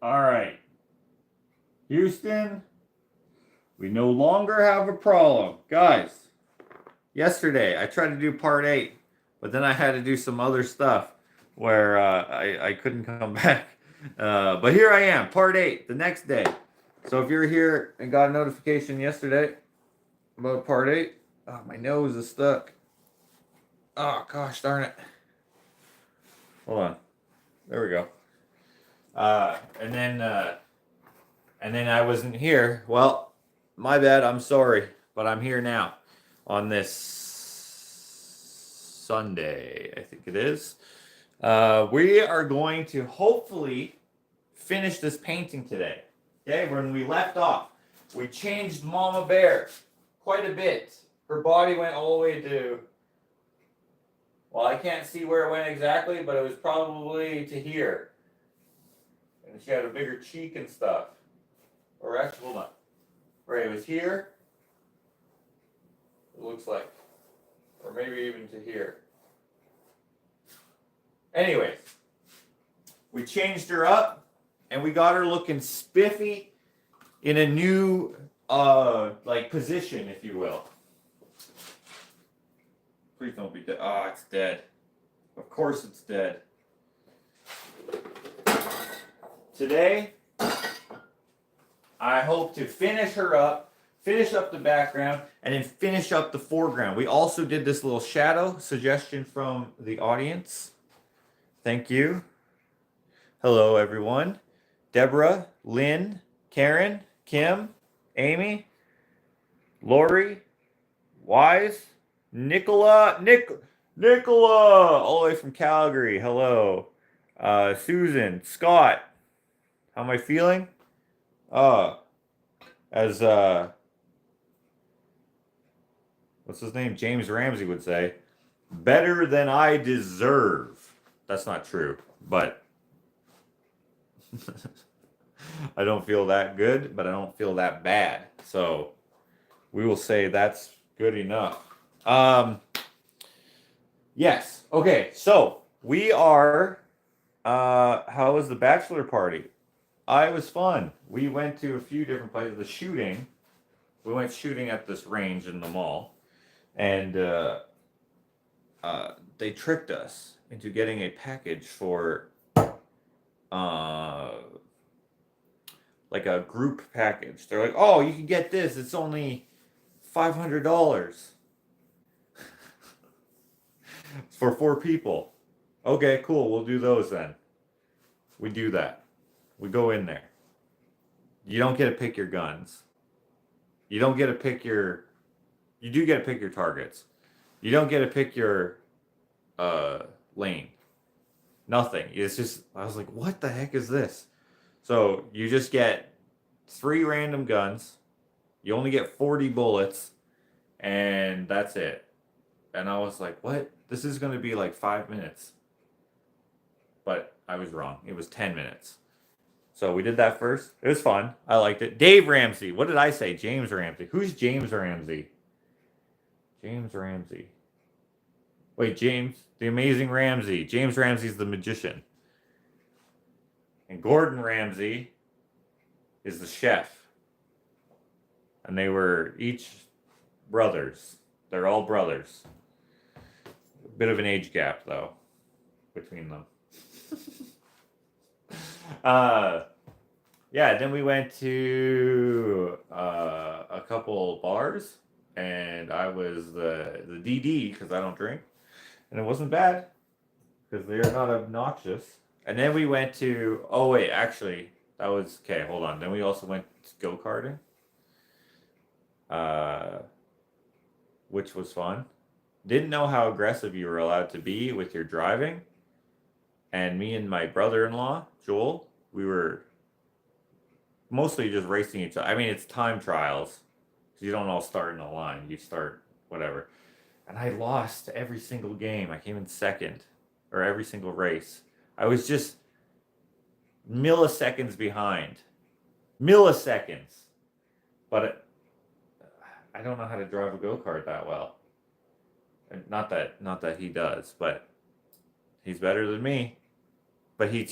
All right. Houston, we no longer have a problem. Guys, yesterday I tried to do part 8, but then I had to do some other stuff where I couldn't come back. But here I am, part 8, the next day. So if you're here and got a notification yesterday about part 8, oh, my nose is stuck. Oh, gosh darn it. Hold on. There we go. And then I wasn't here. Well, my bad. I'm sorry, but I'm here now on this Sunday, I think it is. We are going to hopefully finish this painting today. Okay, when we left off, we changed Mama Bear quite a bit. Her body went all the way to, well, I can't see where it went exactly, but it was probably to here. And she had a bigger cheek and stuff. Or actually, hold on. Right, it was here. It looks like. Or maybe even to here. Anyways, we changed her up and we got her looking spiffy in a new like position, if you will. Please don't be dead. Ah, it's dead. Of course it's dead. Today, I hope to finish her up, finish up the background, and then finish up the foreground. We also did this little shadow suggestion from the audience. Thank you. Hello, everyone. Deborah, Lynn, Karen, Kim, Amy, Lori, Wise, Nicola, all the way from Calgary. Hello. Susan, Scott. How am I feeling? As what's his name? James Ramsey would say, better than I deserve. That's not true, but I don't feel that good, but I don't feel that bad. So we will say that's good enough. Yes. Okay. So we are. How was the bachelor party? It was fun. We went to a few different places. The shooting. We went shooting at this range in the mall, and they tricked us into getting a package for like a group package. They're like, "Oh, you can get this. It's only $500 for 4 people." Okay, cool. We'll do those then. We do that. We go in there. You don't get to pick your guns. You don't get to pick your. You do get to pick your targets. You don't get to pick your lane. Nothing. It's just. I was like, what the heck is this? So you just get 3 random guns. You only get 40 bullets, and that's it. And I was like, what? This is going to be like 5 minutes. But I was wrong. It was 10 minutes. So we did that first. It was fun. I liked it. Dave Ramsey. What did I say? James Ramsey. Who's James Ramsey? James Ramsey. Wait, James. The Amazing Ramsey. James Ramsey's the magician. And Gordon Ramsay is the chef. And they were each brothers. They're all brothers. A bit of an age gap, though, between them. Yeah, then we went to a couple bars, and I was the DD because I don't drink, and it wasn't bad because they're not obnoxious. And then we went to, oh wait, actually that was okay. Hold on. Then we also went go-karting, which was fun. Didn't know how aggressive you were allowed to be with your driving. And me and my brother-in-law, Joel, we were mostly just racing each other. I mean, it's time trials. So you don't all start in a line. You start whatever. And I lost every single game. I came in second. Or every single race. I was just milliseconds behind. Milliseconds. But I don't know how to drive a go-kart that well. And not that he does, but he's better than me. but he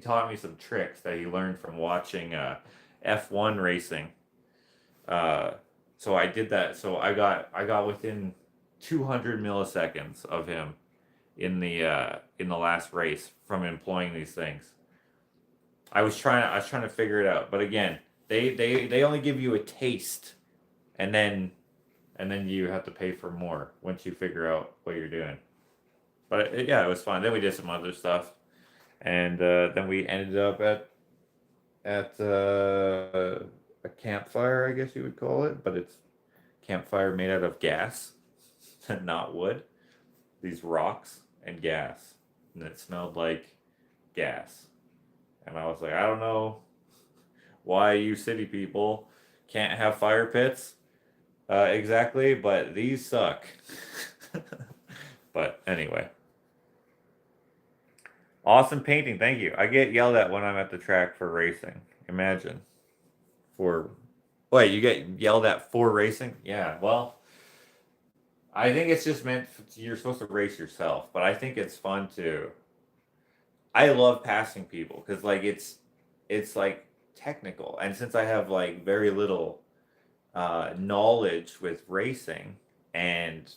taught me some tricks that he learned from watching F1 racing. So I did that. So I got within 200 milliseconds of him in the last race from employing these things. I was trying to figure it out, but again, they only give you a taste, and then you have to pay for more once you figure out what you're doing. But yeah, it was fun. Then we did some other stuff, and then we ended up at a campfire, I guess you would call it, but it's campfire made out of gas, not wood. These rocks and gas, and it smelled like gas. And I was like, I don't know why you city people can't have fire pits exactly, but these suck. But anyway. Awesome painting, thank you. I get yelled at when I'm at the track for racing. Imagine. Wait, you get yelled at for racing? Yeah, well, I think it's just you're supposed to race yourself, but I think it's fun to. I love passing people because like it's like technical, and since I have like very little knowledge with racing and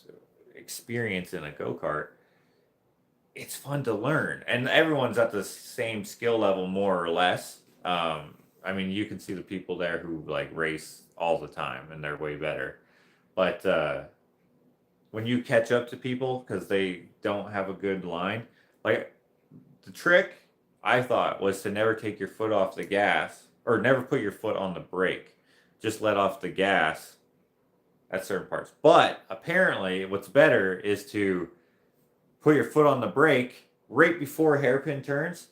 experience in a go-kart, it's fun to learn, and everyone's at the same skill level more or less. I mean, you can see the people there who like race all the time and they're way better, but when you catch up to people because they don't have a good line, like the trick I thought was to never take your foot off the gas or never put your foot on the brake, just let off the gas at certain parts. But apparently what's better is to put your foot on the brake right before hairpin turns,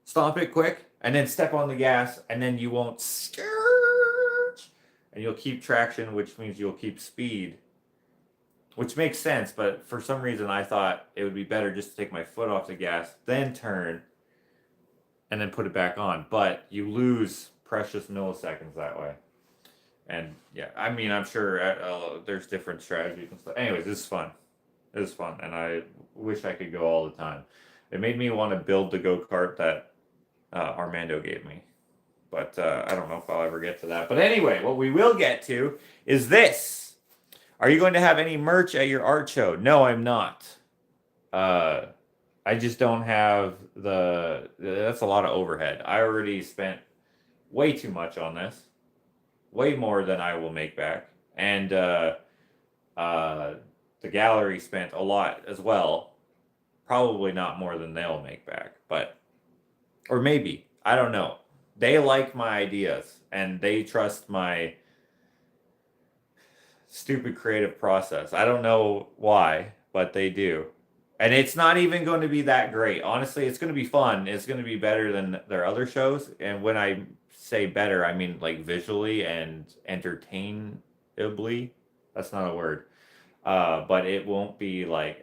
stomp it quick, and then step on the gas, and then you won't scourge, and you'll keep traction, which means you'll keep speed, which makes sense. But for some reason I thought it would be better just to take my foot off the gas, then turn, and then put it back on. But you lose precious milliseconds that way. And yeah, I mean, I'm sure there's different strategies and stuff. Anyways, this is fun. It was fun, and I wish I could go all the time. It made me want to build the go-kart that Armando gave me. But I don't know if I'll ever get to that. But anyway, what we will get to is this. Are you going to have any merch at your art show? No, I'm not. I just don't have that's a lot of overhead. I already spent way too much on this. Way more than I will make back. And the gallery spent a lot as well. Probably not more than they'll make back, or maybe, I don't know. They like my ideas and they trust my stupid creative process. I don't know why, but they do. And it's not even going to be that great. Honestly, it's going to be fun. It's going to be better than their other shows. And when I say better, I mean like visually and entertainably. That's not a word. But it won't be like,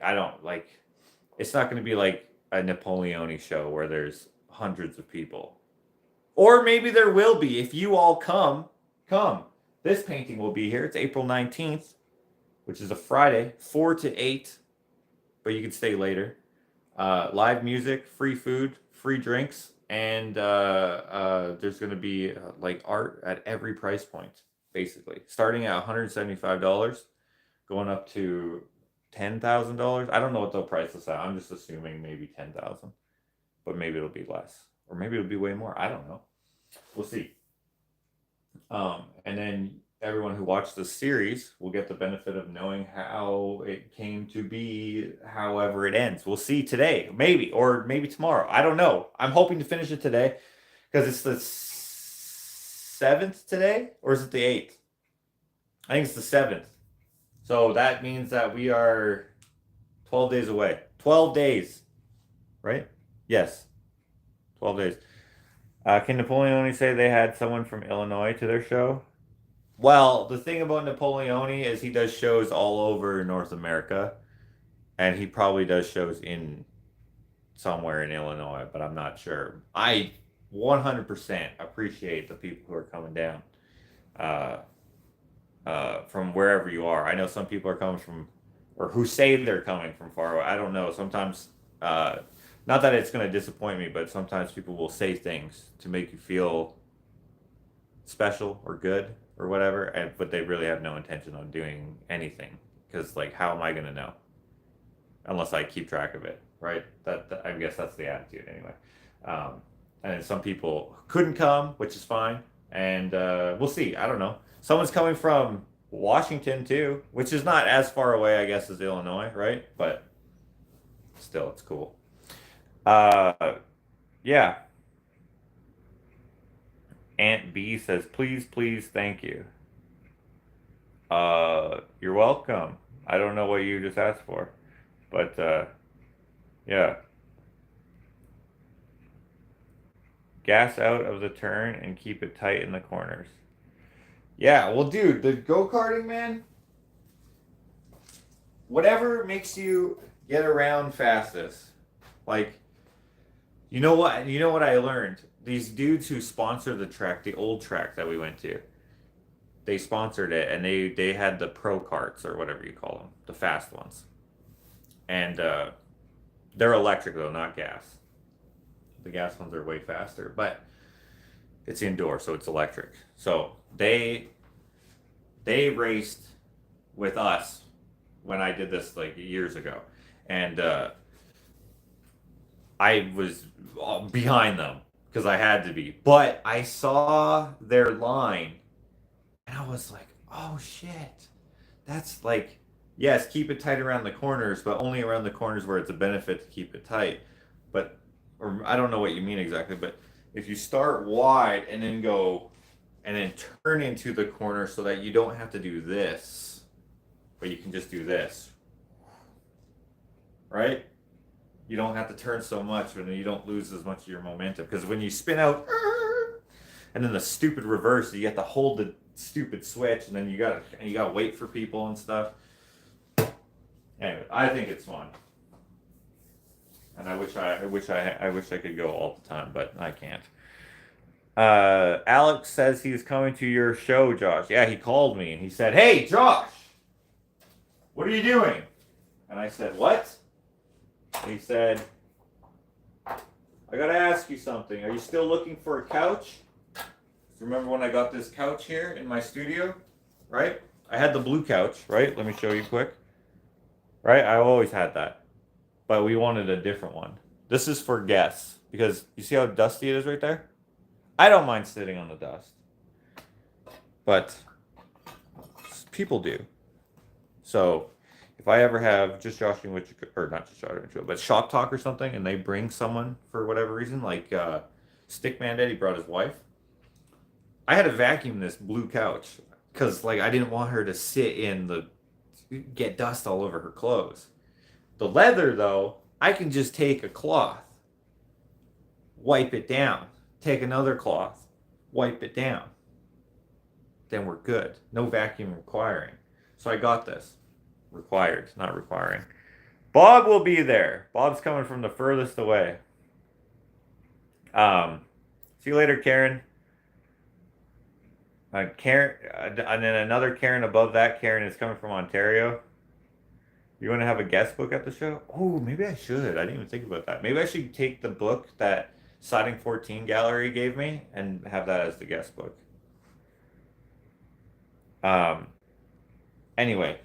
it's not going to be like a Napoleone show where there's hundreds of people. Or maybe there will be. If you all come. This painting will be here. It's April 19th, which is a Friday, 4 to 8. But you can stay later. Live music, free food, free drinks, and there's going to be like art at every price point, basically. Starting at $175, going up to $10,000. I don't know what they'll price this at. I'm just assuming maybe $10,000, but maybe it'll be less, or maybe it'll be way more. I don't know. We'll see. And then everyone who watched this series will get the benefit of knowing how it came to be, however it ends. We'll see today, maybe, or maybe tomorrow. I don't know. I'm hoping to finish it today because it's the 7th today, or is it the 8th? I think it's the 7th. So that means that we are 12 days away. 12 days, right? Yes, 12 days. Can Napoleone say they had someone from Illinois to their show? Well, the thing about Napoleone is he does shows all over North America, and he probably does shows in somewhere in Illinois, but I'm not sure. I 100% appreciate the people who are coming down from wherever you are. I know some people are coming from, or who say they're coming from far away. I don't know. Sometimes Not that it's going to disappoint me, but sometimes people will say things to make you feel special or good or whatever, but they really have no intention on doing anything. Because, like, how am I going to know? Unless I keep track of it, right? That I guess that's the attitude anyway. And some people couldn't come, which is fine. And we'll see. I don't know. Someone's coming from Washington too, which is not as far away, I guess, as Illinois, right? But still, it's cool. Yeah. Aunt B says, please, please, thank you. You're welcome. I don't know what you just asked for, but yeah. Gas out of the turn and keep it tight in the corners. Yeah, well, dude, the go-karting, man, whatever makes you get around fastest. Like, you know what? You know what I learned? These dudes who sponsor the track, the old track that we went to, they sponsored it, and they had the pro karts or whatever you call them, the fast ones. And they're electric though, not gas. The gas ones are way faster, but it's indoor, so it's electric. So they raced with us when I did this like years ago, and I was behind them because I had to be. But I saw their line, and I was like, "Oh shit, that's like." Yes, keep it tight around the corners, but only around the corners where it's a benefit to keep it tight. But, or I don't know what you mean exactly, but if you start wide and then go, and then turn into the corner so that you don't have to do this, but you can just do this, right? You don't have to turn so much, and you don't lose as much of your momentum. Because when you spin out, and then the stupid reverse, you have to hold the stupid switch, and then you gotta wait for people and stuff. Anyway, I think it's fun, and I wish I could go all the time, but I can't. Alex says he's coming to your show, Josh. Yeah, he called me and he said, "Hey, Josh, what are you doing?" And I said, "What?" And he said, "I gotta ask you something. Are you still looking for a couch? Remember when I got this couch here in my studio, right? I had the blue couch, right? Let me show you quick. Right? I always had that. But we wanted a different one. This is for guests. Because you see how dusty it is right there? I don't mind sitting on the dust. But people do. So if I ever have just Joshing with, or not just Joshing with, but Shop Talk or something, and they bring someone for whatever reason, like Stickman did, he brought his wife. I had to vacuum this blue couch because like I didn't want her to sit in the get dust all over her clothes. The leather, though, I can just take a cloth, wipe it down, take another cloth, wipe it down. Then we're good. No vacuum requiring. So I got this. Required, not requiring. Bob will be there. Bob's coming from the furthest away. See you later, Karen. Karen, and then another Karen above that. Karen is coming from Ontario. You want to have a guest book at the show? Oh, maybe I should. I didn't even think about that. Maybe I should take the book that Siding 14 Gallery gave me and have that as the guest book. Anyway,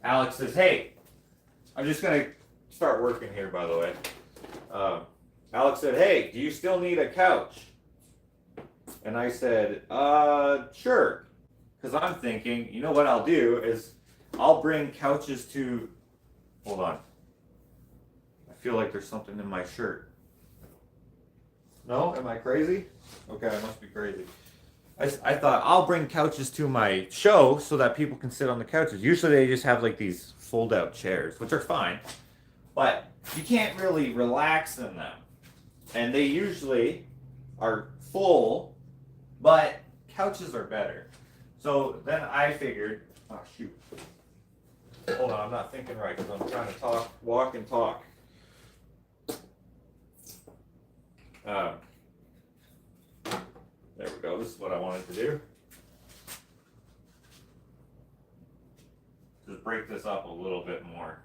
Alex says, "Hey, I'm just going to start working here, by the way." Alex said, "Hey, do you still need a couch?" And I said, sure. Because I'm thinking, you know what I'll do is I'll bring couches to... Hold on. I feel like there's something in my shirt. No? Am I crazy? Okay, I must be crazy. I thought I'll bring couches to my show so that people can sit on the couches. Usually they just have like these fold-out chairs, which are fine. But you can't really relax in them. And they usually are full, but couches are better. So then I figured, oh shoot. Hold on, I'm not thinking right because I'm trying to walk and talk. There we go, this is what I wanted to do. Just break this up a little bit more.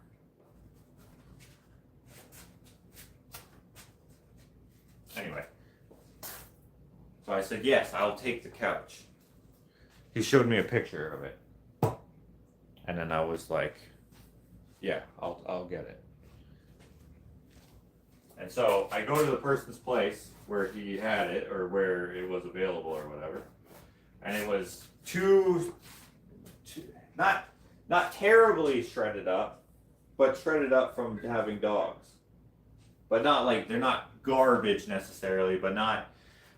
Anyway. So I said, yes, I'll take the couch. He showed me a picture of it. And then I was like, yeah, I'll get it. And so I go to the person's place where he had it, or where it was available or whatever. And it was not terribly shredded up, but shredded up from having dogs. But not like, they're not garbage necessarily, but not,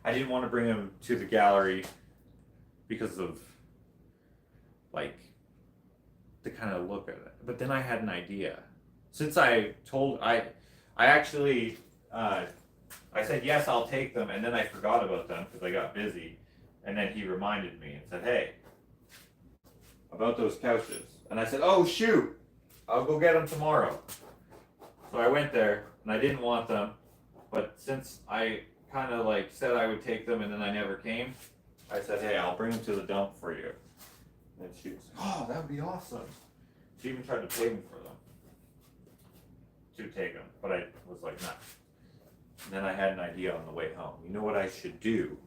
I didn't want to bring them to the gallery because of like the kind of look at it. But then I had an idea. Since I actually, I said, yes, I'll take them, and then I forgot about them because I got busy. And then he reminded me and said, hey, about those couches. And I said, oh, shoot, I'll go get them tomorrow. So I went there, and I didn't want them. But since I kind of like said I would take them and then I never came, I said, hey, I'll bring them to the dump for you. And she was like, oh, that would be awesome. She even tried to pay me for them. To take them. But I was like, nah. And then I had an idea on the way home. You know what I should do?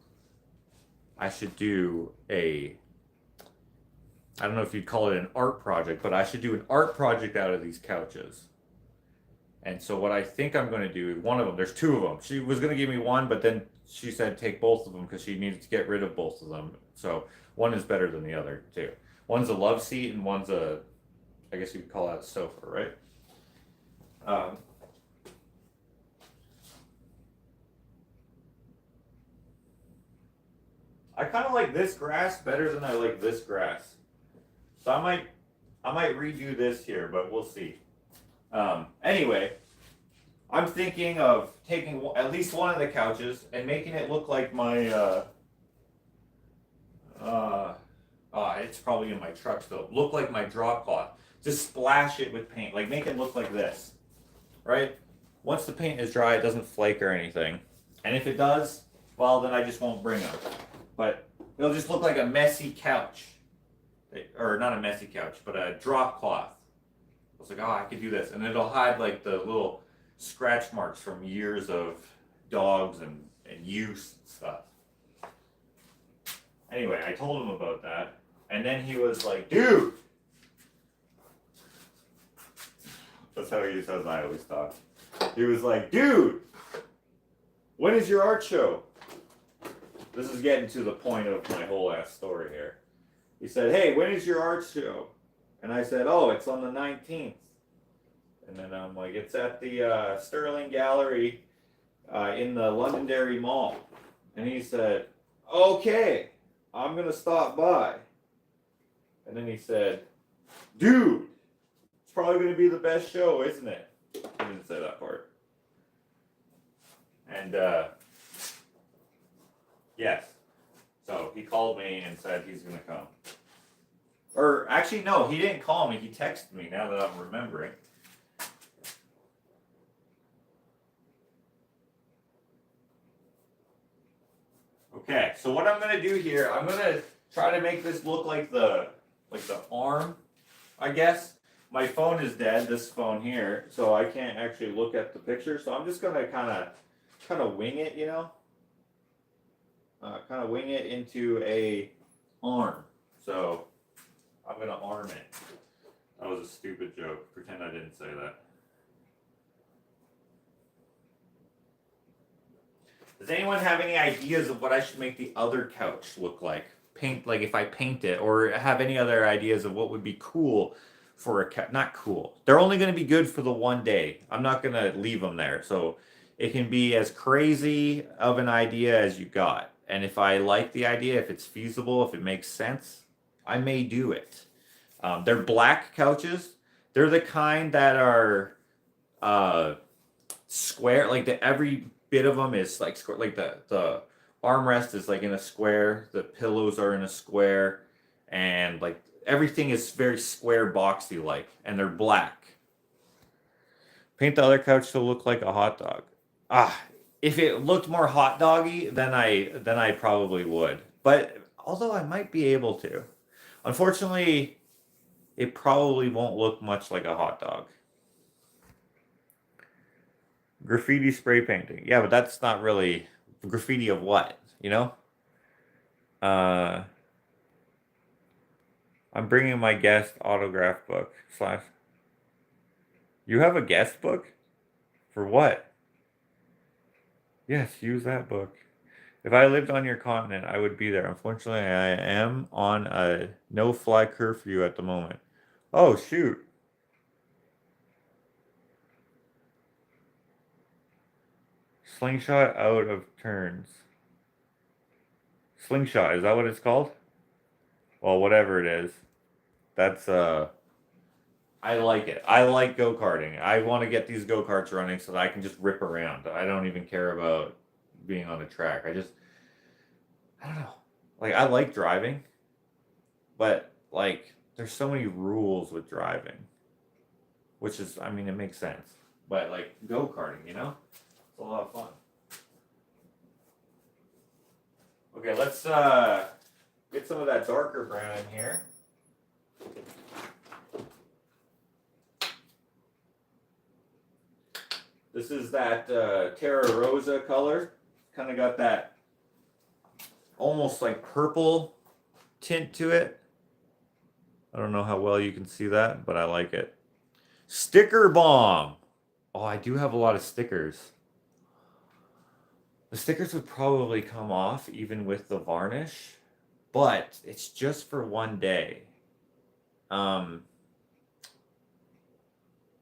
I should do I don't know if you'd call it an art project, but I should do an art project out of these couches. And so what I think I'm going to do is one of them, there's two of them. She was going to give me one, but then she said take both of them because she needed to get rid of both of them. So one is better than the other too. One's a love seat and one's a, I guess you could call that a sofa, right? I kind of like this grass better than I like this grass. So I might redo this here, but we'll see. Anyway, I'm thinking of taking at least one of the couches and making it look like my, it's probably in my truck still. Look like my drop cloth. Just splash it with paint, like make it look like this, right? Once the paint is dry, it doesn't flake or anything. And if it does, well, then I just won't bring them. But it'll just look like a messy couch. Or not a messy couch, but a drop cloth. I was like, oh, I could do this. And it'll hide like the little scratch marks from years of dogs and use and stuff. Anyway, I told him about that. And then he was like, dude! That's how he says I always talk. He was like, dude! When is your art show? This is getting to the point of my whole ass story here. He said, hey, when is your art show? And I said, oh, it's on the 19th. And then I'm like, it's at the Sterling Gallery in the Londonderry Mall. And he said, okay, I'm going to stop by. And then he said, dude, it's probably going to be the best show, isn't it? He didn't say that part. And yes. So he called me and said he's going to come. Or actually, no, he didn't call me. He texted me now that I'm remembering. Okay, so what I'm going to do here, I'm going to try to make this look like the arm, I guess. My phone is dead, this phone here, so I can't actually look at the picture. So I'm just going to kind of wing it, you know? Kind of wing it into a arm. So I'm going to arm it. That was a stupid joke. Pretend I didn't say that. Does anyone have any ideas of what I should make the other couch look like? Paint, like if I paint it, or have any other ideas of what would be cool for a couch? Not cool. They're only going to be good for the one day. I'm not going to leave them there. So it can be as crazy of an idea as you got. And if I like the idea, if it's feasible, if it makes sense, I may do it. They're black couches. They're the kind that are square, like every bit of them is like square, like the armrest is like in a square, the pillows are in a square, and like everything is very square boxy like, and they're black. Paint the other couch to look like a hot dog. If it looked more hot doggy, then I probably would. But although I might be able to. Unfortunately, it probably won't look much like a hot dog. Graffiti spray painting. Yeah, but that's not really graffiti of what, you know? Uh, I'm bringing my guest autograph book slash. You have a guest book? For what? Yes, use that book. If I lived on your continent, I would be there. Unfortunately, I am on a no-fly curfew at the moment. Oh, shoot. Slingshot out of turns. Slingshot, is that what it's called? Well, whatever it is. That's, I like it. I like go-karting. I want to get these go-karts running so that I can just rip around. I don't even care about being on a track. I don't know. Like, I like driving, but, like, there's so many rules with driving, which is, I mean, it makes sense. But, like, go-karting, you know? It's a lot of fun. Okay, let's, get some of that darker brown in here. This is that Terra Rosa color. Kind of got that almost like purple tint to it. I don't know how well you can see that, but I like it. Sticker bomb. Oh, I do have a lot of stickers. The stickers would probably come off even with the varnish, but it's just for one day.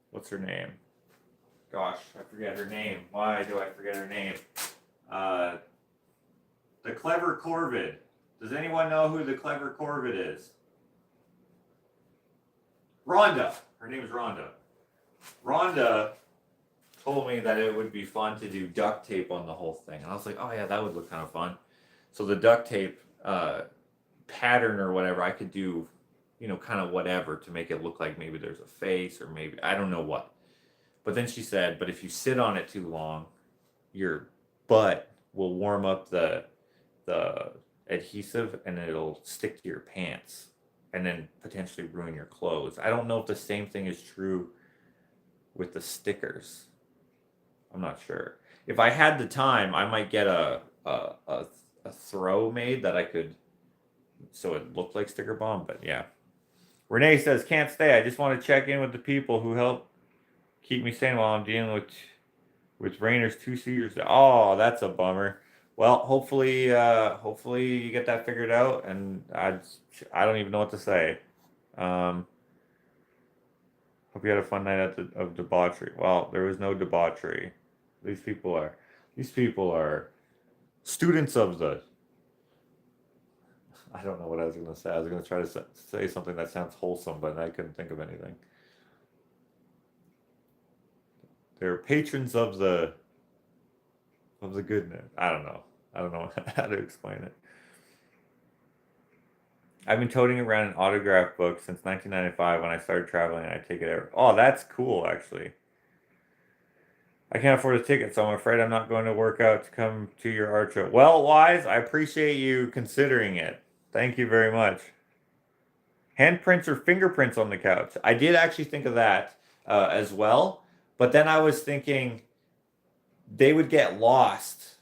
What's her name? Gosh, I forget her name. Why do I forget her name? The Clever Corvid. Does anyone know who the Clever Corvid is? Rhonda. Her name is Rhonda. Rhonda told me that it would be fun to do duct tape on the whole thing. And I was like, oh yeah, that would look kind of fun. So the duct tape pattern or whatever, I could do, you know, kind of whatever to make it look like maybe there's a face or maybe, I don't know what. But then she said, but if you sit on it too long, your butt will warm up the adhesive and it'll stick to your pants and then potentially ruin your clothes. I don't know if the same thing is true with the stickers. I'm not sure. If I had the time, I might get a throw made that I could, so it looked like sticker bomb, but yeah. Renee says, can't stay. I just want to check in with the people who help keep me sane while I'm dealing with Rainer's two-seaters. Oh, that's a bummer. Well, hopefully you get that figured out, and I don't even know what to say. Hope you had a fun night of debauchery. Well, there was no debauchery. These people are students of the. I don't know what I was going to say. I was going to try to say something that sounds wholesome, but I couldn't think of anything. They're patrons of the goodness. I don't know how to explain it. I've been toting around an autograph book since 1995 when I started traveling, and I take it everywhere. Oh, that's cool, actually. I can't afford a ticket, so I'm afraid I'm not going to work out to come to your art show. Well, Wise, I appreciate you considering it. Thank you very much. Handprints or fingerprints on the couch. I did actually think of that as well, but then I was thinking they would get lost.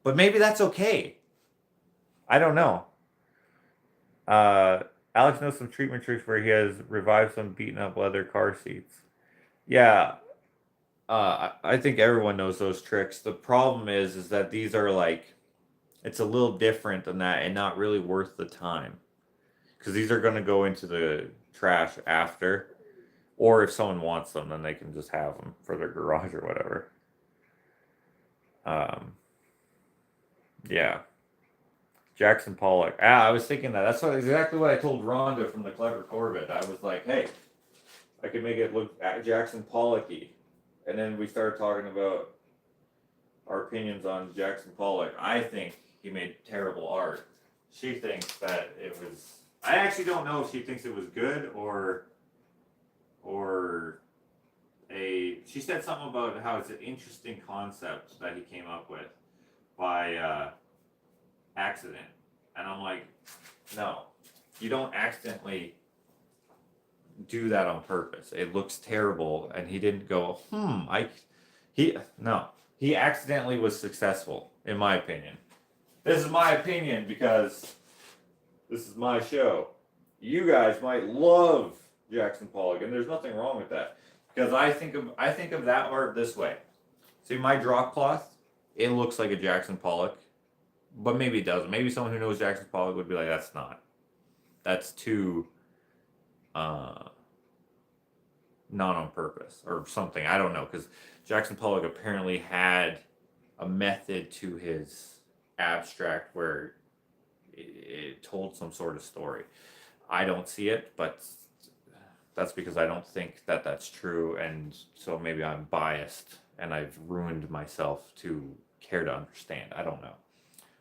But maybe that's okay. I don't know. Alex knows some treatment tricks where he has revived some beaten up leather car seats. Yeah, I think everyone knows those tricks. The problem is that these are like, it's a little different than that and not really worth the time. Because these are going to go into the trash after. Or if someone wants them, then they can just have them for their garage or whatever. Yeah. Jackson Pollock. I was thinking that. That's exactly what I told Rhonda from the Clever Corvette. I was like, hey, I could make it look Jackson Pollocky. And then we started talking about our opinions on Jackson Pollock. I think he made terrible art. She thinks that it was... I actually don't know if she thinks it was good or she said something about how it's an interesting concept that he came up with by accident. And I'm like, no, you don't accidentally do that on purpose. It looks terrible, and he didn't go, no. He accidentally was successful, in my opinion. This is my opinion because this is my show. You guys might love Jackson Pollock, and there's nothing wrong with that. Because I think of that art this way. See my drop cloth? It looks like a Jackson Pollock, but maybe it doesn't. Maybe someone who knows Jackson Pollock would be like, that's not. That's too not on purpose or something. I don't know, because Jackson Pollock apparently had a method to his abstract where it told some sort of story. I don't see it, but that's because I don't think that that's true, and so maybe I'm biased and I've ruined myself to care to understand. I don't know.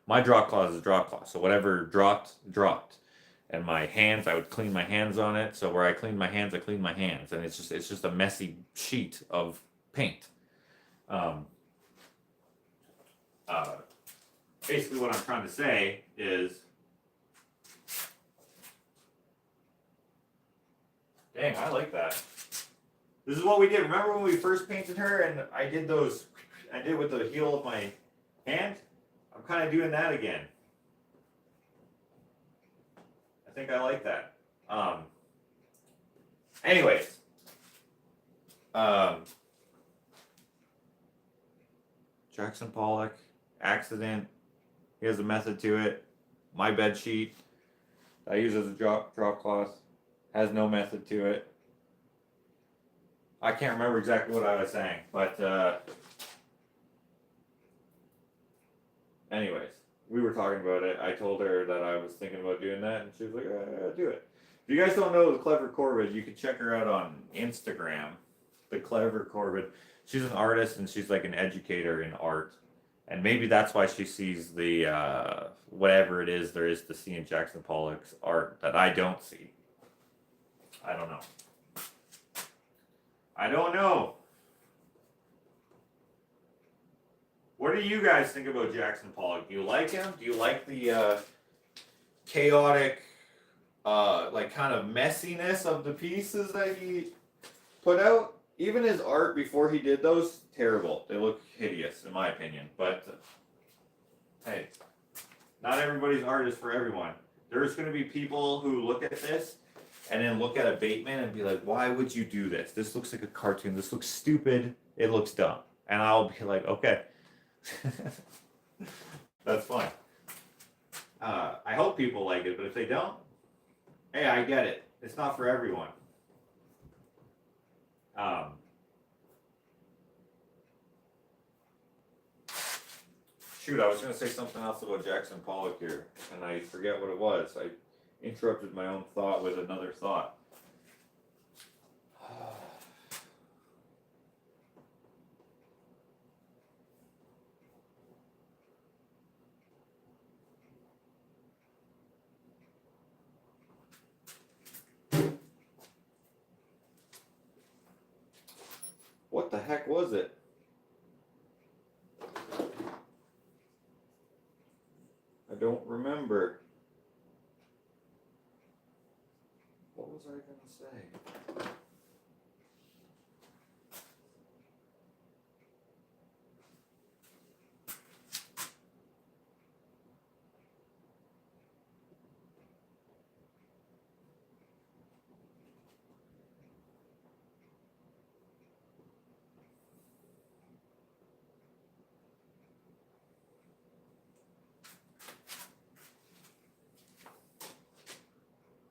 My drop cloth is a drop cloth, so whatever dropped. And my hands, I would clean my hands on it. So where I clean my hands, I clean my hands, and it's just a messy sheet of paint. Basically, what I'm trying to say is, dang, I like that. This is what we did. Remember when we first painted her, and I did with the heel of my hand? I'm kind of doing that again. I think I like that. Anyways. Jackson Pollock, accident. He has a method to it. My bed sheet I use as a drop cloth has no method to it. I can't remember exactly what I was saying, but anyways, we were talking about it. I told her that I was thinking about doing that, and she was like, do it. If you guys don't know the Clever Corbett, you can check her out on Instagram, the Clever Corbett. She's an artist, and she's like an educator in art. And maybe that's why she sees the, whatever it is there is to see in Jackson Pollock's art that I don't see. I don't know. I don't know. What do you guys think about Jackson Pollock? Do you like him? Do you like the chaotic, like kind of messiness of the pieces that he put out? Even his art before he did those, terrible. They look hideous, in my opinion. But, hey, not everybody's art is for everyone. There's going to be people who look at this and then look at a Bateman and be like, why would you do this? This looks like a cartoon. This looks stupid. It looks dumb. And I'll be like, okay. That's fine. I hope people like it, but if they don't, hey, I get it. It's not for everyone. Shoot, I was going to say something else about Jackson Pollock here, and I forget what it was. I interrupted my own thought with another thought. What the heck was it? I don't remember. What was I going to say?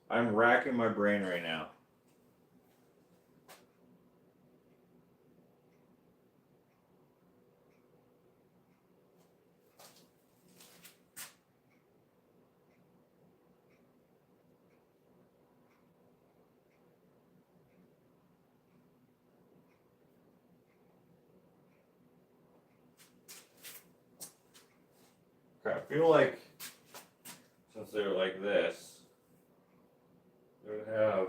I'm racking my brain right now. I feel like since they're like this, they would have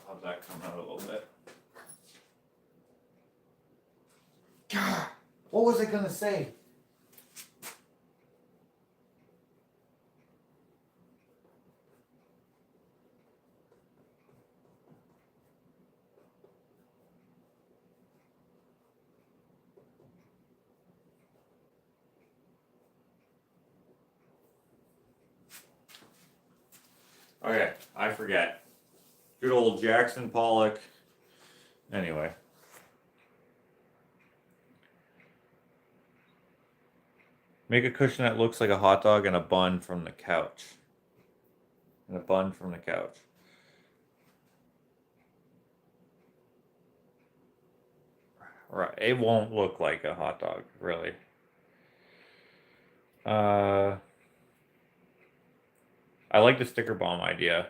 how'd that come out a little bit? God, what was I gonna say? Okay, I forget. Good old Jackson Pollock. Anyway. Make a cushion that looks like a hot dog and a bun from the couch. And a bun from the couch. Right. It won't look like a hot dog, really. I like the sticker bomb idea.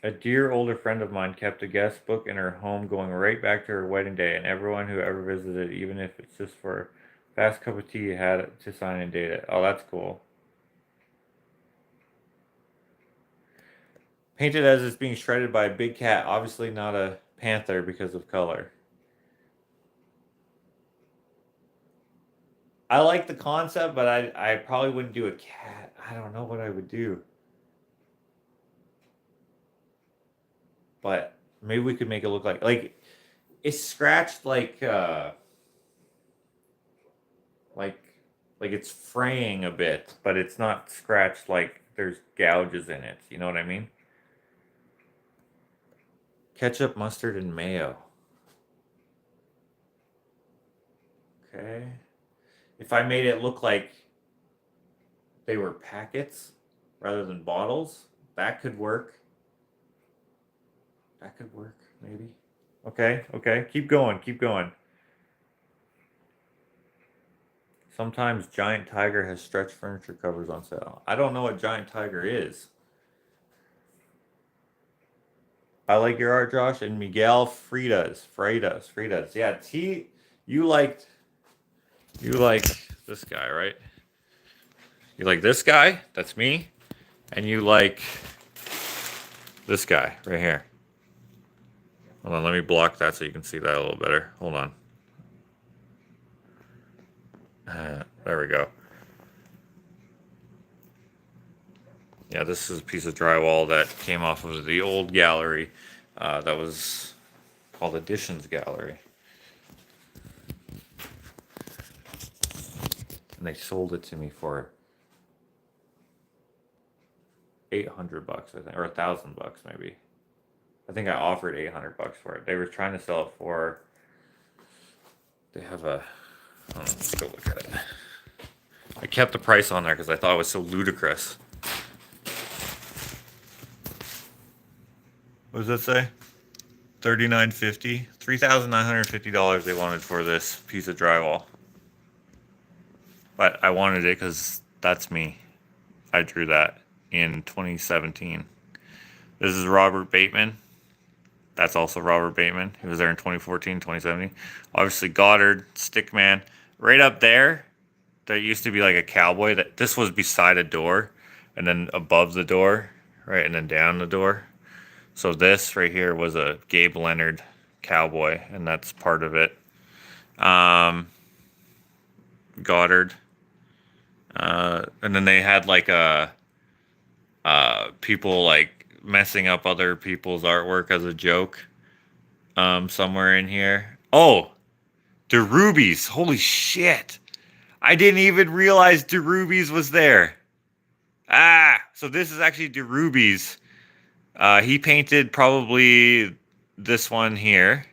A dear older friend of mine kept a guest book in her home going right back to her wedding day, and everyone who ever visited, even if it's just for a fast cup of tea, had to sign and date it. Oh, that's cool. Painted as it's being shredded by a big cat, obviously not a panther because of color. I like the concept, but I probably wouldn't do a cat. I don't know what I would do. But maybe we could make it look like it's scratched like like it's fraying a bit, but it's not scratched like there's gouges in it. You know what I mean? Ketchup, mustard, and mayo. Okay. If I made it look like they were packets rather than bottles, that could work. That could work, maybe. Okay, okay. Keep going, keep going. Sometimes Giant Tiger has stretch furniture covers on sale. I don't know what Giant Tiger is. I like your art, Josh. And Miguel Freitas. Yeah, you liked you like this guy, right? You like this guy? That's me. And you like this guy right here. Hold on, let me block that so you can see that a little better. Hold on. There we go. Yeah, this is a piece of drywall that came off of the old gallery that was called Additions Gallery. And they sold it to me for $800, I think, or $1,000 maybe. I think I offered $800 for it. They were trying to sell it for. They have a. Let's go look at it. I kept the price on there because I thought it was so ludicrous. What does that say? $39.50. $3,950 they wanted for this piece of drywall. But I wanted it because that's me. I drew that in 2017. This is Robert Bateman. That's also Robert Bateman. He was there in 2014, 2017. Obviously Goddard, Stickman. Right up there, there used to be like a cowboy. This was beside a door, and then above the door, right, and then down the door. So this right here was a Gabe Leonard cowboy, and that's part of it. Goddard. And then they had like people like messing up other people's artwork as a joke somewhere in here. Oh, DeRubies. Holy shit. I didn't even realize DeRubies was there. So this is actually DeRubies. He painted probably this one here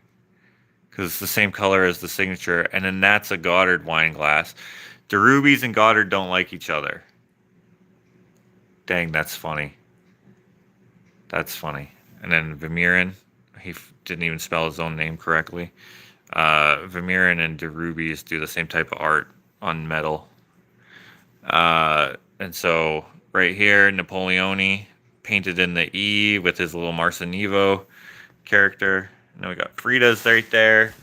because it's the same color as the signature, and then that's a Goddard wine glass. DeRubies and Goddard don't like each other. Dang, that's funny. That's funny. And then Vermeeren, he didn't even spell his own name correctly. Vermeeren and DeRubies do the same type of art on metal. And so right here, Napoleone painted in the E with his little Marcinevo character. And then we got Frida's right there.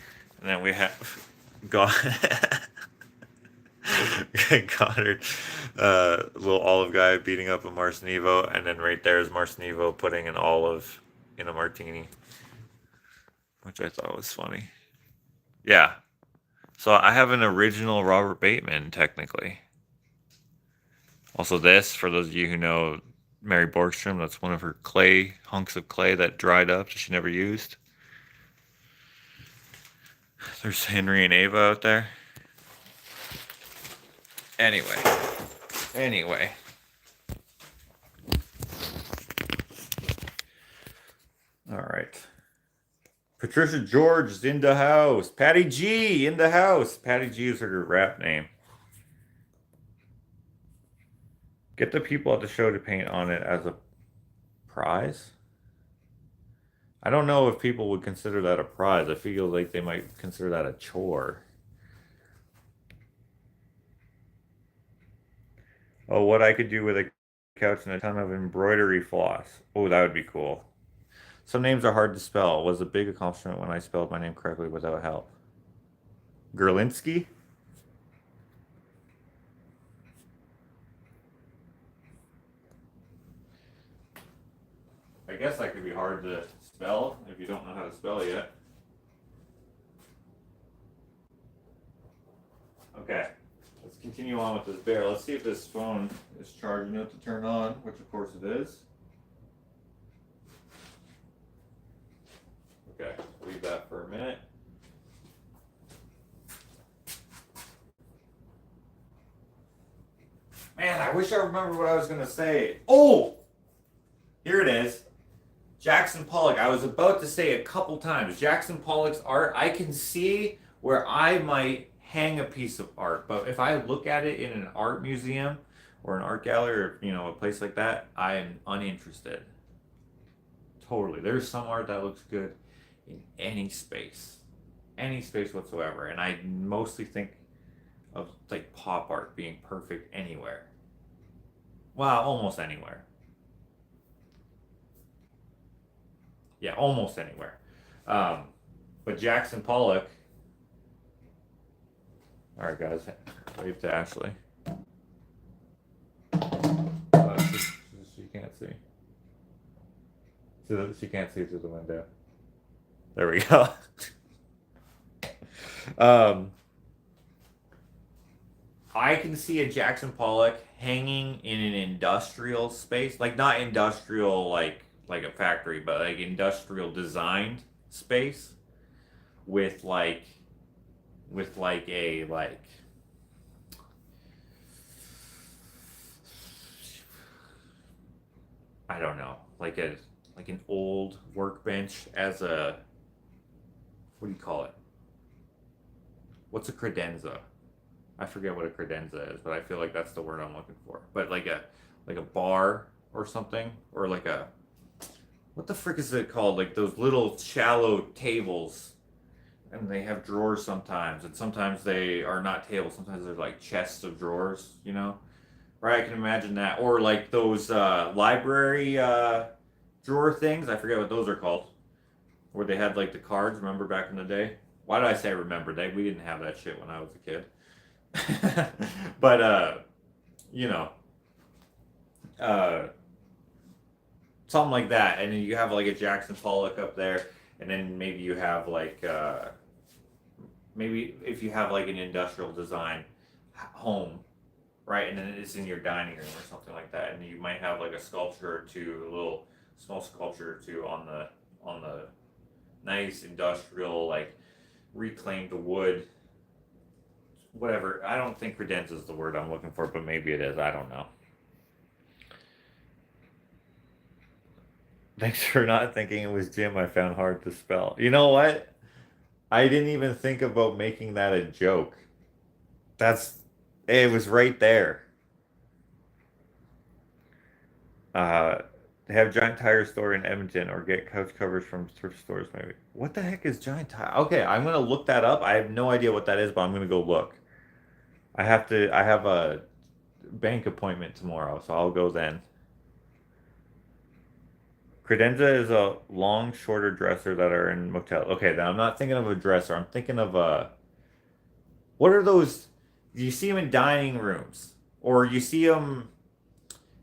And then we have Goddard, little olive guy beating up a Marcinevo. And then right there is Marcinevo putting an olive in a martini, which I thought was funny. Yeah. So I have an original Robert Bateman, technically. Also this, for those of you who know Mary Borgstrom, that's one of her hunks of clay that dried up that she never used. There's Henry and Ava out there. Anyway. All right. Patricia George is in the house. Patty G in the house. Patty G is her rap name. Get the people at the show to paint on it as a prize. I don't know if people would consider that a prize. I feel like they might consider that a chore. Oh, what I could do with a couch and a ton of embroidery floss. Oh, that would be cool. Some names are hard to spell. It was a big accomplishment when I spelled my name correctly without help. Gerlinski? I guess that could be hard to spell if you don't know how to spell yet. Okay, let's continue on with this bear. Let's see if this phone is charging it to turn on, which of course it is. Okay, leave that for a minute. Man, I wish I remembered what I was going to say. Oh! Here it is. Jackson Pollock. I was about to say a couple times. Jackson Pollock's art. I can see where I might hang a piece of art, but if I look at it in an art museum or an art gallery or, you know, a place like that, I am uninterested. Totally. There's some art that looks good in any space whatsoever. And I mostly think of like pop art being perfect anywhere. Well, almost anywhere. Yeah, almost anywhere. But Jackson Pollock. All right, guys, wave to Ashley. She can't see. She can't see through the window. There we go. I can see a Jackson Pollock hanging in an industrial space, like not industrial like a factory, but like industrial designed space with a I don't know, like an old workbench as a, what do you call it? What's a credenza? I forget what a credenza is, but I feel like that's the word I'm looking for. But like a bar or something, or like a, what the frick is it called? Like those little shallow tables, and they have drawers sometimes, and sometimes they are not tables. Sometimes they're like chests of drawers, you know? Right? I can imagine that. Or like those library drawer things. I forget what those are called. Where they had like the cards. Remember back in the day? Why did I say remember? We didn't have that shit when I was a kid. But you know, something like that, and then you have like a Jackson Pollock up there, and then maybe you have like maybe if you have like an industrial design home, right, and then it's in your dining room or something like that, and you might have like a sculpture or two, a little small sculpture or two on the nice industrial, like reclaimed wood, whatever. I don't think credenza is the word I'm looking for, but maybe it is. I don't know. Thanks for not thinking it was Jim. I found hard to spell. You know what? I didn't even think about making that a joke. That's, it was right there. Uh, have Giant Tiger store in Edmonton or get couch covers from thrift stores maybe. What the heck is Giant Tiger? Okay, I'm gonna look that up. I have no idea what that is, but I'm gonna go look. I have a bank appointment tomorrow, so I'll go then. Credenza is a long, shorter dresser that are in motel. Okay, then I'm not thinking of a dresser. I'm thinking of a. What are those? You see them in dining rooms, or you see them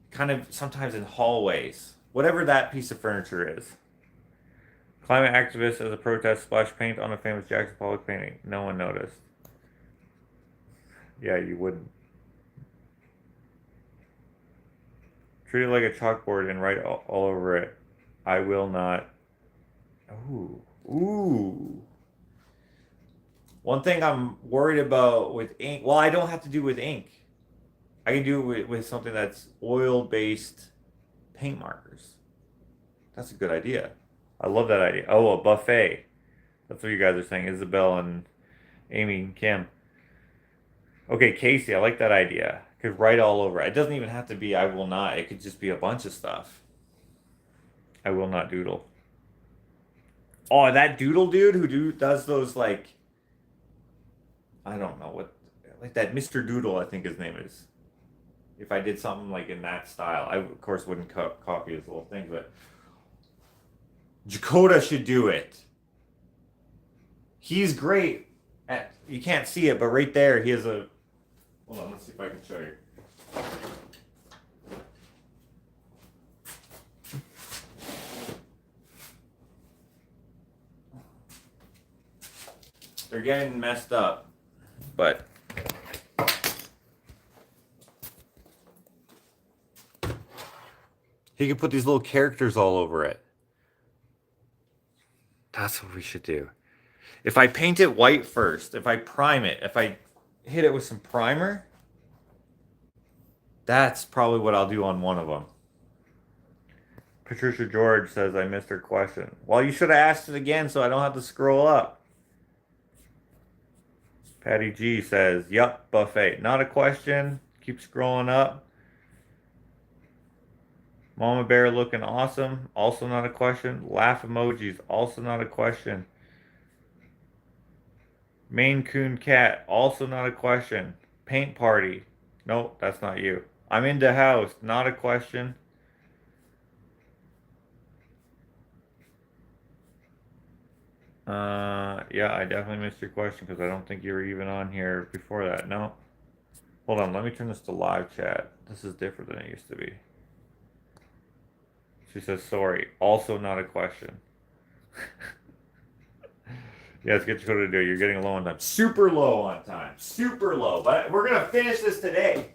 kind of sometimes in hallways. Whatever that piece of furniture is. Climate activist as a protest splash paint on a famous Jackson Pollock painting. No one noticed. Yeah, you wouldn't. Treat it like a chalkboard and write all over it. I will not. Ooh. Ooh. One thing I'm worried about with ink, well, I don't have to do with ink. I can do it with something that's oil-based paint markers. That's a good idea. I love that idea. Oh, a buffet. That's what you guys are saying. Isabel and Amy and Kim. Okay, Casey, I like that idea. Could write all over. It doesn't even have to be I will not. It could just be a bunch of stuff. I will not doodle. Oh, that doodle dude who does those like I don't know what like that Mr. Doodle, I think his name is. If I did something like in that style, I of course wouldn't copy his little thing, but Jakota should do it. He's great at, you can't see it, but right there he has a, hold on, let's see if I can show you. They're getting messed up, but he can put these little characters all over it. That's what we should do. If I paint it white first, if I prime it, if I hit it with some primer, that's probably what I'll do on one of them. Patricia George says I missed her question. Well, you should have asked it again so I don't have to scroll up. Patty G says, yup, buffet. Not a question. Keep scrolling up. Mama Bear looking awesome. Also not a question. Laugh emojis. Also not a question. Maine Coon Cat. Also not a question. Paint Party. Nope, that's not you. I'm into house. Not a question. Yeah, I definitely missed your question because I don't think you were even on here before that. No. Hold on, let me turn this to live chat. This is different than it used to be. She says, sorry. Also not a question. Yes, get your to do. You're getting low on time. Super low on time. Super low. But we're going to finish this today.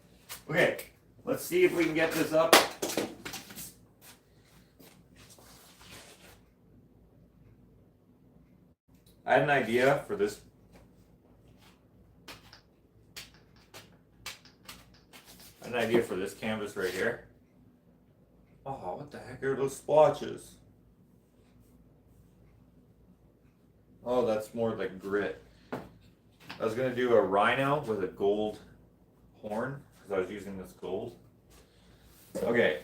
Okay, let's see if we can get this up. I had an idea for this. I had an idea for this canvas right here. Oh, what the heck are those splotches? Oh, that's more like grit. I was going to do a rhino with a gold horn because I was using this gold. Okay,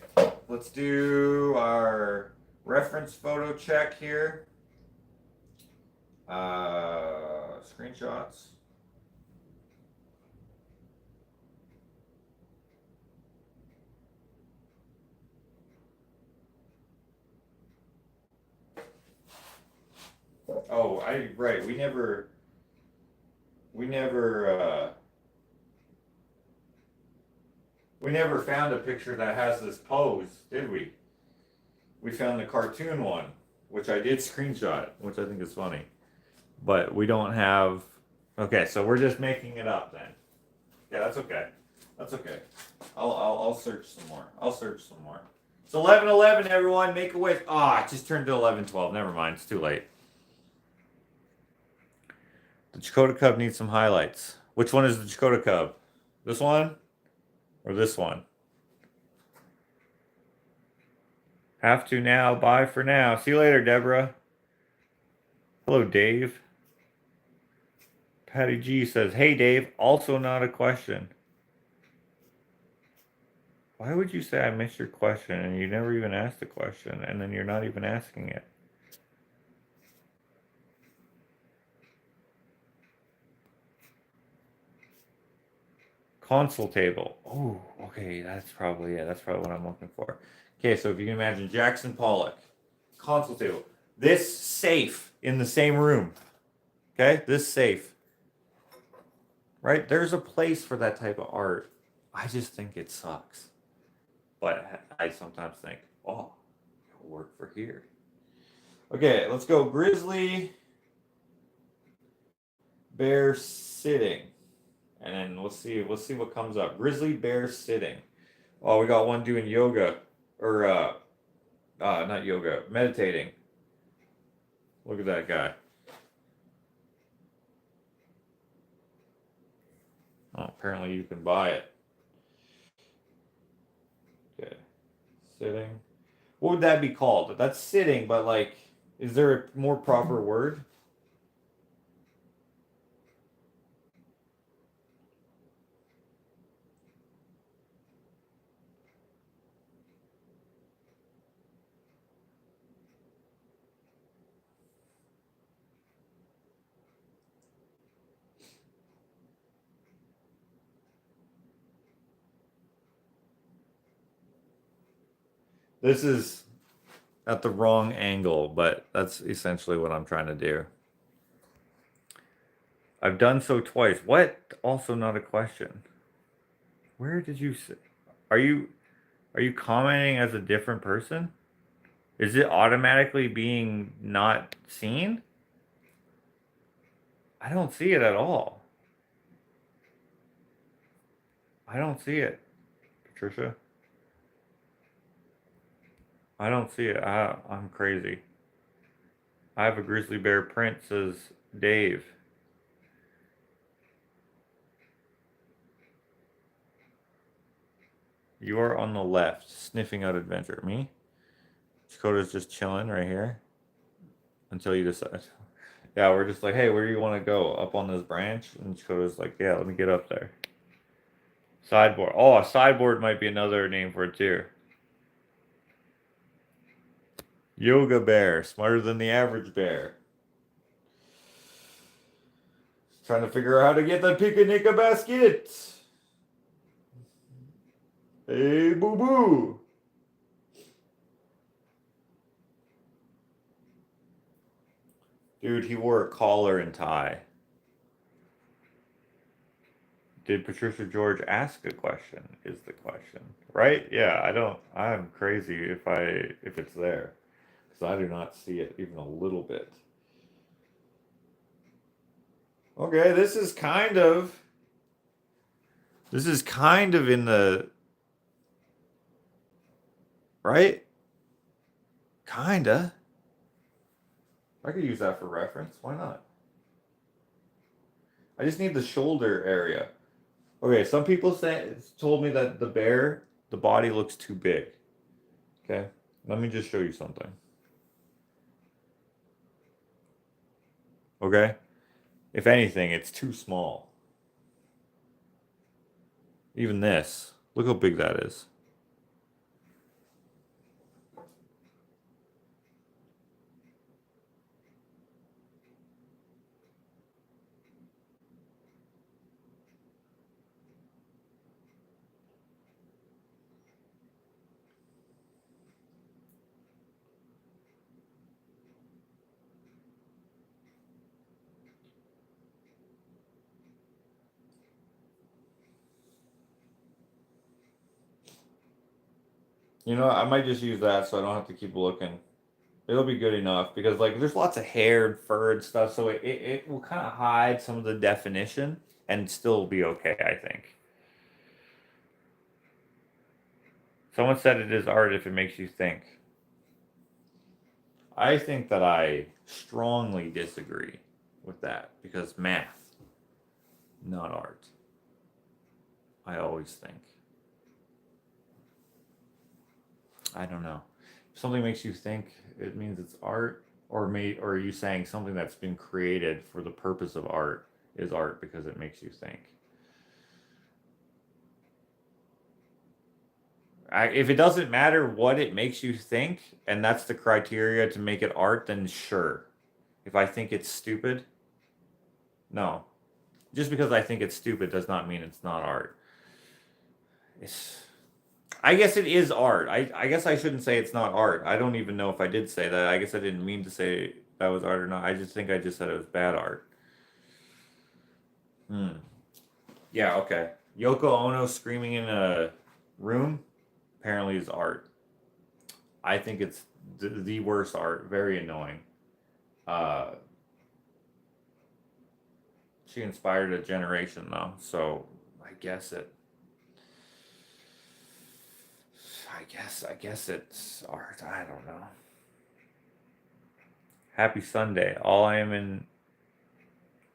let's do our reference photo check here. Screenshots. Oh, right. We never found a picture that has this pose, did we? We found the cartoon one, which I did screenshot, which I think is funny. But we don't have. Okay, so we're just making it up then. Yeah, that's okay. That's okay. I'll search some more. I'll search some more. It's 11:11, everyone. Make a wish. Ah, it just turned to 11:12. Never mind. It's too late. The Dakota Cub needs some highlights. Which one is the Dakota Cub? This one or this one? Have to now. Bye for now. See you later, Deborah. Hello, Dave. Patty G says, hey, Dave. Also not a question. Why would you say I missed your question and you never even asked the question and then you're not even asking it? Console table. Oh, okay. That's probably it. That's probably what I'm looking for. Okay, so if you can imagine Jackson Pollock. Console table. This safe in the same room. Okay, this safe. Right? There's a place for that type of art. I just think it sucks. But I sometimes think, oh, it'll work for here. Okay, let's go. Grizzly bear sitting. And then we'll see what comes up. Grizzly bear sitting. Oh, we got one doing yoga. Or not yoga, meditating. Look at that guy. Oh, apparently you can buy it. Okay. Sitting. What would that be called? That's sitting, but like Is there a more proper word? This is at the wrong angle, but that's essentially what I'm trying to do. I've done so twice. What? Also not a question. Where did you say? Are you are you commenting as a different person? Is it automatically being not seen? I don't see it at all. I don't see it, Patricia. I don't see it. I'm crazy. I have a grizzly bear print, says Dave. You are on the left, sniffing out adventure. Me? Dakota's just chilling right here until you decide. Yeah, we're just like, hey, where do you want to go? Up on this branch? And Dakota's like, yeah, let me get up there. Sideboard. Oh, a sideboard might be another name for it too. Yoga bear, smarter than the average bear. Trying to figure out how to get the picnic basket. Hey, boo boo. Dude, he wore a collar and tie. Did Patricia George ask a question? Is the question. Right? Yeah, I'm crazy if it's there. Because I do not see it even a little bit. Okay, this is kind of in the right? Kinda. I could use that for reference. Why not? I just need the shoulder area. Okay, some people told me that the body looks too big. Okay, let me just show you something. Okay, if anything, it's too small. Even this, look how big that is. You know, I might just use that so I don't have to keep looking. It'll be good enough because like there's lots of hair and fur and stuff, so it will kind of hide some of the definition and still be okay, I think. Someone said it is art if it makes you think. I think that I strongly disagree with that because math, not art. I always think. I don't know. If something makes you think, it means it's art, or are you saying something that's been created for the purpose of art is art because it makes you think? If it doesn't matter what it makes you think, and that's the criteria to make it art, then sure. If I think it's stupid, no. Just because I think it's stupid does not mean it's not art. It's, I guess it is art. I guess I shouldn't say it's not art. I don't even know if I did say that. I guess I didn't mean to say that was art or not. I just think I just said it was bad art. Hmm. Yeah, okay. Yoko Ono screaming in a room apparently is art. I think it's the worst art. Very annoying. Uh, she inspired a generation though, so I guess it. I guess it's art. I don't know. Happy Sunday. All I am in.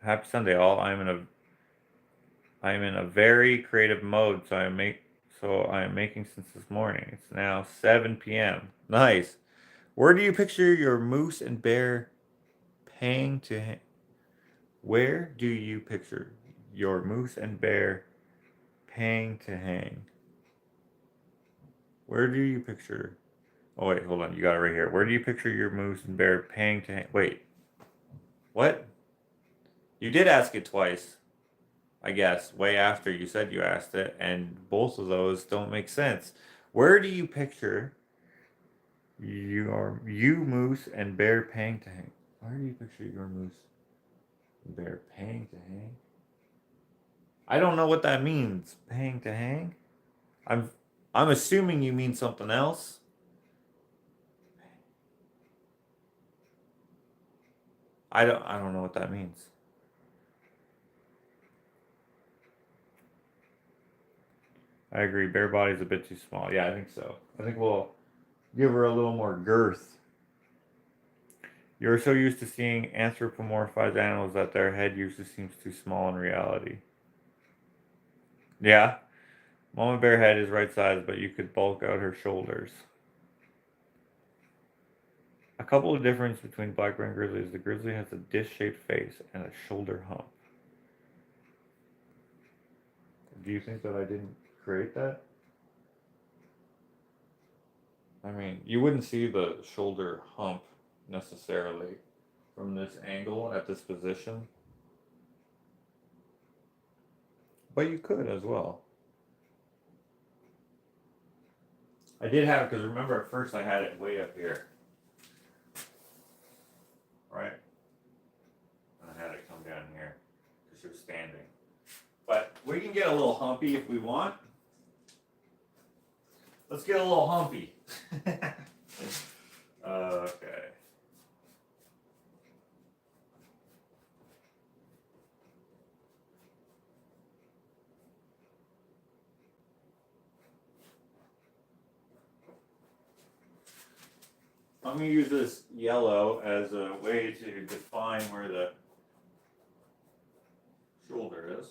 Happy Sunday. All I am in a. I am in a very creative mode, so I am making since this morning. It's now 7 p.m. Nice. Where do you picture your moose and bear paying to hang? Where do you picture your moose and bear paying to hang? Where do you picture? Oh wait, hold on. You got it right here. Where do you picture your moose and bear paying to hang? Wait, what? You did ask it twice, I guess, way after you said you asked it, and both of those don't make sense. Where do you picture you moose and bear paying to hang? Where do you picture your moose and bear paying to hang? I don't know what that means. Paying to hang? I'm I'm assuming you mean something else. I don't know what that means. I agree. Bear body's a bit too small. Yeah, I think so. I think we'll give her a little more girth. You're so used to seeing anthropomorphized animals that their head usually seems too small in reality. Yeah, Mama Bear head is right size, but you could bulk out her shoulders. A couple of differences between black bear and grizzly is the grizzly has a disc-shaped face and a shoulder hump. Do you think that I didn't create that? I mean, you wouldn't see the shoulder hump necessarily from this angle at this position, but you could as well. I did have it because remember at first I had it way up here, right? And I had it come down here because she was standing. But we can get a little humpy if we want. Let's get a little humpy. Okay. I'm going to use this yellow as a way to define where the shoulder is.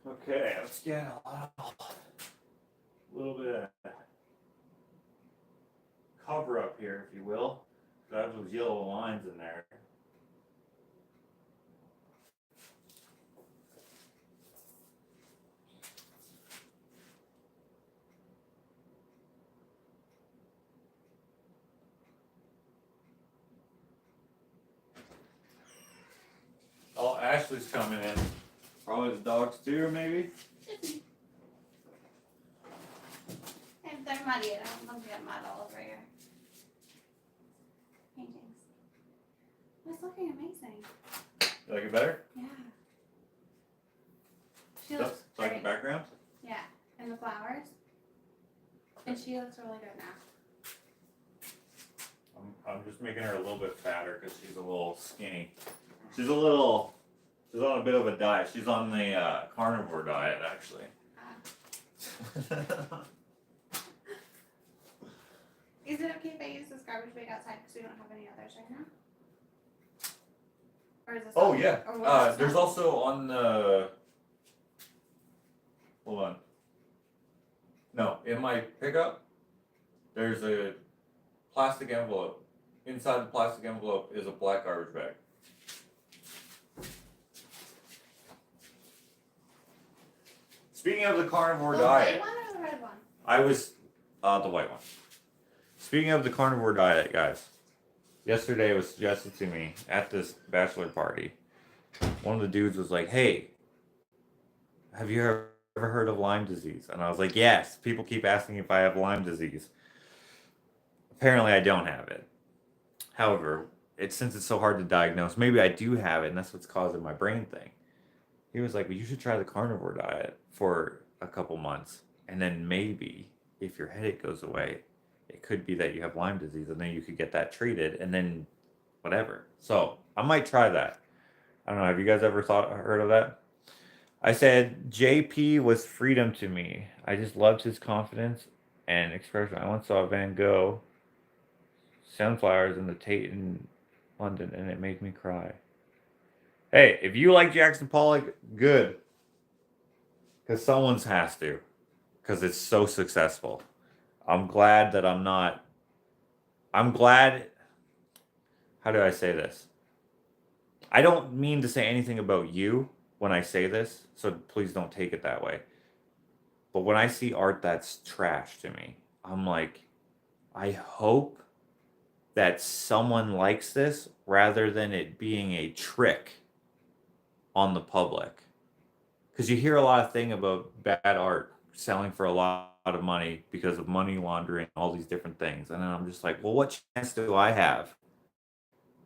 Okay, let's get a little bit of cover up here, if you will. I have those yellow lines in there. Oh, Ashley's coming in. Probably the dogs too, maybe? If they're muddy, I don't want them to get mud all over your paintings. It's looking amazing. You like it better? Yeah. She looks like great. the background? Yeah, and the flowers. And she looks really good now. I'm just making her a little bit fatter because she's a little skinny. She's on a bit of a diet. She's on the carnivore diet, actually. Is it okay if I use this garbage bag outside because we don't have any others right now? Or is this? Oh yeah. Or There's also on the. Hold on. No, in my pickup, there's a plastic envelope. Inside the plastic envelope is a black garbage bag. Speaking of the carnivore The diet, white one or the red one? I was the white one. Speaking of the carnivore diet, guys, yesterday it was suggested to me at this bachelor party. One of the dudes was like, "Hey, have you ever heard of Lyme disease?" And I was like, "Yes." People keep asking if I have Lyme disease. Apparently, I don't have it. However, since it's so hard to diagnose, maybe I do have it, and that's what's causing my brain thing. He was like, "Well, you should try the carnivore diet for a couple months, and then maybe if your headache goes away, it could be that you have Lyme disease, and then you could get that treated, and then whatever." So I might try that. I don't know. Have you guys ever heard of that? I said JP was freedom to me. I just loved his confidence and expression. I once saw Van Gogh sunflowers in the Tate in London, and it made me cry. Hey, if you like Jackson Pollock, good. Because someone's has to. Because it's so successful. I'm glad that I'm not. I'm glad. How do I say this? I don't mean to say anything about you when I say this, so please don't take it that way. But when I see art that's trash to me, I'm like, I hope that someone likes this rather than it being a trick on the public. Because you hear a lot of things about bad art selling for a lot of money because of money laundering, all these different things. And then I'm just like, well, what chance do I have?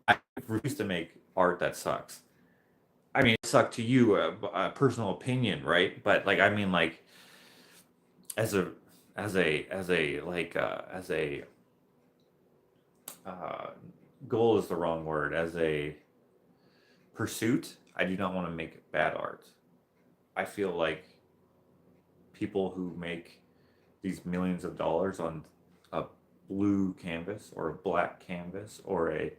I refuse to make art that sucks. I mean, it sucked to you, a personal opinion, right? But like, I mean, like, as a, as a uh, goal is the wrong word. As a pursuit, I do not want to make bad art. I feel like people who make these millions of dollars on a blue canvas or a black canvas or a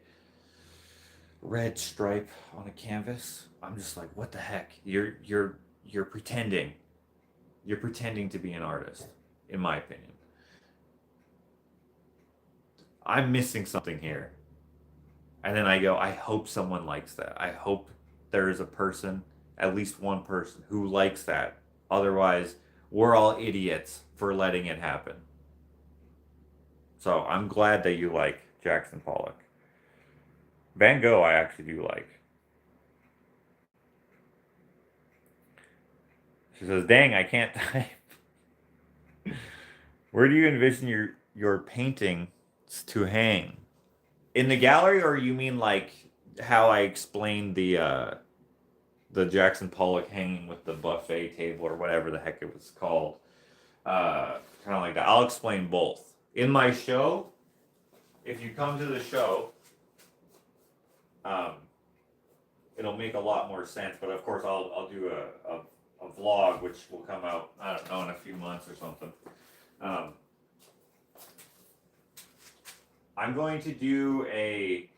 red stripe on a canvas, I'm just like, what the heck? You're pretending. You're pretending to be an artist, in my opinion. I'm missing something here. And then I go, I hope someone likes that. I hope there is a person, at least one person, who likes that. Otherwise, we're all idiots for letting it happen. So I'm glad that you like Jackson Pollock. Van Gogh, I actually do like. She says, "Dang, I can't type." Where do you envision your paintings to hang? In the gallery, or you mean like how I explained the Jackson Pollock hanging with the buffet table or whatever the heck it was called? Kind of like that. I'll explain both. In my show, if you come to the show, um, it'll make a lot more sense. But of course, I'll do a vlog which will come out, I don't know, in a few months or something. I'm going to do a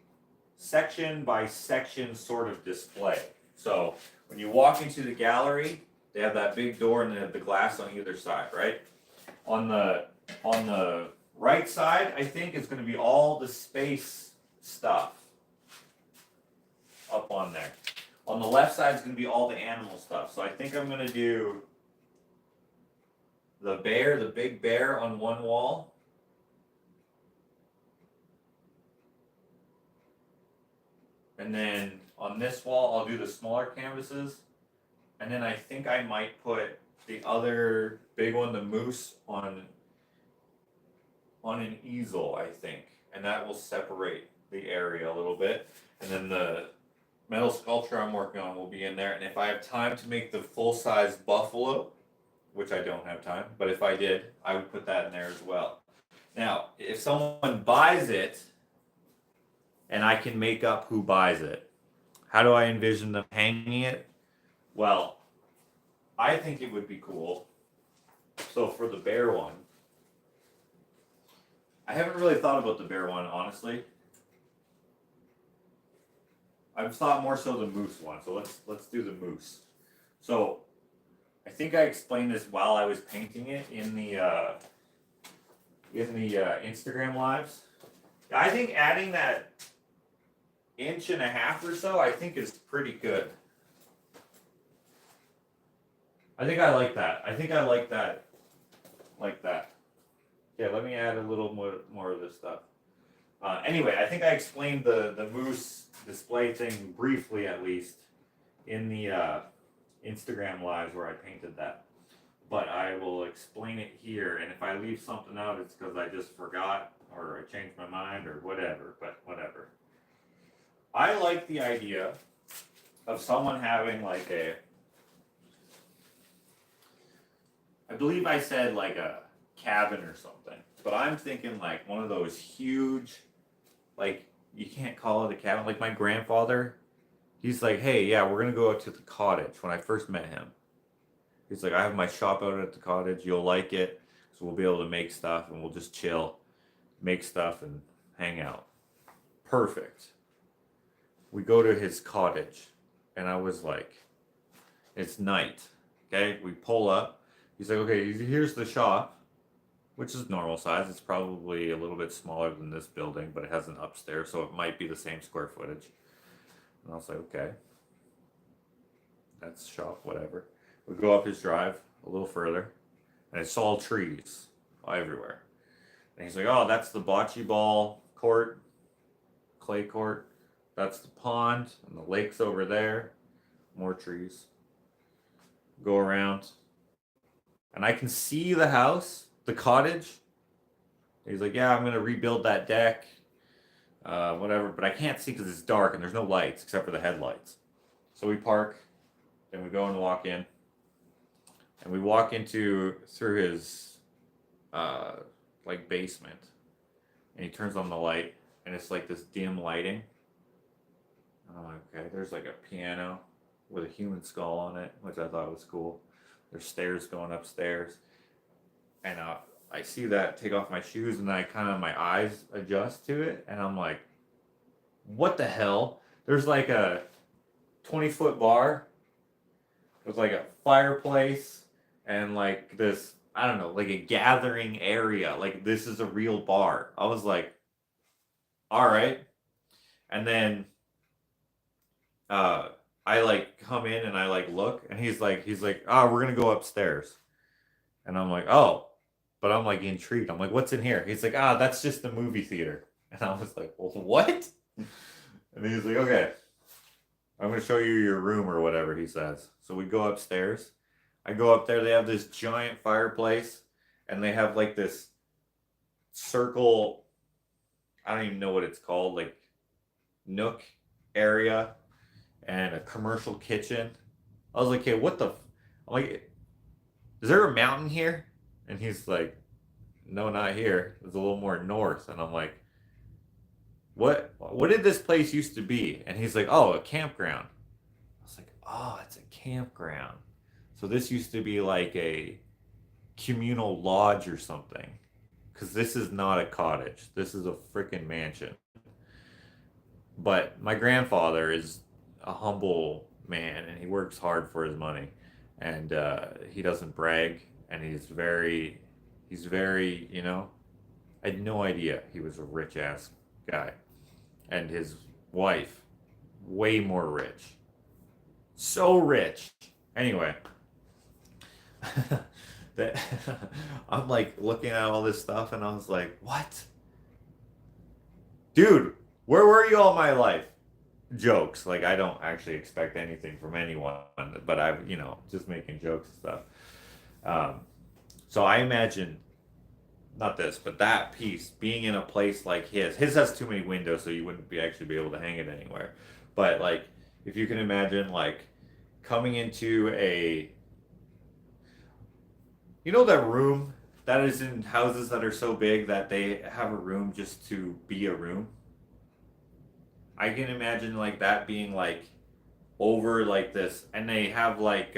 section by section sort of display. So when you walk into the gallery, they have that big door and they have the glass on either side, right? On the right side, I think is going to be all the space stuff up on there. On the left side is going to be all the animal stuff. So I think I'm going to do the bear, the big bear on one wall. And then on this wall, I'll do the smaller canvases. And then I think I might put the other big one, the moose, on an easel, I think. And that will separate the area a little bit. And then the metal sculpture I'm working on will be in there. And if I have time to make the full-size buffalo, which I don't have time, but if I did, I would put that in there as well. Now, if someone buys it, and I can make up who buys it, how do I envision them hanging it? Well, I think it would be cool. So for the bear one, I haven't really thought about the bear one, honestly. I've thought more so the moose one. So let's do the moose. So I think I explained this while I was painting it in the Instagram lives. I think adding that 1.5 inches or so, I think is pretty good. I think I like that. I think I like that. Like that. Yeah, let me add a little more of this stuff. Anyway, I think I explained the moose display thing briefly, at least, in the Instagram lives where I painted that. But I will explain it here, and if I leave something out, it's because I just forgot, or I changed my mind, or whatever, but whatever. I like the idea of someone having like a, I believe I said like a cabin or something, but I'm thinking like one of those huge, like, you can't call it a cabin. Like my grandfather, he's like, hey, yeah, we're gonna go out to the cottage. When I first met him, he's like, I have my shop out at the cottage. You'll like it, so we'll be able to make stuff and we'll just chill, make stuff and hang out. Perfect. We go to his cottage, and I was like, it's night. Okay, we pull up. He's like, okay, here's the shop, which is normal size. It's probably a little bit smaller than this building, but it has an upstairs, so it might be the same square footage. And I was like, okay, that's shop, whatever. We go up his drive a little further, and it's all trees everywhere. And he's like, oh, that's the bocce ball court, clay court. That's the pond, and the lake's over there. More trees. Go around, and I can see the house, the cottage. He's like, yeah, I'm going to rebuild that deck, whatever, but I can't see because it's dark and there's no lights except for the headlights. So we park, then we go and walk in, and we walk through his like basement, and he turns on the light, and it's like this dim lighting. Okay, there's like a piano with a human skull on it, which I thought was cool. There's stairs going upstairs, and I see that, take off my shoes, and I kind of, my eyes adjust to it, and I'm like, what the hell? There's like a 20-foot bar with like a fireplace and like this, I don't know, like a gathering area. Like, this is a real bar. I was like, all right. And then I like come in and I like look, and he's like, oh, we're gonna go upstairs. And I'm like, oh, but I'm like intrigued. I'm like, what's in here? He's like, that's just the movie theater. And I was like, well, what? And he's like, okay, I'm gonna show you your room or whatever he says. So we go upstairs. I go up there, they have this giant fireplace, and they have like this circle, I don't even know what it's called, like nook area, and a commercial kitchen. I was like, okay, what the? I'm like, is there a mountain here? And he's like, no, not here. It's a little more north. And I'm like, what did this place used to be? And he's like, oh, a campground. I was like, oh, it's a campground. So this used to be like a communal lodge or something. Because this is not a cottage. This is a freaking mansion. But my grandfather is a humble man, and he works hard for his money, and he doesn't brag, and he's very, you know, I had no idea he was a rich ass guy, and his wife, way more rich, so rich. Anyway, that I'm like looking at all this stuff, and I was like, what, dude? Where were you all my life? Jokes. Like, I don't actually expect anything from anyone, but I'm, just making jokes and stuff. So I imagine, not this, but that piece being in a place like his. His has too many windows, so you wouldn't actually be able to hang it anywhere. But, like, if you can imagine, like, coming into that room that is in houses that are so big that they have a room just to be a room? I can imagine like that being like over like this, and they have like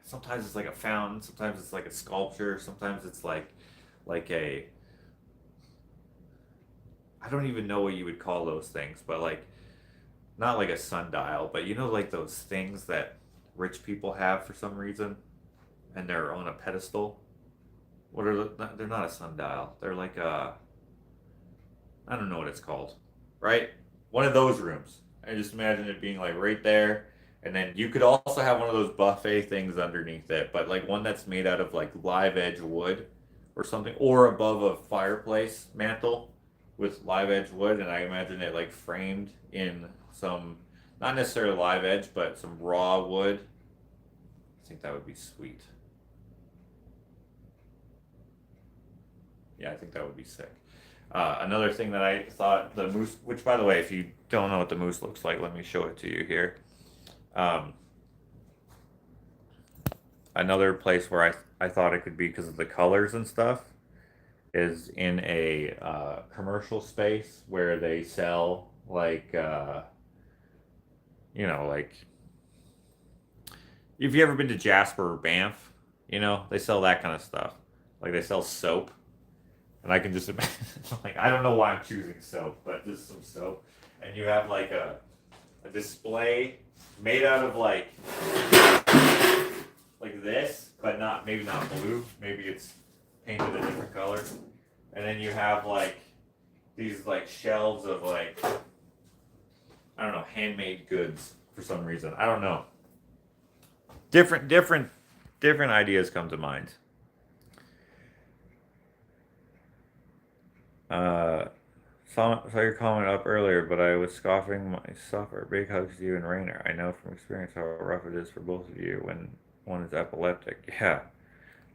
sometimes it's like a fountain, sometimes it's like a sculpture, sometimes it's like a, I don't even know what you would call those things, but like not like a sundial, but like those things that rich people have for some reason, and they're on a pedestal. They're not a sundial. They're like I don't know what it's called, right? One of those rooms. I just imagine it being like right there. And then you could also have one of those buffet things underneath it, but like one that's made out of like live edge wood or something, or above a fireplace mantle with live edge wood. And I imagine it like framed in some, not necessarily live edge, but some raw wood. I think that would be sweet. Yeah, I think that would be sick. Another thing that I thought the moose, which by the way, if you don't know what the moose looks like, let me show it to you here. Um, Another place where I thought it could be because of the colors and stuff is in a commercial space where they sell like like if you ever been to Jasper or Banff, they sell that kind of stuff. Like they sell soap, and I can just imagine like I don't know why I'm choosing soap, but just some soap, and you have like a display made out of like this, but maybe not blue. Maybe it's painted a different color. And then you have like these like shelves of like I don't know, handmade goods for some reason. I don't know. Different ideas come to mind. Saw your comment up earlier, but I was scoffing my suffer. Big hugs to you and Rainer. I know from experience how rough it is for both of you when one is epileptic. Yeah.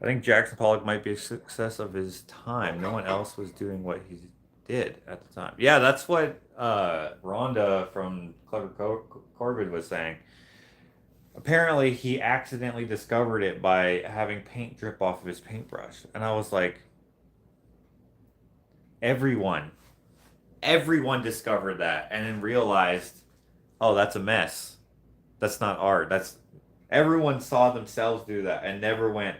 I think Jackson Pollock might be a success of his time. No one else was doing what he did at the time. Yeah, that's what Rhonda from Corbin was saying. Apparently, he accidentally discovered it by having paint drip off of his paintbrush. And I was like, everyone discovered that and then realized, oh, that's a mess. That's not art. Everyone saw themselves do that and never went,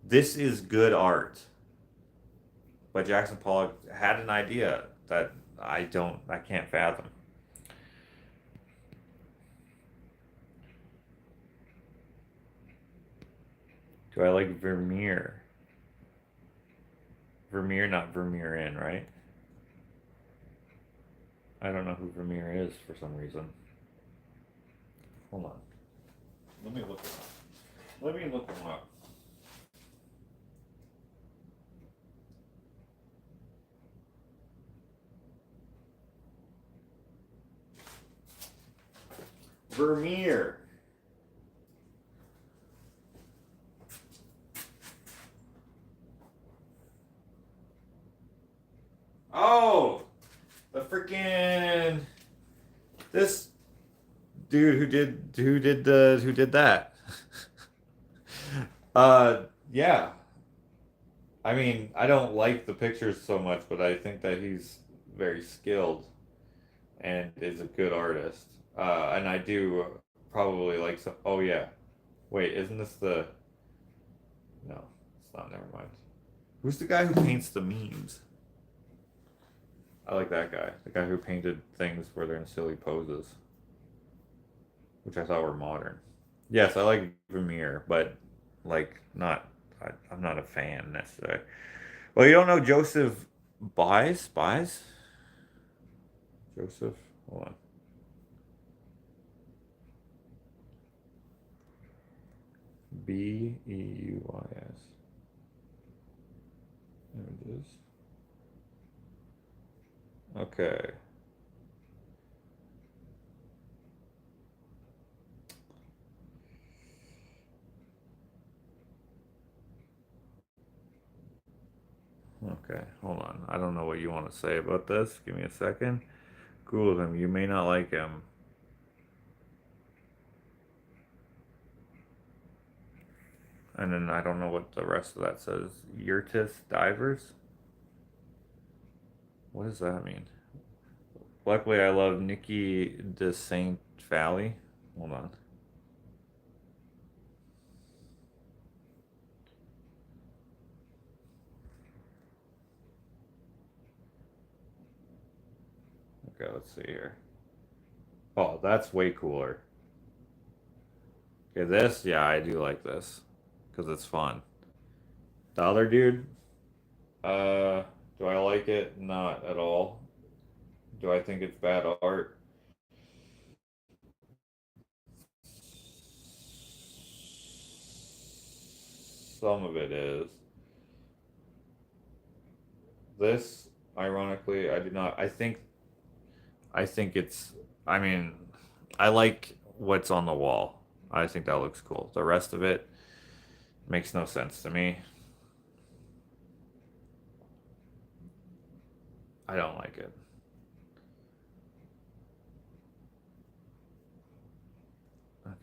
this is good art. But Jackson Pollock had an idea that I can't fathom. Do I like Vermeer? Vermeer, not Vermeer in, right? I don't know who Vermeer is for some reason. Hold on. Let me look him up. Let me look him up. Vermeer. Oh, the freaking this dude who did that. Yeah. I mean, I don't like the pictures so much, but I think that he's very skilled and is a good artist. And I do probably like some. Oh yeah, wait, isn't this the? No, it's not. Never mind. Who's the guy who paints the memes? I like that guy. The guy who painted things where they're in silly poses, which I thought were modern. Yes, I like Vermeer, but like not. I'm not a fan necessarily. Well, you don't know Joseph Buys? Joseph, hold on. Beus. Images. Okay. Okay, hold on. I don't know what you want to say about this. Give me a second. Google him. You may not like him. And then I don't know what the rest of that says. Yurtis Divers? What does that mean? Luckily, I love Nikki de Saint Valley. Hold on. Okay, let's see here. Oh, that's way cooler. Okay, this, yeah, I do like this because it's fun. The other dude, uh, do I like it? Not at all. Do I think it's bad art? some of it is. This, ironically, I do not. I think it's. I mean, I like what's on the wall. I think that looks cool. The rest of it makes no sense to me. I don't like it.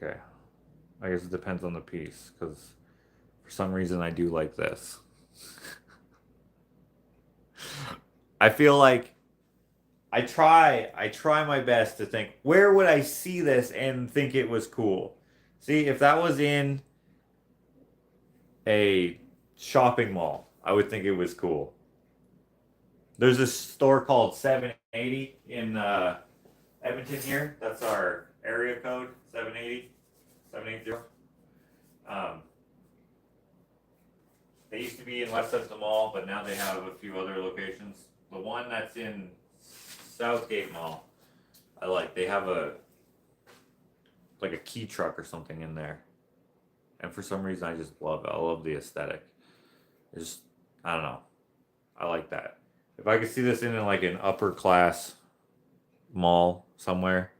Okay. I guess it depends on the piece, because for some reason I do like this. I feel like I try my best to think, where would I see this and think it was cool? See, if that was in a shopping mall, I would think it was cool. There's this store called 780 in Edmonton here. That's our area code, 780, 780. They used to be in West Edmonton Mall, but now they have a few other locations. The one that's in Southgate Mall, I like. They have like a key truck or something in there. And for some reason I just love it. I love the aesthetic. It's just, I don't know. I like that. If I could see this in like an upper class mall somewhere,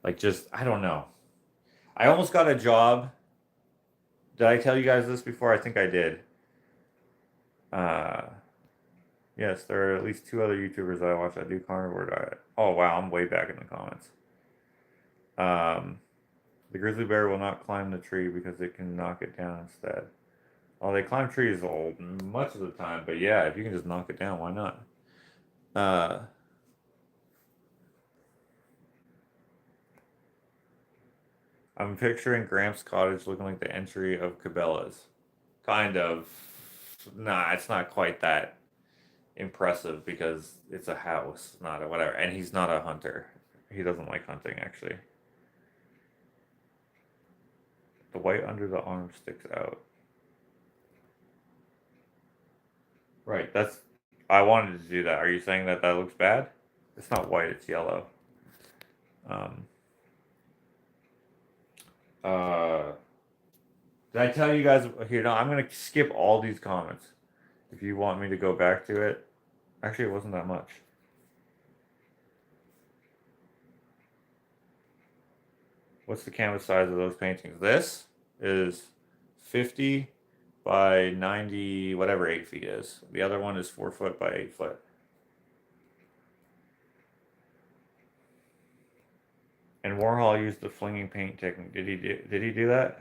like just, I don't know. I almost got a job. Did I tell you guys this before? I think I did. Yes, there are at least 2 other YouTubers that I watch that do carnivore diet. Oh wow, I'm way back in the comments. The grizzly bear will not climb the tree because it can knock it down instead. Oh, they climb trees much of the time, but yeah, if you can just knock it down, why not? I'm picturing Gramps' cottage looking like the entry of Cabela's. Kind of. Nah, it's not quite that impressive because it's a house, not a whatever. And he's not a hunter. He doesn't like hunting, actually. The white under the arm sticks out. Right, that's... I wanted to do that. Are you saying that that looks bad? It's not white, it's yellow. Did I tell you guys... Here, no, I'm going to skip all these comments. If you want me to go back to it. Actually, it wasn't that much. What's the canvas size of those paintings? This is 50 by 90, whatever 8 feet is. The other one is 4 foot by 8 foot. And Warhol used the flinging paint technique. Did he do that?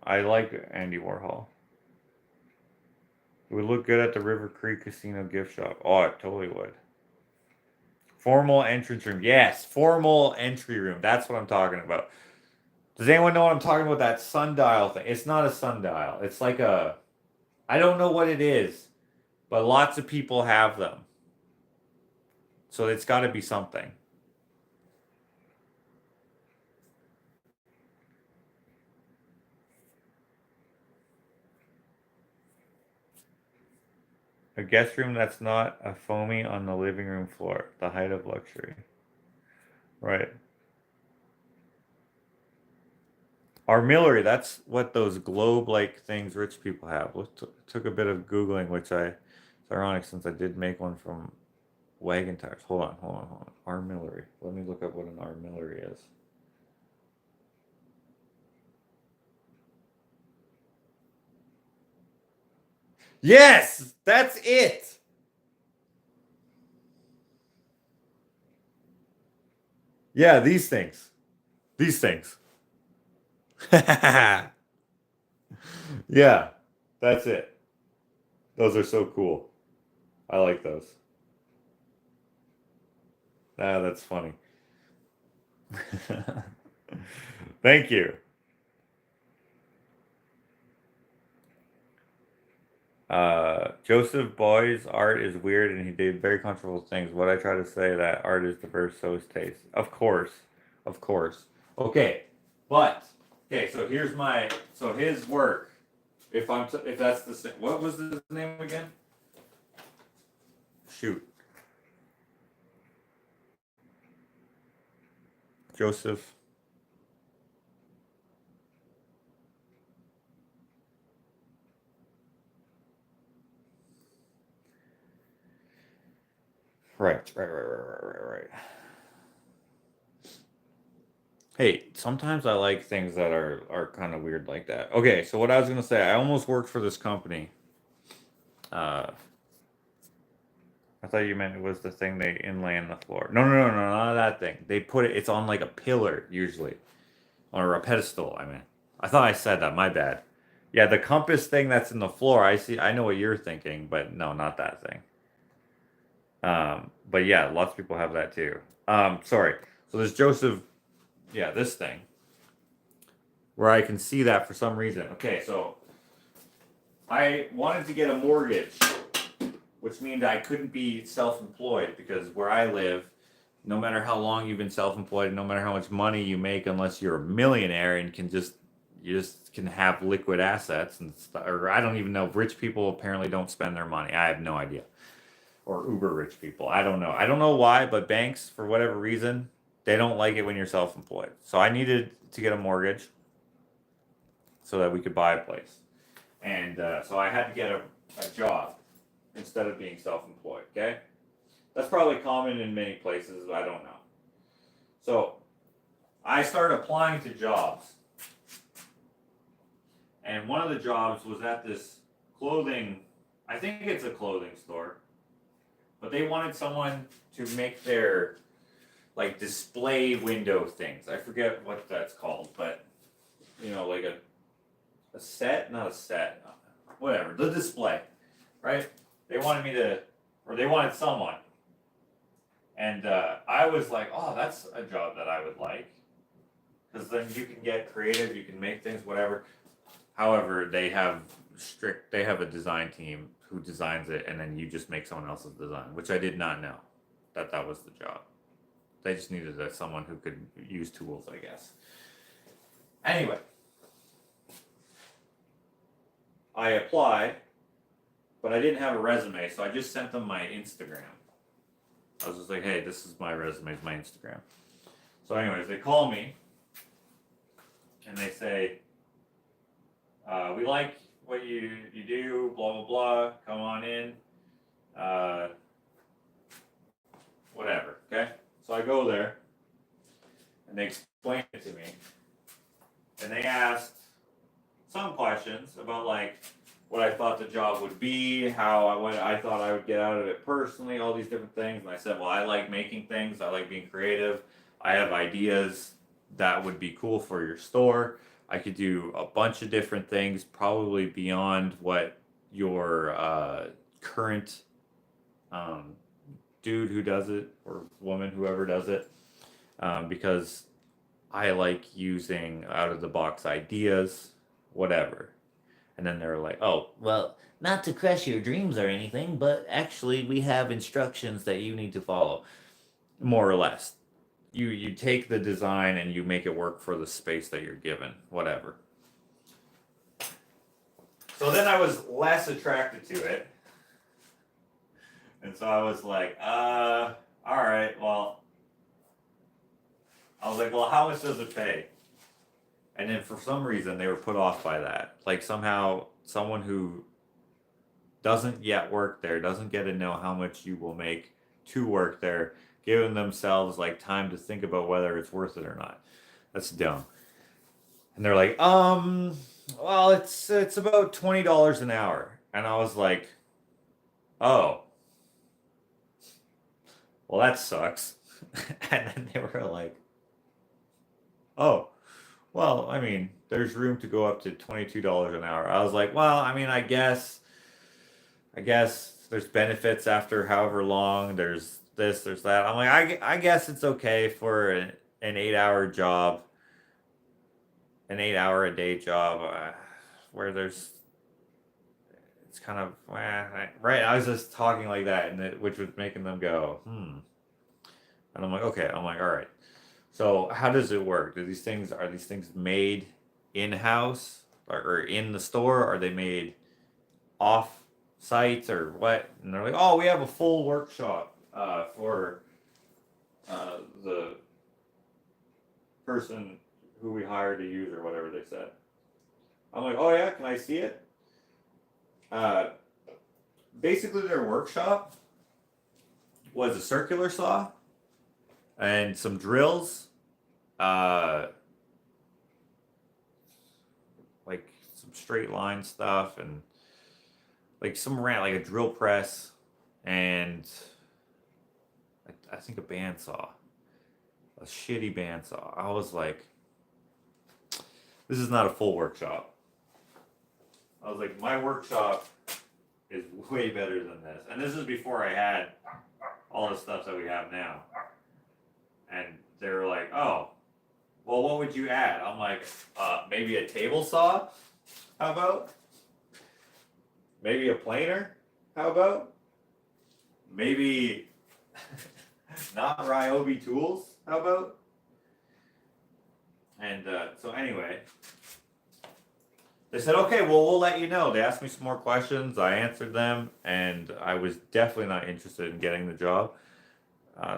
I like Andy Warhol. It would look good at the River Creek Casino gift shop. Oh, it totally would. Formal entrance room. Yes, formal entry room. That's what I'm talking about. Does anyone know what I'm talking about? That sundial thing. It's not a sundial. It's like a... I don't know what it is, but lots of people have them. So it's got to be something. A guest room that's not a foamy on the living room floor. The height of luxury. Right. Armillery, that's what those globe-like things rich people have. Took a bit of Googling, which it's ironic since I did make one from wagon tires. Hold on. Armillery. Let me look up what an armillery is. Yes! That's it! Yeah, these things. These things. Yeah, that's it. Those are so cool. I like those. Ah, that's funny. Thank you. Joseph Boy's art is weird and he did very controversial things. What I try to say that art is diverse, so is taste. Of course. Okay, but okay. So here's his work. If that's the same, what was his name again? Shoot, Joseph. Right. Hey, sometimes I like things that are kind of weird like that. Okay, so what I was gonna say, I almost worked for this company. Uh, I thought you meant it was the thing they inlay in the floor. No, not that thing. They put it. It's on like a pillar usually, or a pedestal. I mean, I thought I said that. My bad. Yeah, the compass thing that's in the floor. I see. I know what you're thinking, but no, not that thing. But yeah, lots of people have that too. Sorry. So there's Joseph. Yeah, this thing where I can see that for some reason. Okay, so I wanted to get a mortgage, which means I couldn't be self-employed because where I live, no matter how long you've been self-employed, no matter how much money you make, unless you're a millionaire and you just can have liquid assets and stuff, or I don't even know. Rich people apparently don't spend their money. I have no idea. Or uber rich people. I don't know. I don't know why, but banks, for whatever reason, they don't like it when you're self-employed. So I needed to get a mortgage so that we could buy a place. And so I had to get a job instead of being self-employed, okay? That's probably common in many places, I don't know. So I started applying to jobs. And one of the jobs was at this clothing, I think it's a clothing store, but they wanted someone to make their like display window things. I forget what that's called, but you know, like a set, not a set, whatever, the display, right? They wanted me to, or they wanted someone. And I was like, oh, that's a job that I would like. Because then you can get creative, you can make things, whatever. However, they have a design team who designs it, and then you just make someone else's design, which I did not know that was the job. They just needed someone who could use tools, I guess. Anyway, I applied, but I didn't have a resume, so I just sent them my Instagram. I was just like, hey, this is my resume, it's my Instagram. So anyways, they call me, and they say, we like what you do, blah, blah, blah, come on in, whatever, okay? So I go there, and they explain it to me, and they asked some questions about like what I thought the job would be, what I thought I would get out of it personally, all these different things. And I said, well, I like making things, I like being creative, I have ideas that would be cool for your store. I could do a bunch of different things, probably beyond what your current dude who does it, or woman, whoever does it, because I like using out of the box ideas, whatever. And then they're like, oh, well, not to crush your dreams or anything, but actually we have instructions that you need to follow, more or less. You take the design and you make it work for the space that you're given, whatever. So then I was less attracted to it. And so I was like, all right, well, I was like, well, how much does it pay? And then for some reason they were put off by that. Like somehow someone who doesn't yet work there doesn't get to know how much you will make to work there, giving themselves like time to think about whether it's worth it or not. That's dumb. And they're like, well, it's about $20 an hour. And I was like, oh, well, that sucks. And then they were like, oh, well, I mean, there's room to go up to $22 an hour. I was like, well, I mean, I guess there's benefits after however long. There's this, there's that. I'm like, I guess it's okay for an 8-hour job, an 8-hour a day job, where it's kind of, right. I was just talking like that, which was making them go, And I'm like, okay. I'm like, all right. So how does it work? Are these things made in-house or in the store? Are they made off site or what? And they're like, oh, we have a full workshop for the person who we hired to use or whatever they said. I'm like, oh yeah, can I see it? Basically their workshop was a circular saw and some drills, like some straight line stuff, and like like a drill press, and I think a bandsaw, a shitty bandsaw. I was like, this is not a full workshop. I was like, my workshop is way better than this. And this is before I had all the stuff that we have now. And they were like, oh, well, what would you add? I'm like, maybe a table saw? How about? Maybe a planer? How about? Maybe not Ryobi tools? How about? And so anyway, they said, okay, well, we'll let you know. They asked me some more questions. I answered them, and I was definitely not interested in getting the job.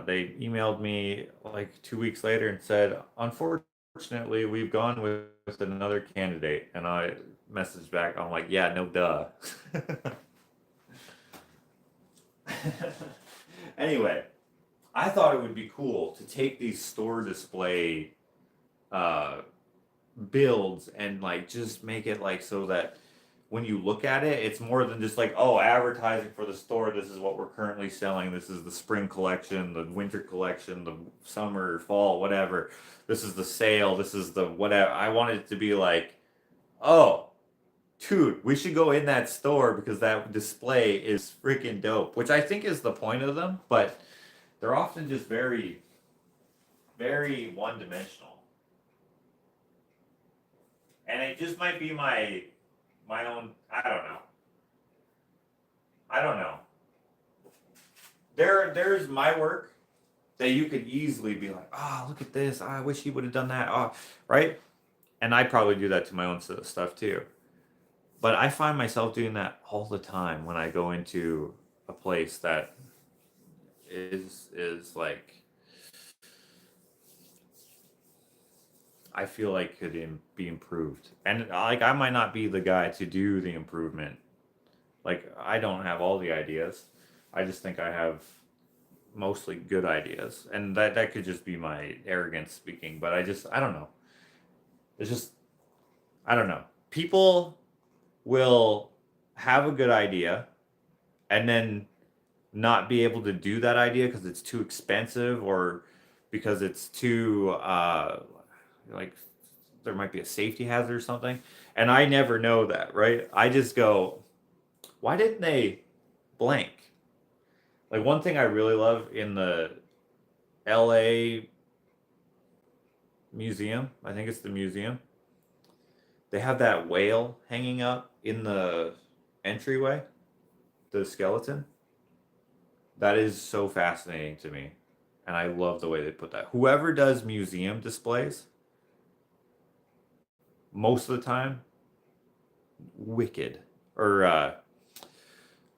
They emailed me like 2 weeks later and said, unfortunately, we've gone with another candidate. And I messaged back, I'm like, yeah, no duh. Anyway, I thought it would be cool to take these store display builds and like just make it like so that when you look at it, it's more than just like, oh, advertising for the store. This is what we're currently selling. This is the spring collection, the winter collection, the summer, fall, whatever. This is the sale. This is the whatever. I wanted it to be like, oh, dude, we should go in that store because that display is freaking dope, which I think is the point of them, but they're often just very, very one-dimensional. And it just might be my own, I don't know. There's my work that you could easily be like, oh, look at this. I wish he would have done that. Oh, right? And I probably do that to my own stuff too. But I find myself doing that all the time when I go into a place that is like, I feel like could be improved. And like I might not be the guy to do the improvement. Like I don't have all the ideas. I just think I have mostly good ideas. And that could just be my arrogance speaking, but I don't know. It's just I don't know. People will have a good idea and then not be able to do that idea because it's too expensive or because it's too like there might be a safety hazard or something, and I never know that, right? I just go, why didn't they blank? Like one thing I really love in the LA museum, I think it's the museum, they have that whale hanging up in the entryway, the skeleton. That is so fascinating to me, and I love the way they put that. Whoever does museum displays, most of the time, wicked. Or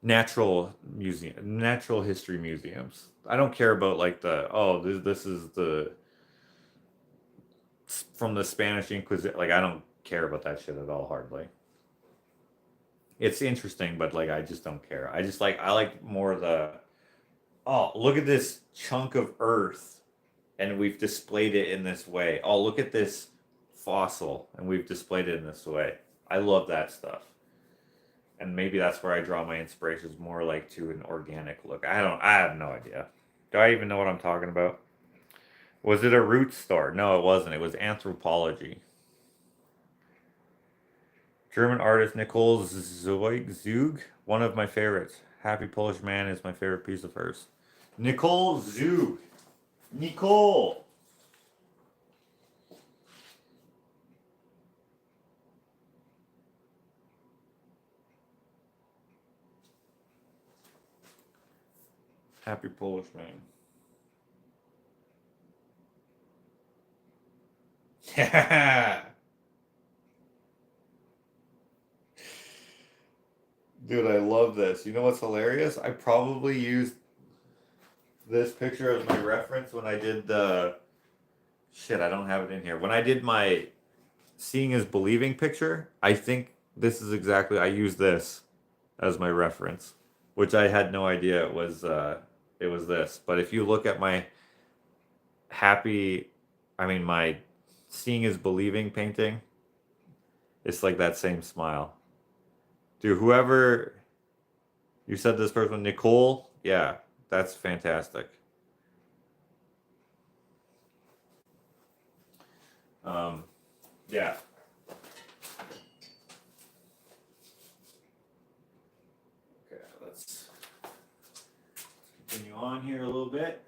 natural history museums. I don't care about like this is the from the Spanish Inquisition. Like I don't care about that shit at all, hardly. It's interesting, but like I just don't care. I like more the, oh, look at this chunk of earth and we've displayed it in this way. Oh, look at this fossil and we've displayed it in this way. I love that stuff. And maybe that's where I draw my inspirations, more like to an organic look. I have no idea. Do I even know what I'm talking about? Was it a root store? No, it wasn't. It was anthropology. German artist Nicole Zug, one of my favorites. Happy Polish Man is my favorite piece of hers. Nicole Zug. Nicole. Happy Polish Man. Dude, I love this. You know what's hilarious? I probably used this picture as my reference when I did the... Shit, I don't have it in here. When I did my seeing is believing picture, I think this is exactly... I used this as my reference, which I had no idea it was it was this. But if you look at my my seeing is believing painting, it's like that same smile. Dude, whoever you said this person, Nicole, yeah, that's fantastic. Yeah. Okay, let's continue on here a little bit.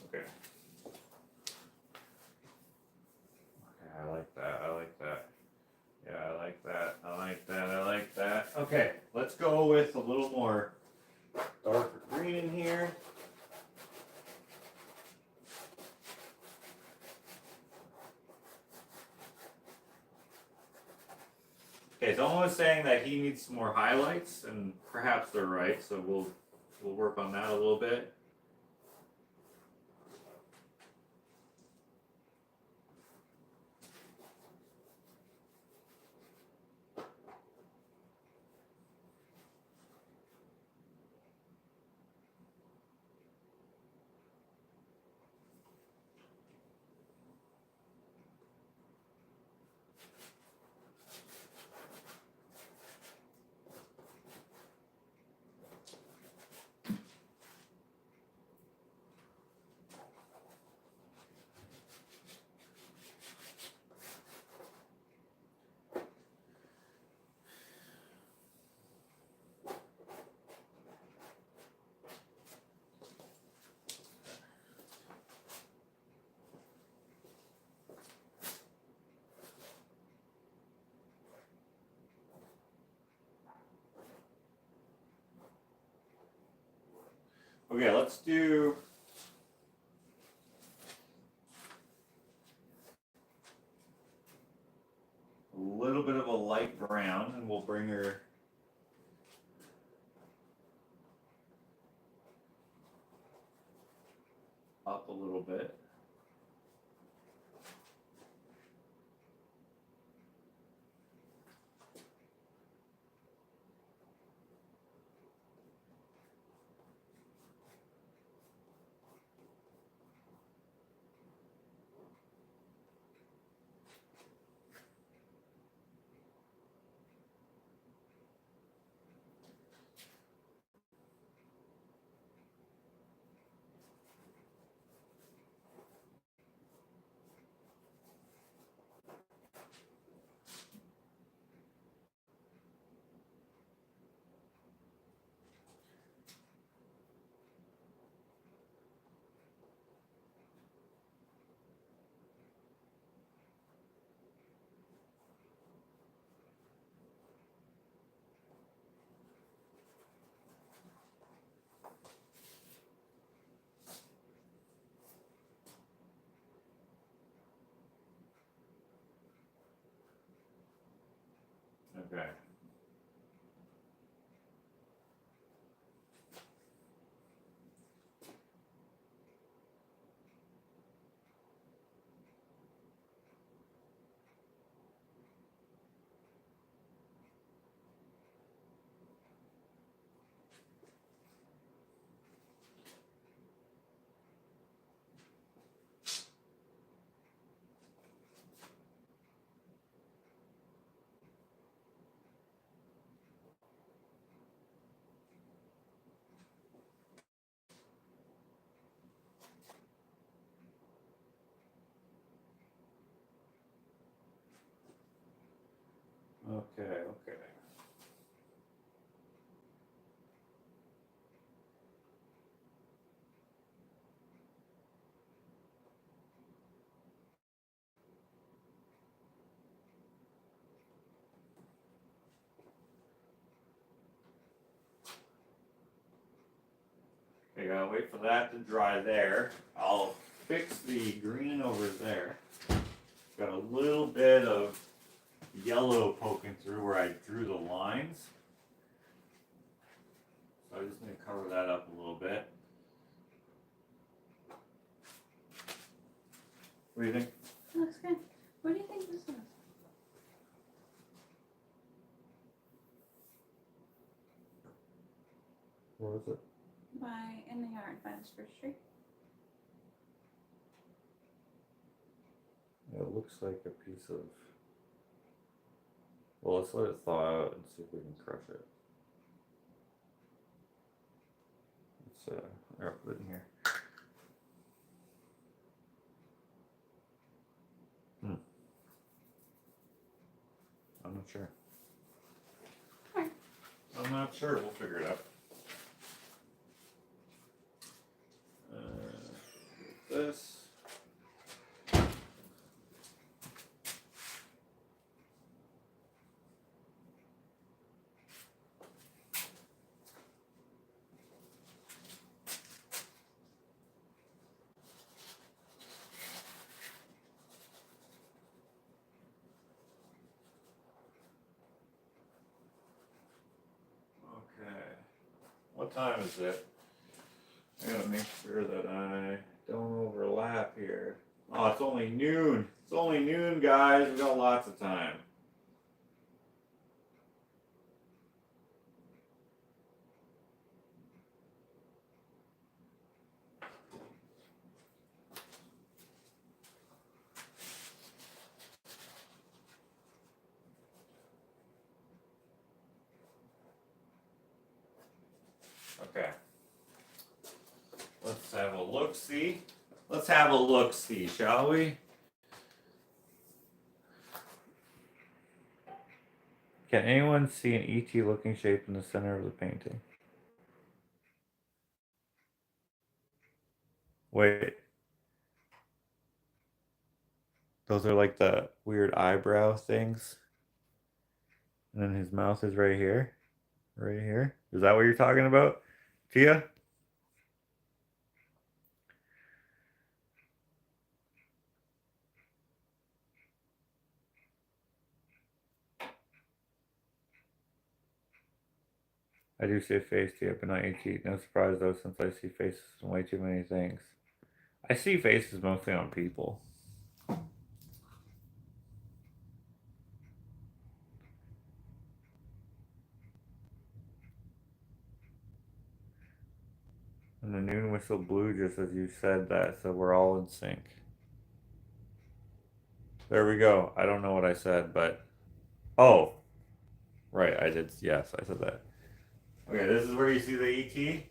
Okay. Okay, I like that. I like that. Yeah, I like that. I like that. I like that. Okay, let's go with a little more darker green in here. Okay, someone was saying that he needs some more highlights, and perhaps they're right. So we'll work on that a little bit. Okay, let's do a little bit of a light brown, and we'll bring her up a little bit. Okay. Okay, okay. Okay, gotta wait for that to dry there. I'll fix the green over there. Got a little bit of yellow poking through where I drew the lines. So I just need to cover that up a little bit. What do you think? It looks good. What do you think this is? What was it? By In the Yard by the Spruce Tree. It looks like a piece of. Well, let's let it thaw out and see if we can crush it. Let's I'll put it in here. I'm not sure. Alright. I'm not sure. We'll figure it out. This. Okay. What time is it? I gotta make sure that I don't overlap here. Oh, it's only noon. It's only noon, guys. We got lots of time. Okay. Let's have a look-see. Let's have a look-see, shall we? Can anyone see an ET looking shape in the center of the painting? Wait. Those are like the weird eyebrow things. And then his mouth is right here. Right here. Is that what you're talking about, Tia? I do see a face, Tia, but not ET. No surprise though, since I see faces in way too many things. I see faces mostly on people. And the noon whistle blew just as you said that, so we're all in sync. There we go. I don't know what I said, but... Oh! Right, I did. Yes, I said that. Okay, this is where you see the ET.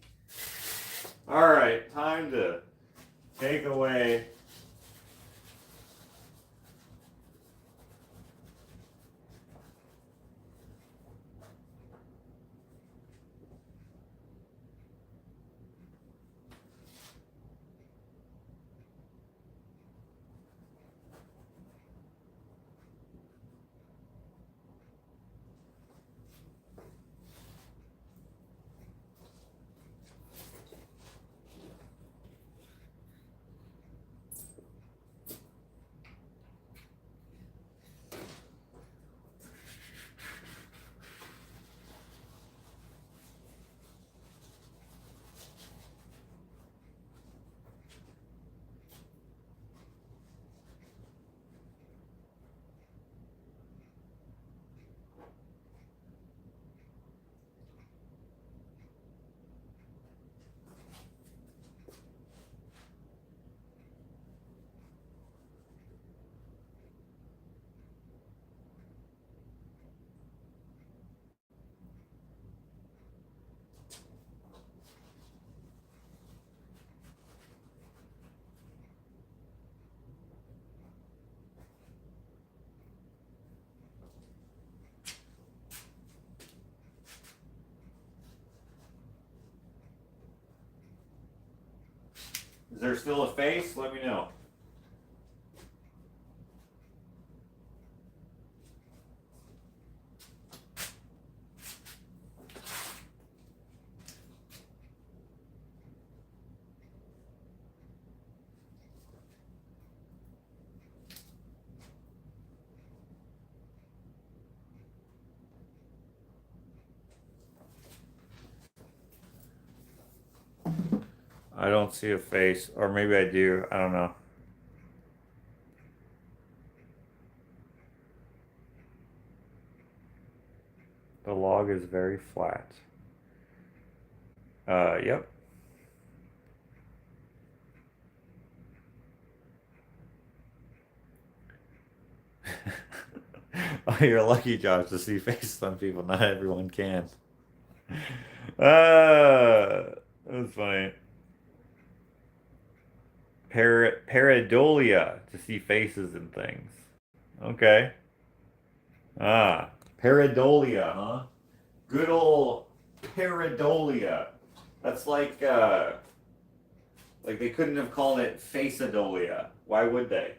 Alright, time to take away... Is there still a face? Let me know. I don't see a face, or maybe I do. I don't know. The log is very flat. Yep. Oh, you're lucky, Josh, to see faces on people. Not everyone can. That's funny. Pareidolia, to see faces and things. Okay. Ah, pareidolia, huh? Good old pareidolia. That's like they couldn't have called it faceadolia. Why would they?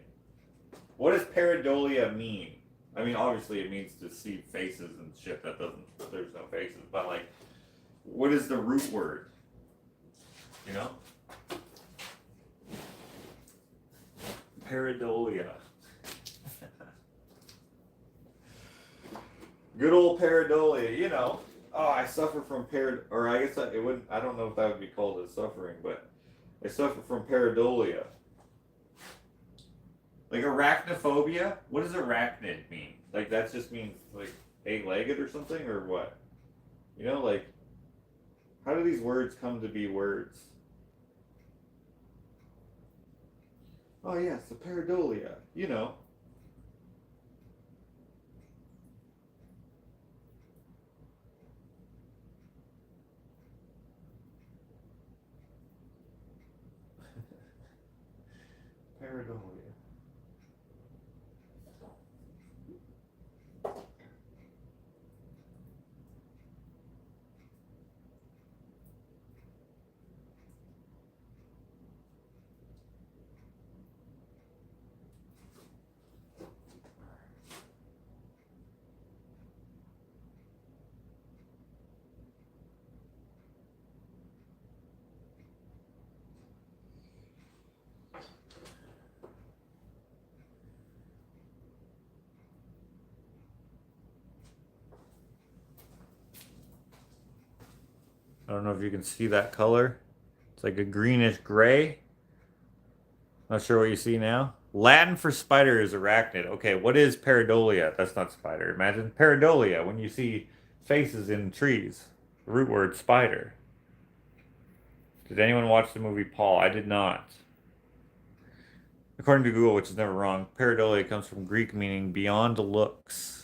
What does pareidolia mean? I mean, obviously it means to see faces and shit that doesn't, there's no faces, but like, what is the root word? You know? Pareidolia. Good old pareidolia, you know. Oh, I suffer from or I guess it wouldn't, I don't know if that would be called as suffering, but I suffer from pareidolia. Like arachnophobia? What does arachnid mean? Like that just means like eight-legged or something, or what? You know, like, how do these words come to be words? Oh yes, the pareidolia, you know. Pareidolia. I don't know if you can see that color. It's like a greenish gray. Not sure what you see now. Latin for spider is arachnid. Okay, what is pareidolia? That's not spider. Imagine pareidolia when you see faces in trees. Root word spider. Did anyone watch the movie Paul? I did not. According to Google, which is never wrong, pareidolia comes from Greek meaning beyond looks.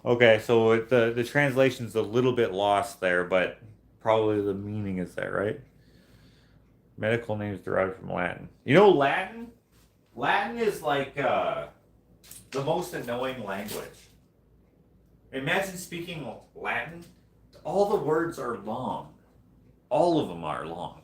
Okay, so the translation's a little bit lost there, but probably the meaning is there, right? Medical names derived from Latin. You know Latin? Latin is like the most annoying language. Imagine speaking Latin. All the words are long. All of them are long.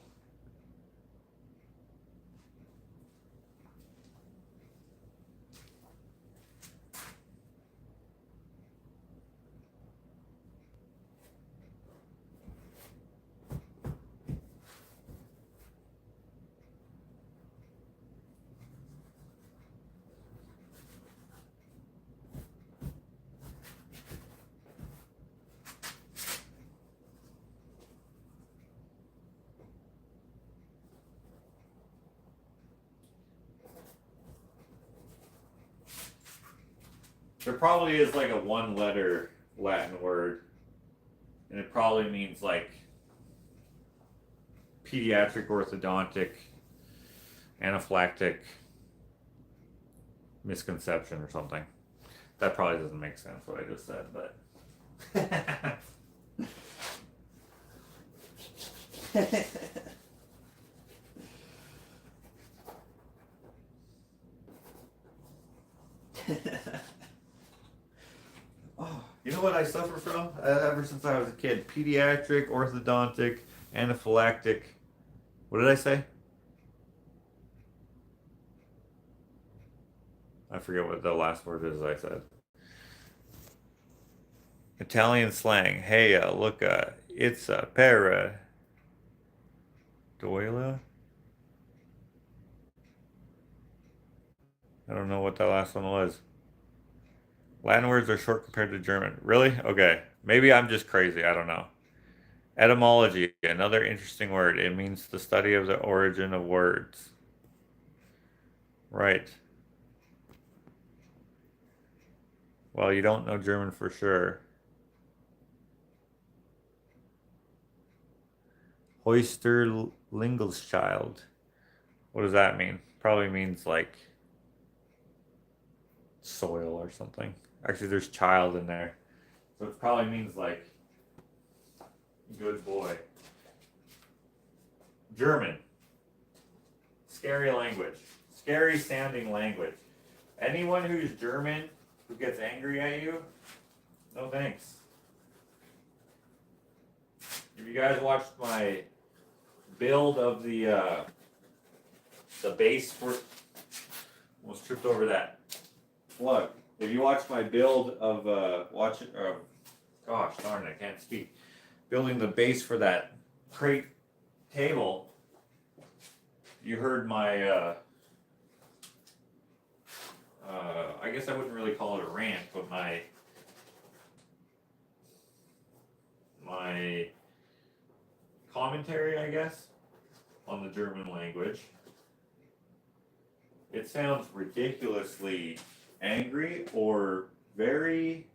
There probably is like a one-letter Latin word, and it probably means like pediatric, orthodontic, anaphylactic misconception or something. That probably doesn't make sense what I just said, but. Oh, you know what I suffer from ever since I was a kid? Pediatric, orthodontic, anaphylactic. What did I say? I forget what the last word is I said. Italian slang. Hey, look, it's a para. Doila? I don't know what that last one was. Latin words are short compared to German. Really? Okay. Maybe I'm just crazy. I don't know. Etymology, another interesting word. It means the study of the origin of words. Right. Well, you don't know German for sure. Oysterlingelschild. What does that mean? Probably means like soil or something. Actually, there's child in there. So it probably means like good boy. German. Scary language. Scary sounding language. Anyone who's German who gets angry at you, no thanks. If you guys watched my build of the base for, almost tripped over that plug. If you watch my build of gosh darn it, I can't speak. Building the base for that crate table, you heard my I guess I wouldn't really call it a rant, but my commentary, I guess, on the German language. It sounds ridiculously angry or very,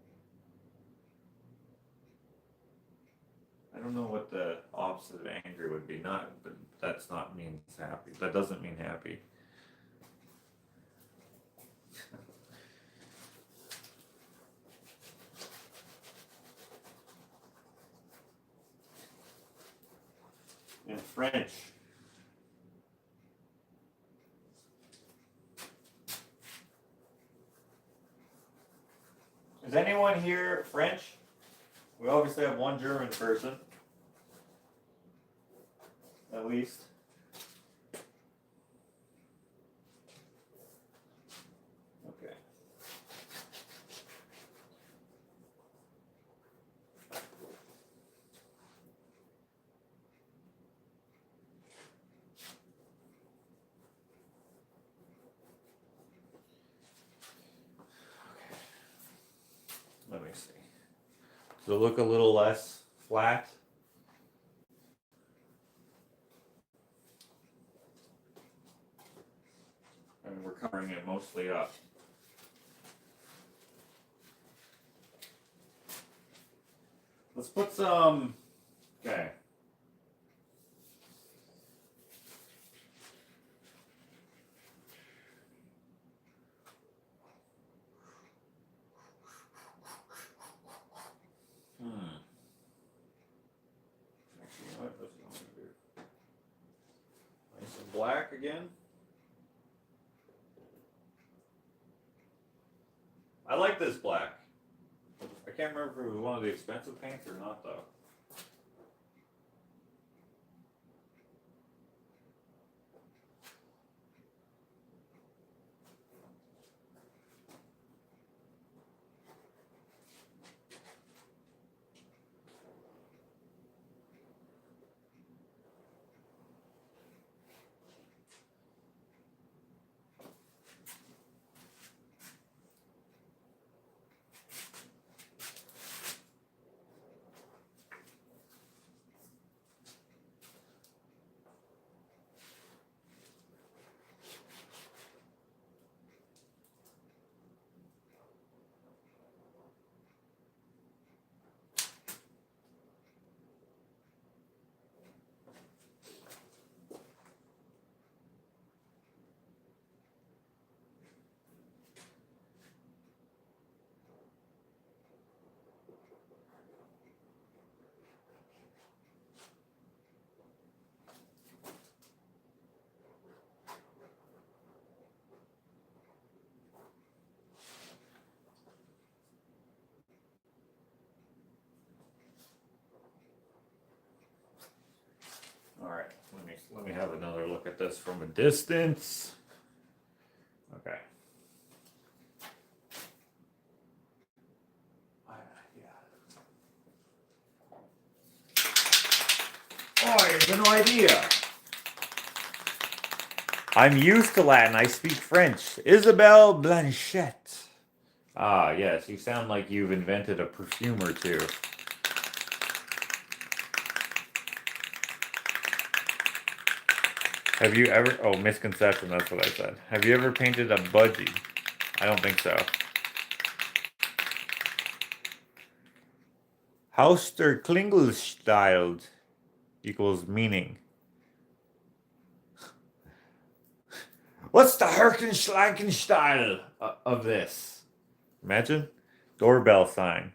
I don't know what the opposite of angry would be. Not, but that's not means happy. That doesn't mean happy. In French. Is anyone here French? We obviously have one German person. At least. Okay. Let me see. Does it look a little less flat? And we're covering it mostly up. Let's put some, okay. Actually, you know what? That's what I'm gonna do. Nice and black again. I like this black. I can't remember if it was one of the expensive paints or not, though. All right, let me have another look at this from a distance. Okay. Oh, I have no idea. I'm used to Latin. I speak French. Isabelle Blanchette. Ah, yes. You sound like you've invented a perfume or two. Have you ever, oh, misconception, that's what I said. Have you ever painted a budgie? I don't think so. Haus der Klingelstyled equals meaning. What's the Herkenschlankenstyle of this? Imagine. Doorbell sign.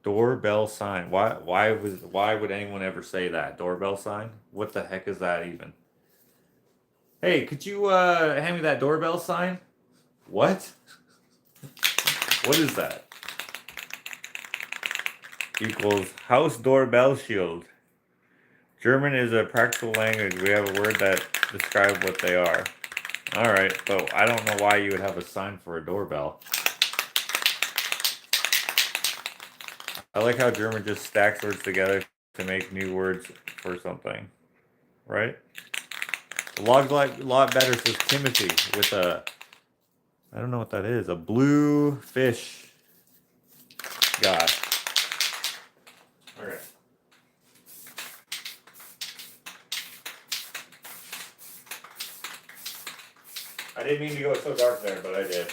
Doorbell sign. Why would anyone ever say that? Doorbell sign? What the heck is that even? Hey, could you hand me that doorbell sign? What? What is that? Equals house doorbell shield. German is a practical language. We have a word that describes what they are. Alright, but I don't know why you would have a sign for a doorbell. I like how German just stacks words together to make new words for something. Right? A lot better says Timothy with a, I don't know what that is, a blue fish guy. Okay. I didn't mean to go so dark there, but I did.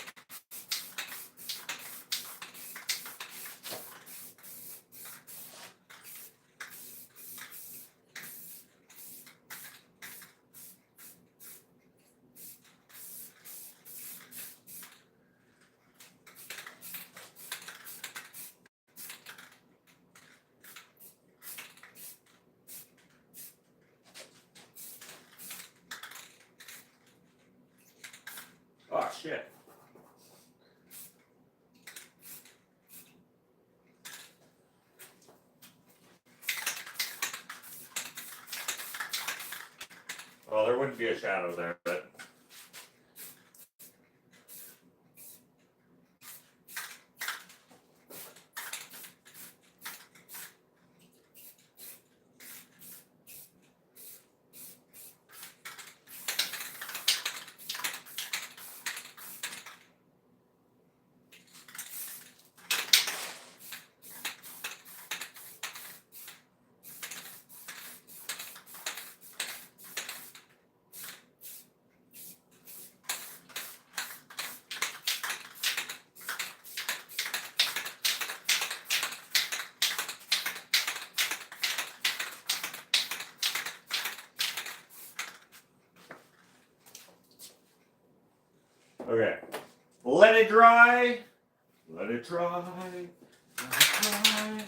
Oh, shit. Well, there wouldn't be a shadow there, but... Okay. Let it dry. Let it dry. Let it dry.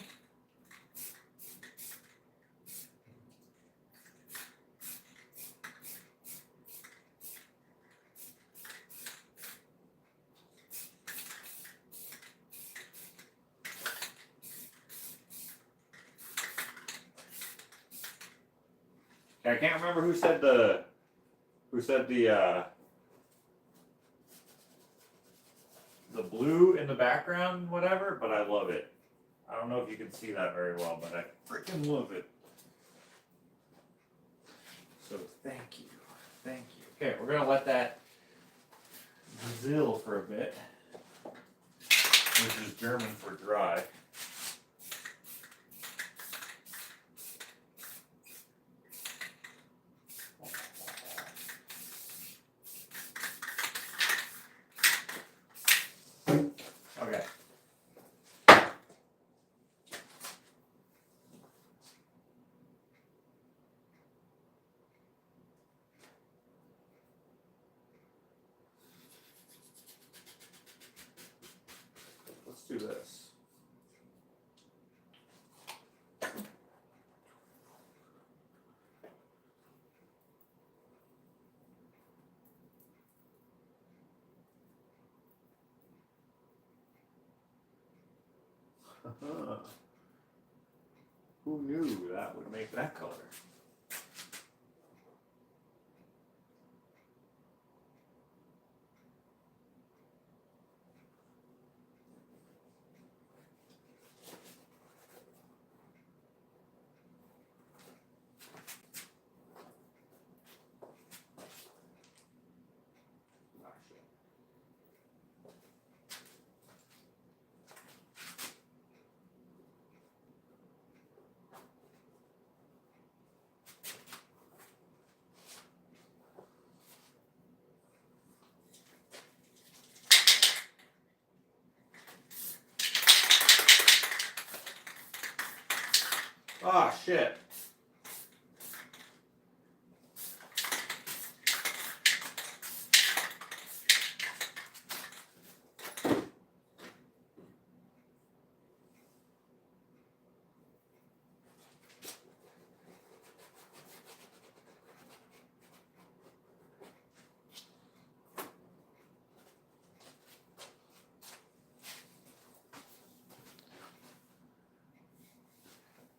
I can't remember who said the blue in the background, whatever, but I love it. I don't know if you can see that very well, but I freaking love it. So thank you. Thank you. Okay, we're gonna let that zill for a bit, which is German for dry. Okay. Let's do this. Who knew that would make that color? Ah, shit.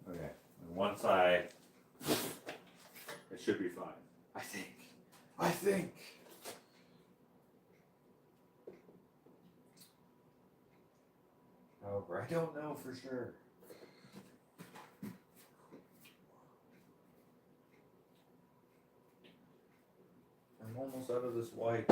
Okay, and once it should be fine. I think. However, I don't know for sure. I'm almost out of this white.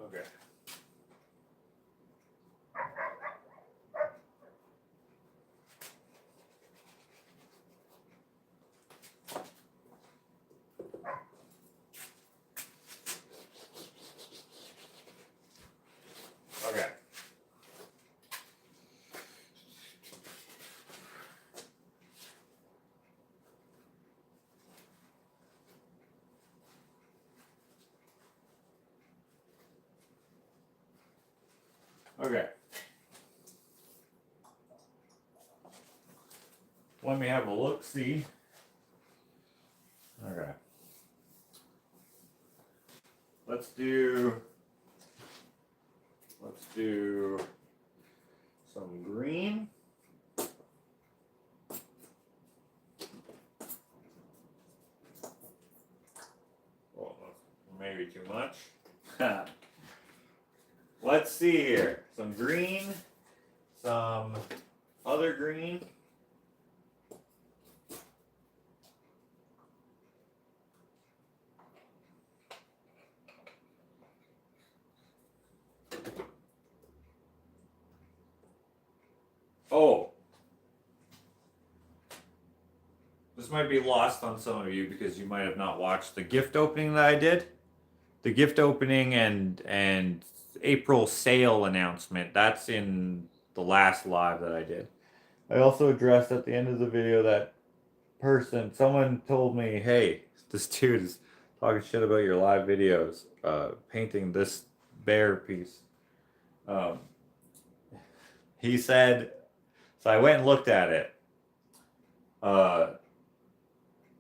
Okay. Okay. Okay. let me have a look, see. Okay. Let's do some green. Well, maybe too much. Let's see here. Some green, some other green. Oh, this might be lost on some of you because you might have not watched the gift opening that I did. The gift opening and April sale announcement. That's in the last live that I did. I also addressed at the end of the video that person. Someone told me, "Hey, this dude is talking shit about your live videos, painting this bear piece." He said. So I went and looked at it. I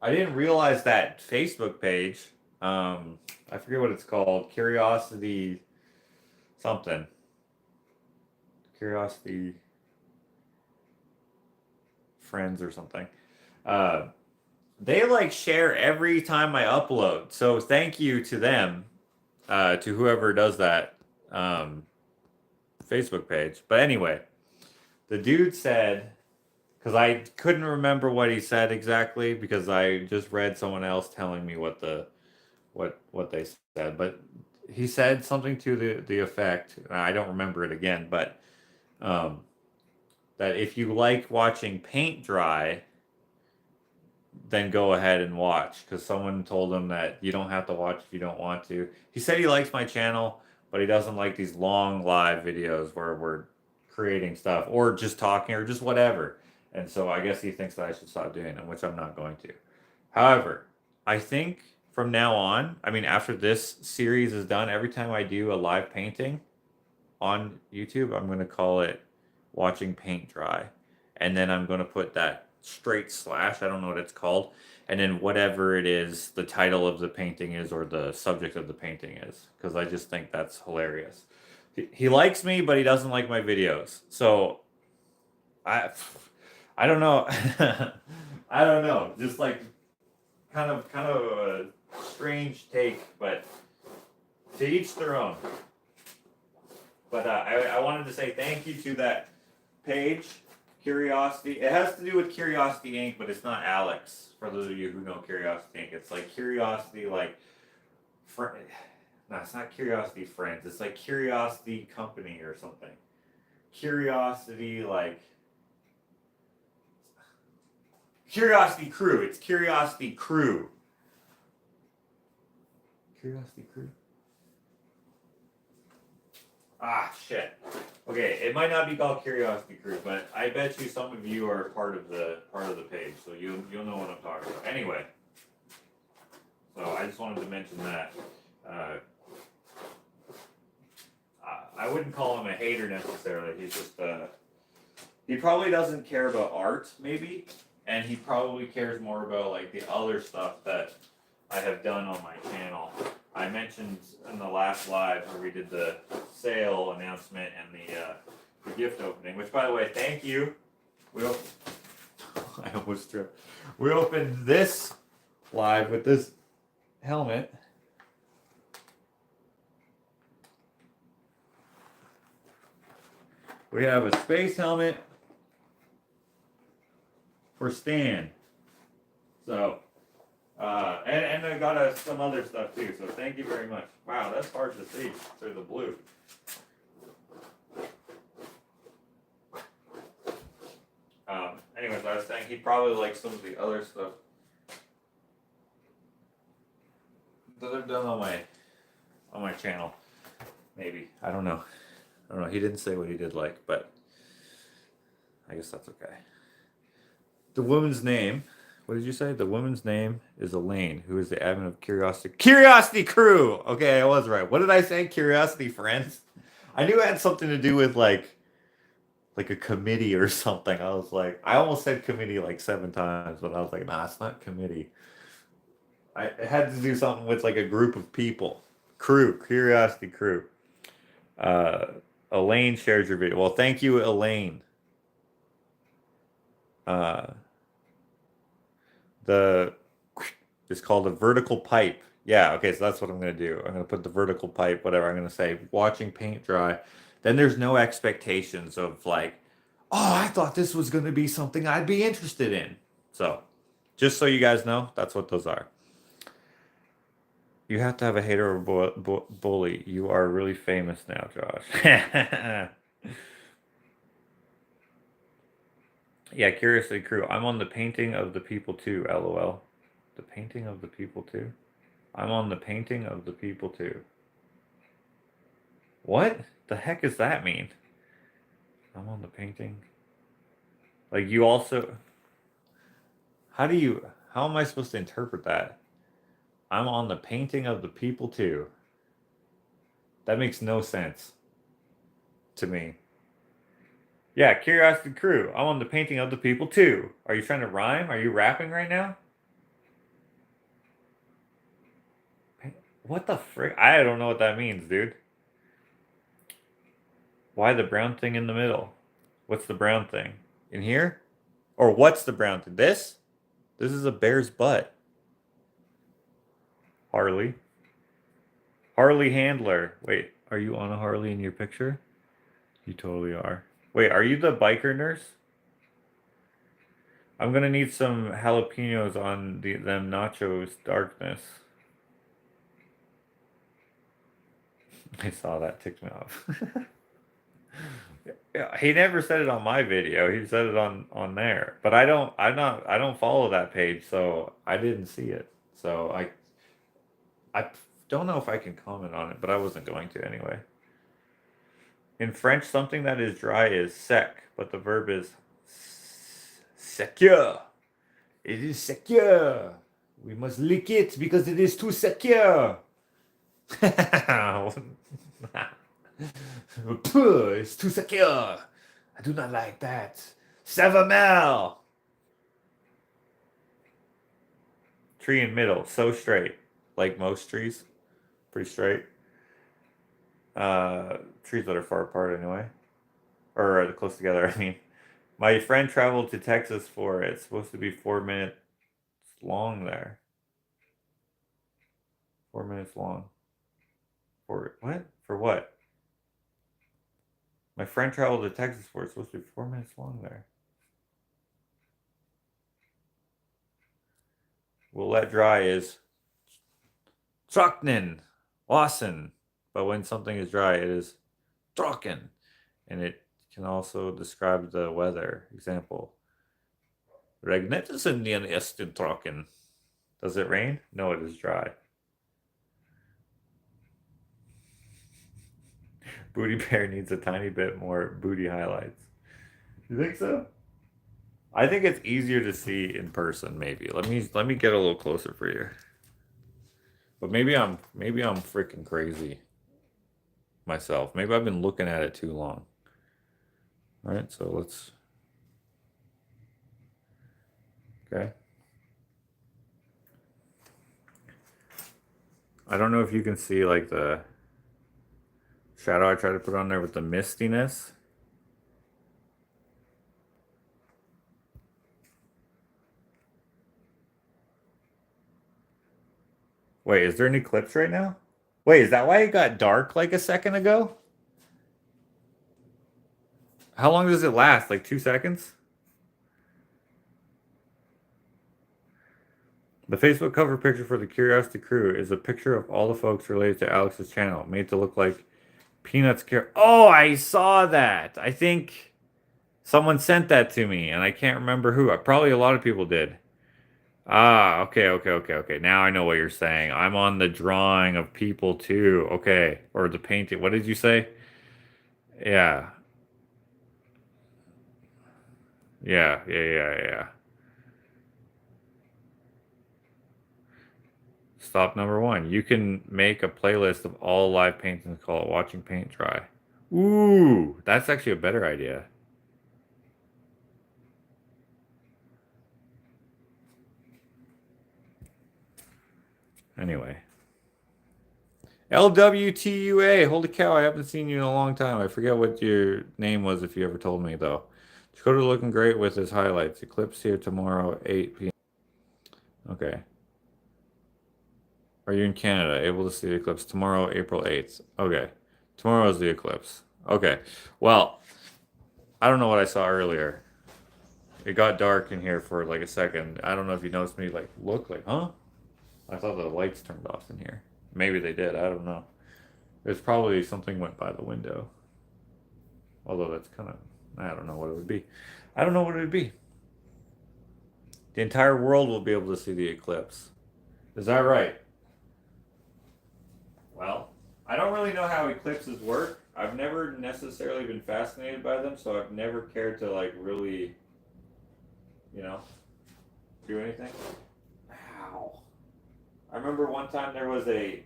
didn't realize that Facebook page. I forget what it's called. Curiosity something. Curiosity Friends or something. They like share every time I upload. So thank you to them, to whoever does that Facebook page. But anyway. The dude said, because I couldn't remember what he said exactly because I just read someone else telling me what they said, but he said something to the effect. I don't remember it again, but that if you like watching paint dry, then go ahead and watch because someone told him that you don't have to watch if you don't want to. He said he likes my channel, but he doesn't like these long live videos where we're creating stuff or just talking or just whatever. And so I guess he thinks that I should stop doing them, which I'm not going to. However, I think from now on, I mean, after this series is done, every time I do a live painting on YouTube, I'm going to call it Watching Paint Dry. And then I'm going to put that straight slash, I don't know what it's called, and then whatever it is, the title of the painting is or the subject of the painting is, because I just think that's hilarious. He likes me, but he doesn't like my videos. So, I don't know. I don't know. Just like kind of a strange take, but to each their own. But I wanted to say thank you to that page, Curiosity. It has to do with Curiosity Inc., but it's not Alex. For those of you who know Curiosity Inc., it's like Curiosity, like no, it's not Curiosity Friends. It's like Curiosity Company or something. Curiosity, like Curiosity Crew. It's Curiosity Crew. Curiosity Crew. Ah, shit. Okay, it might not be called Curiosity Crew, but I bet you some of you are part of the page, so you'll know what I'm talking about. Anyway, so I just wanted to mention that. I wouldn't call him a hater necessarily. He's just he probably doesn't care about art, maybe, and he probably cares more about like the other stuff that I have done on my channel. I mentioned in the last live where we did the sale announcement and the gift opening, which by the way, thank you. I almost tripped. We opened this live with this helmet. We have a space helmet for Stan. So, and I got some other stuff too. So thank you very much. Wow, that's hard to see through the blue. Anyways, I was saying he probably likes some of the other stuff that I've done on my channel. Maybe, I don't know. He didn't say what he did like, but I guess that's okay. The woman's name, what did you say? The woman's name is Elaine, who is the admin of Curiosity Crew. Okay, I was right. What did I say? Curiosity Friends? I knew it had something to do with like like a committee or something. I was like, I almost said committee like 7 times, but I was like, nah, it's not committee. It had to do something with like a group of people. Crew, Curiosity Crew. Uh, Elaine shared your video. Well, thank you, Elaine. Uh, the it's called a vertical pipe. Yeah, okay, so that's what I'm gonna do. I'm gonna put the vertical pipe, whatever. I'm gonna say watching paint dry. Then there's no expectations of like, oh, I thought this was gonna be something I'd be interested in. So, just so you guys know, that's what those are. You have to have a hater or bully. You are really famous now, Josh. Yeah, Curiously Crew. I'm on the painting of the people too, lol. The painting of the people too? I'm on the painting of the people too. What the heck does that mean? I'm on the painting. Like you also... How am I supposed to interpret that? I'm on the painting of the people too. That makes no sense to me. Yeah, Curiosity Crew. I'm on the painting of the people too. Are you trying to rhyme? Are you rapping right now? What the frick? I don't know what that means, dude. Why the brown thing in the middle? What's the brown thing? In here? Or what's the brown thing? This? This is a bear's butt. Harley. Harley Handler. Wait, are you on a Harley in your picture? You totally are. Wait, are you the biker nurse? I'm gonna need some jalapenos on them nachos darkness. I saw that, ticked me off. Yeah, he never said it on my video. He said it on there. But I don't follow that page, so I didn't see it. So I don't know if I can comment on it, but I wasn't going to anyway. In French, something that is dry is sec, but the verb is secure. It is secure. We must lick it because it is too secure. It's too secure. I do not like that. Savamel. Tree in middle, so straight. Like most trees. Pretty straight. Trees that are far apart anyway. Or close together, I mean. My friend traveled to Texas for it. It's supposed to be 4 minutes long there. 4 minutes long. For what? For what? My friend traveled to Texas for it. It's supposed to be 4 minutes long there. We'll let dry is trocknen, Lawson. But when something is dry, it is trocken. And it can also describe the weather. Example. Regnet is in den Esten trocken. Does it rain? No, it is dry. Booty Bear needs a tiny bit more booty highlights. You think so? I think it's easier to see in person. Maybe let me get a little closer for you. But maybe I'm freaking crazy myself. Maybe I've been looking at it too long. All right, so let's. Okay. I don't know if you can see like the shadow I tried to put on there with the mistiness. Wait, is there any clips right now? Wait, is that why it got dark like a second ago? How long does it last? Like 2 seconds? The Facebook cover picture for the Curiosity Crew is a picture of all the folks related to Alex's channel, made to look like Peanuts. Oh, I saw that. I think someone sent that to me, and I can't remember who. Probably a lot of people did. Ah, okay. Now I know what you're saying. I'm on the drawing of people too. Okay, or the painting. What did you say? Yeah. Yeah. Stop number 1. You can make a playlist of all live paintings and call it Watching Paint Dry. Ooh, that's actually a better idea. Anyway. LWTUA. Holy cow, I haven't seen you in a long time. I forget what your name was if you ever told me, though. Dakota looking great with his highlights. Eclipse here tomorrow, 8 p.m. Okay. Are you in Canada? Able to see the eclipse tomorrow, April 8th. Okay. Tomorrow is the eclipse. Okay. Well, I don't know what I saw earlier. It got dark in here for like a second. I don't know if you noticed me like look like, huh? I thought the lights turned off in here. Maybe they did. I don't know. There's probably something went by the window. Although that's kind of, I don't know what it would be. I don't know what it would be. The entire world will be able to see the eclipse. Is that right? Well, I don't really know how eclipses work. I've never necessarily been fascinated by them, so I've never cared to like really, you know, do anything. Ow. I remember one time there was a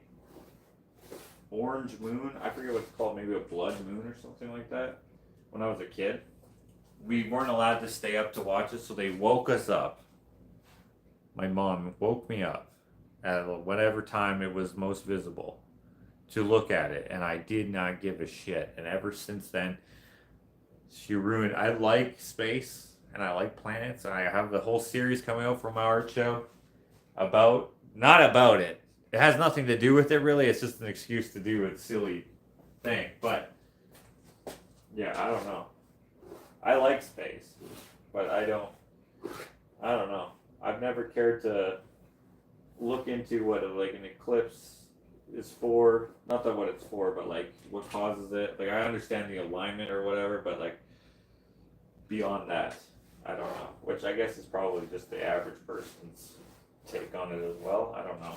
orange moon. I forget what it's called, maybe a blood moon or something like that. When I was a kid, we weren't allowed to stay up to watch it, so they woke us up. My mom woke me up at whatever time it was most visible to look at it, and I did not give a shit. And ever since then, she ruined. I like space and I like planets, and I have the whole series coming out from my art show about, not about it. It has nothing to do with it really. It's just an excuse to do a silly thing. But yeah, I don't know. I like space, but I don't know. I've never cared to look into what like an eclipse is for. Not that what it's for, but like what causes it. Like I understand the alignment or whatever, but like beyond that, I don't know. Which I guess is probably just the average person's take on it as well. I don't know.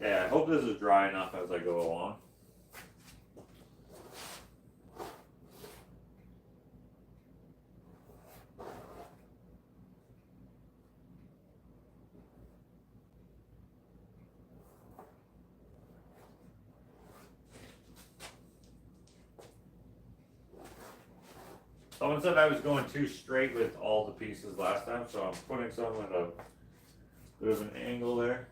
Yeah, I hope this is dry enough as I go along. Someone said I was going too straight with all the pieces last time, so I'm putting some at a bit of an angle there.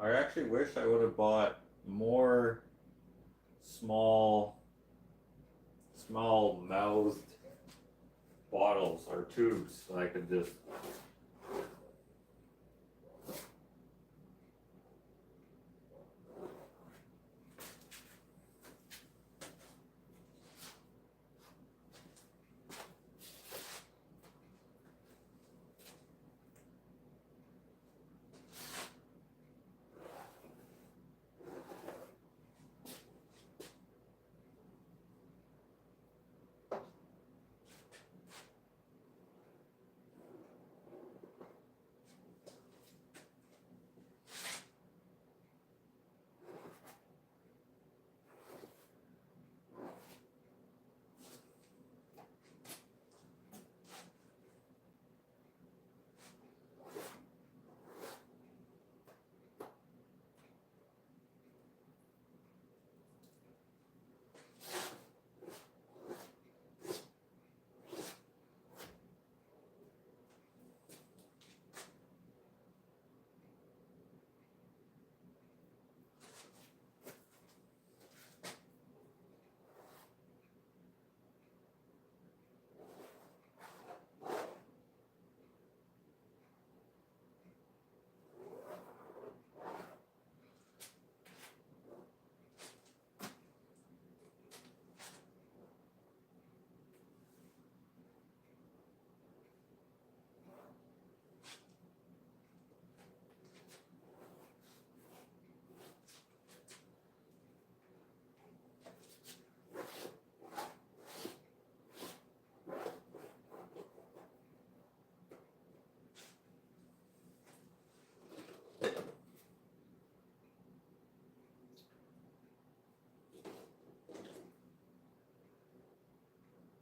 I actually wish I would have bought more small mouthed bottles or tubes so I could just.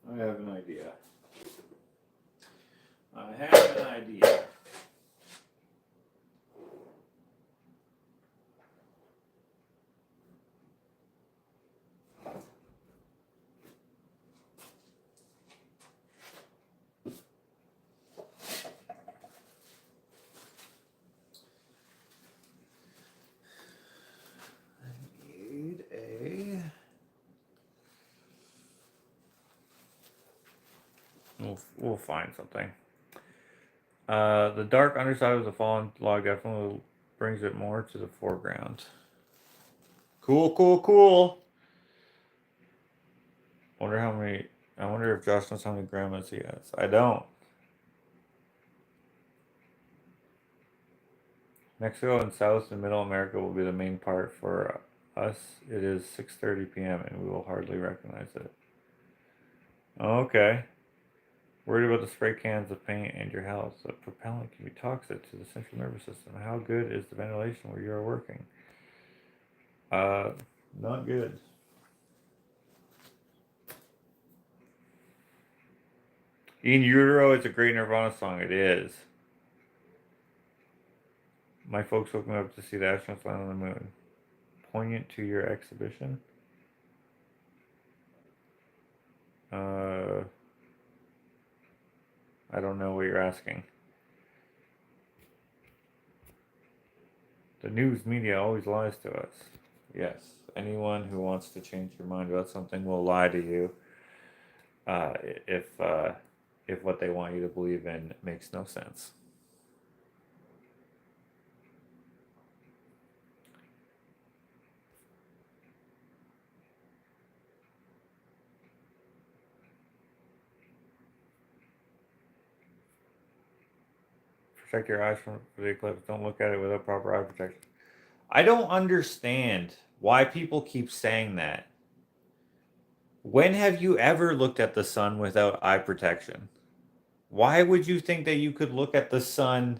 I have an idea. I have an idea. We'll find something. The dark underside of the fallen log definitely brings it more to the foreground. Cool. I wonder if Josh knows how many grandmas he has. I don't. Mexico and South and Middle America will be the main part. For us, it is 6:30 p.m. and we will hardly recognize it. Okay. Worried about the spray cans of paint in your house. The propellant can be toxic to the central nervous system. How good is the ventilation where you are working? Not good. In Utero, it's a great Nirvana song. It is. My folks woke me up to see the astronauts land on the moon. Poignant to your exhibition? I don't know what you're asking. The news media always lies to us. Yes, anyone who wants to change your mind about something will lie to you. If what they want you to believe in makes no sense. Protect your eyes from the eclipse. Don't look at it without proper eye protection. I don't understand why people keep saying that. When have you ever looked at the sun without eye protection? Why would you think that you could look at the sun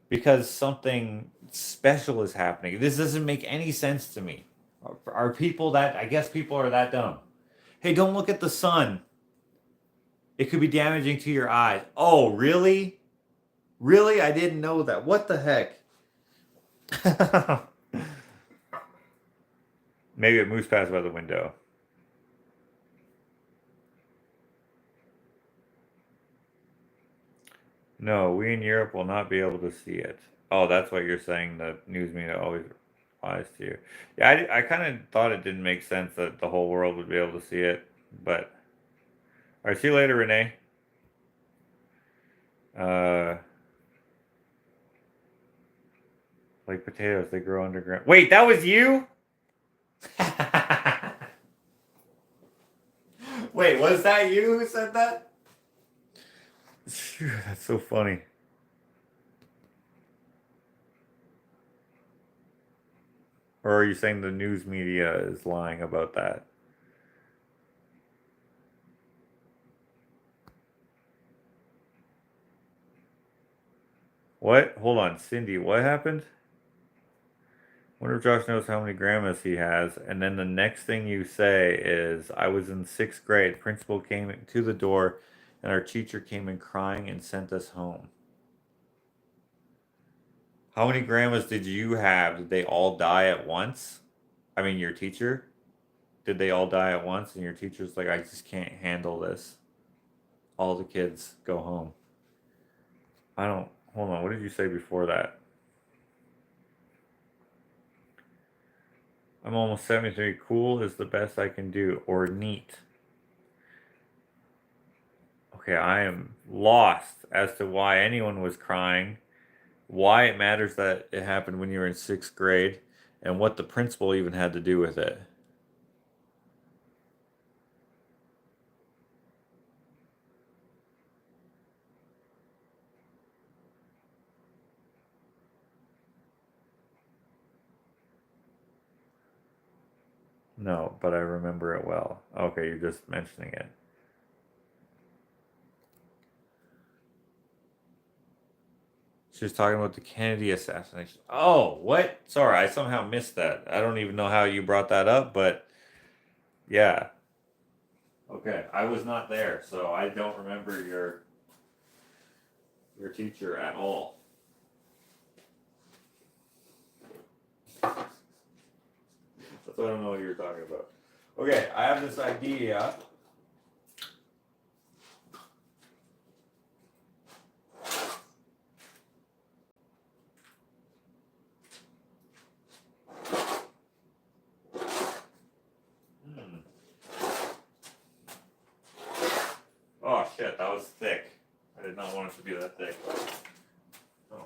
because something special is happening? This doesn't make any sense to me. Are people that, I guess people are that dumb. Hey, don't look at the sun. It could be damaging to your eyes. Oh, really? Really? I didn't know that. What the heck? Maybe it moves past by the window. No, we in Europe will not be able to see it. Oh, that's what you're saying. The news media always lies to you. Yeah, I kind of thought it didn't make sense that the whole world would be able to see it. But all right, see you later, Renee. Like potatoes, they grow underground. Wait, that was you? Wait, was that you who said that? Phew, that's so funny. Or are you saying the news media is lying about that? What? Hold on, Cindy, what happened? Wonder if Josh knows how many grandmas he has. And then the next thing you say is, I was in 6th grade. Principal came to the door and our teacher came in crying and sent us home. How many grandmas did you have? Did they all die at once? I mean, your teacher? Did they all die at once? And your teacher's like, I just can't handle this. All the kids go home. I don't. Hold on. What did you say before that? I'm almost 73. Cool is the best I can do. Or neat. Okay, I am lost as to why anyone was crying, why it matters that it happened when you were in 6th grade, and what the principal even had to do with it. No, but I remember it well. Okay, you're just mentioning it. She was talking about the Kennedy assassination. Oh, what? Sorry, I somehow missed that. I don't even know how you brought that up, but yeah. Okay, I was not there, so I don't remember your teacher at all. So I don't know what you're talking about. Okay, I have this idea. Oh shit, that was thick. I did not want it to be that thick. Oh.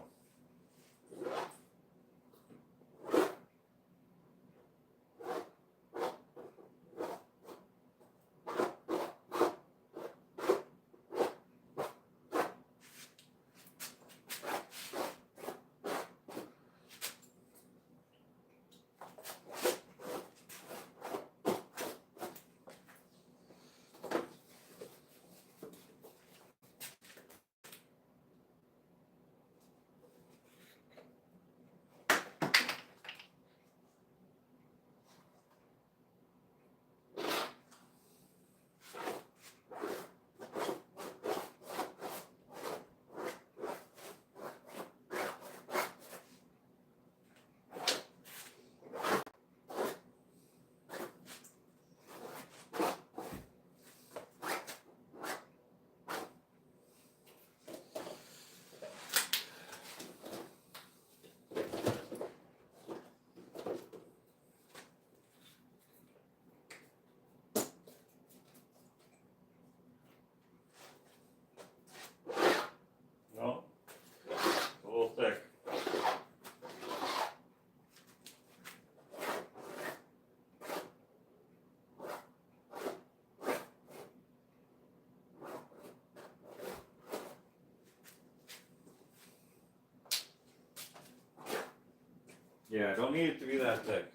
No, a little thick. Yeah, don't need it to be that thick.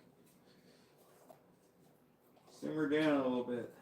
Simmer down a little bit.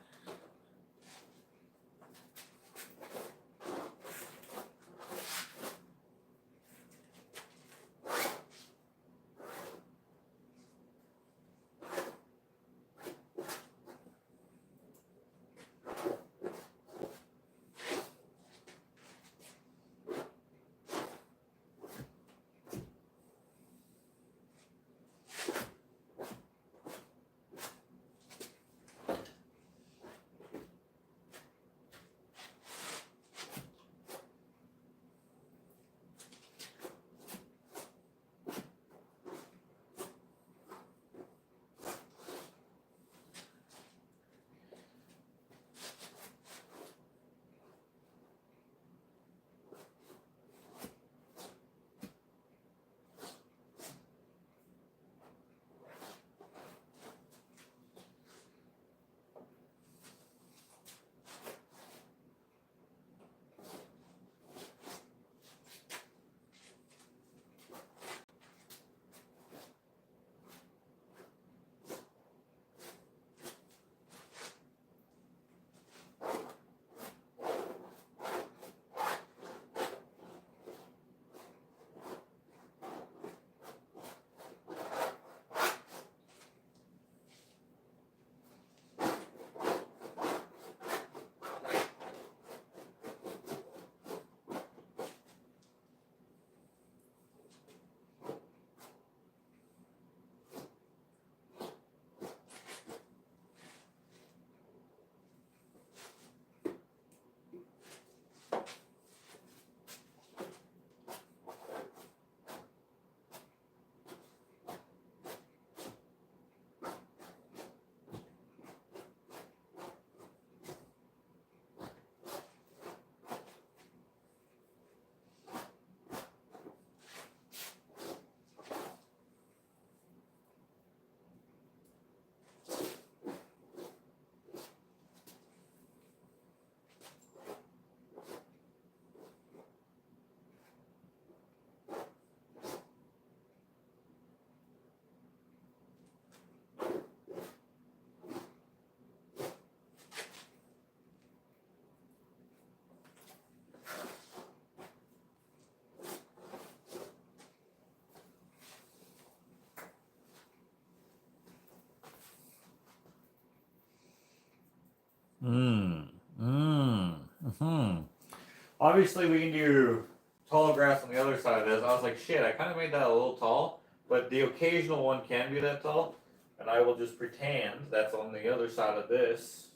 Obviously, we can do tall grass on the other side of this. I was like, shit, I kind of made that a little tall, but the occasional one can be that tall, and I will just pretend that's on the other side of this.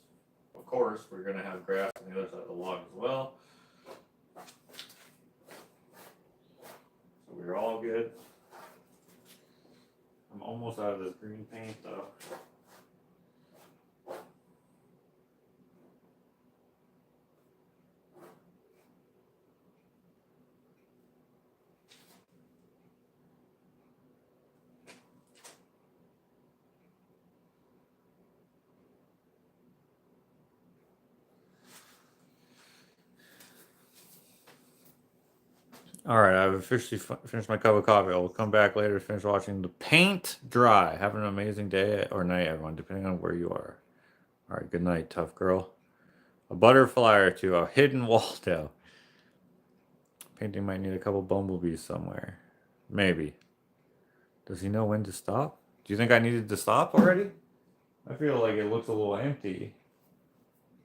Of course, we're going to have grass on the other side of the log as well. So we're all good. I'm almost out of this green paint, though. All right, I've officially finished my cup of coffee. I'll come back later to finish watching the paint dry. Have an amazing day or night, everyone, depending on where you are. All right, good night, tough girl. A butterfly or two, a hidden Waldo. Painting might need a couple bumblebees somewhere. Maybe. Does he know when to stop? Do you think I needed to stop already? I feel like it looks a little empty.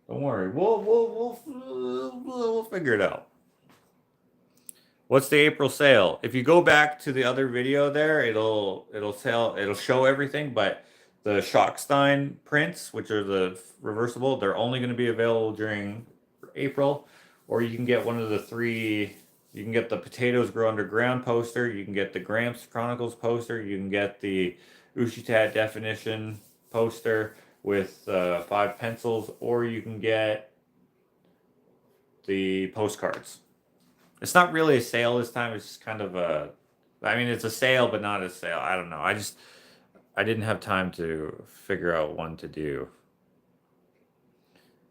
Don't worry, we'll figure it out. What's the April sale? If you go back to the other video there, it'll show everything, but the Schockstein prints, which are the reversible, they're only going to be available during April, or you can get one of the three. You can get the Potatoes Grow Underground poster, you can get the Gramps Chronicles poster, you can get the Ushitat Definition poster with 5 pencils, or you can get the postcards. It's not really a sale this time. It's just kind of a, I mean, it's a sale, but not a sale. I don't know. I didn't have time to figure out one to do.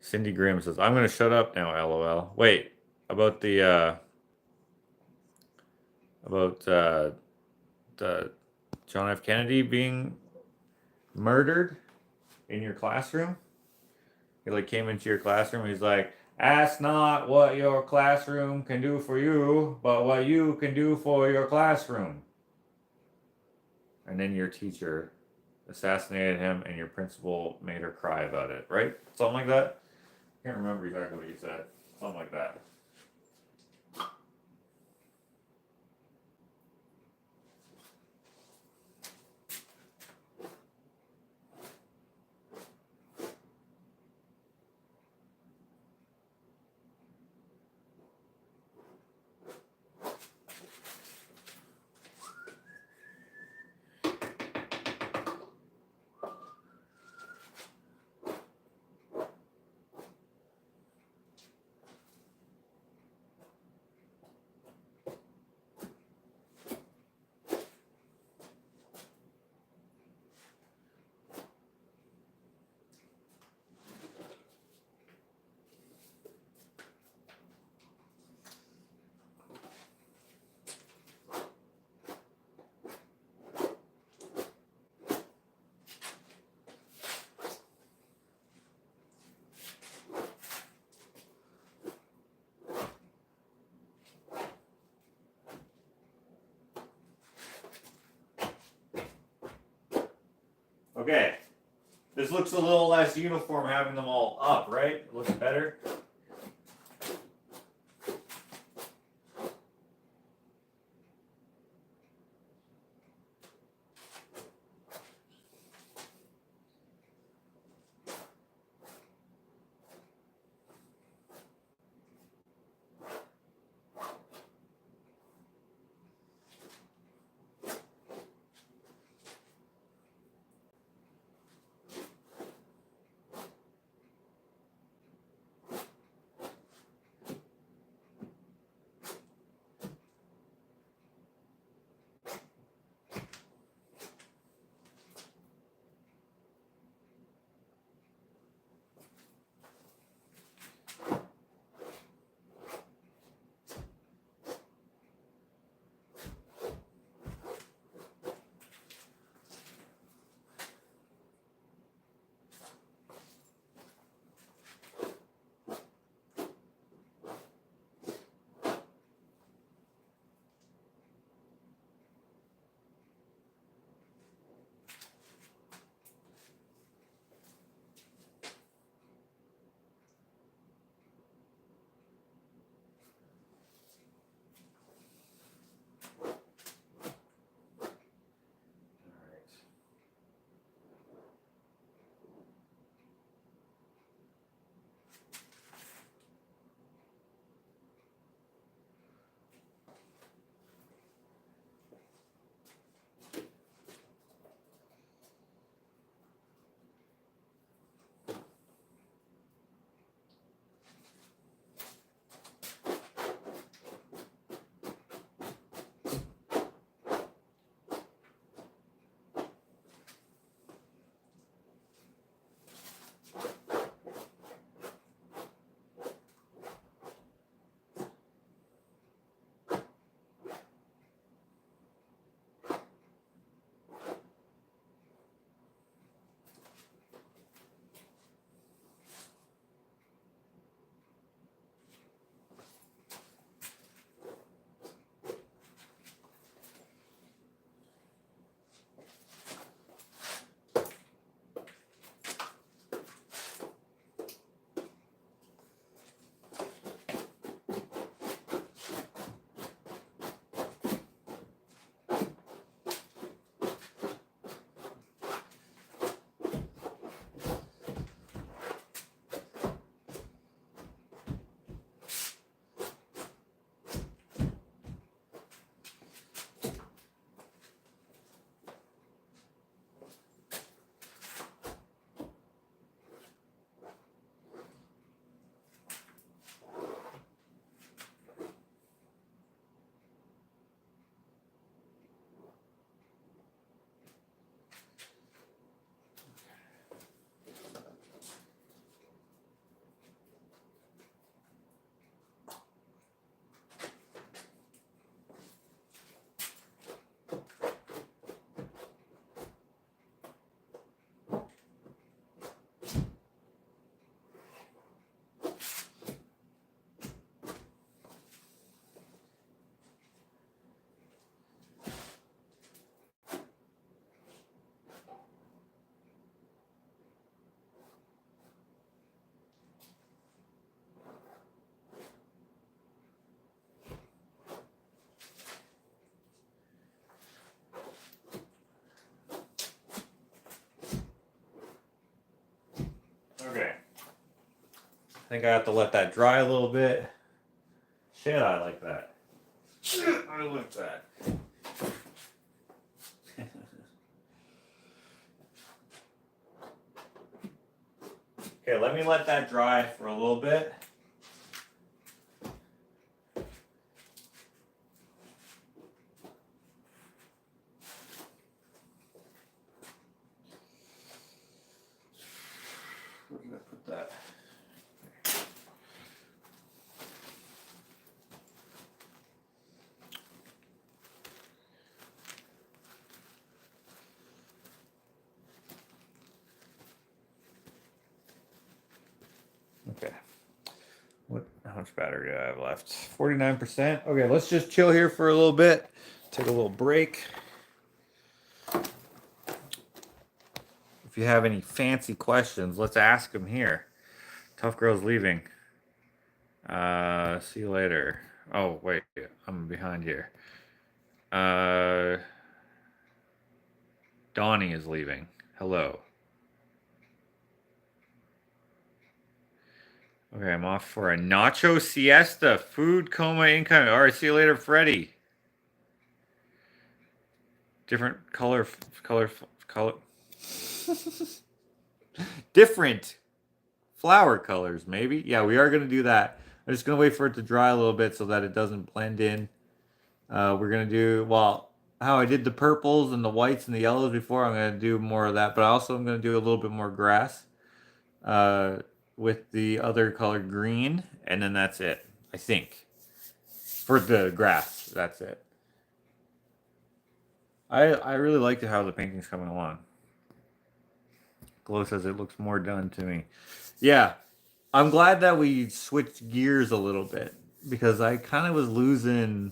Cindy Grimm says, I'm going to shut up now, LOL. Wait, about the John F. Kennedy being murdered in your classroom. He like came into your classroom. He's like, ask not what your classroom can do for you, but what you can do for your classroom. And then your teacher assassinated him, and your principal made her cry about it, right? Something like that. I can't remember exactly what he said. Something like that. Okay, this looks a little less uniform having them all up, right? It looks better. think I have to let that dry a little bit. Shit, I like that. I like that. Okay, let me let that dry for a little bit. Where did I put that? Okay. How much battery do I have left? 49%. Okay, let's just chill here for a little bit. Take a little break. If you have any fancy questions, let's ask them here. Tough Girl's leaving. See you later. Oh, wait. I'm behind here. Donnie is leaving. Hello. Okay, I'm off for a nacho siesta. Food coma income. All right, see you later, Freddie. Different color. Different flower colors, maybe. Yeah, we are going to do that. I'm just going to wait for it to dry a little bit so that it doesn't blend in. We're going to do, well, how I did the purples and the whites and the yellows before. I'm going to do more of that, but also I'm going to do a little bit more grass with the other color green, and then that's it, I think. For the grass, that's it. I really like how the painting's coming along. Glow says it looks more done to me. Yeah, I'm glad that we switched gears a little bit because I kind of was losing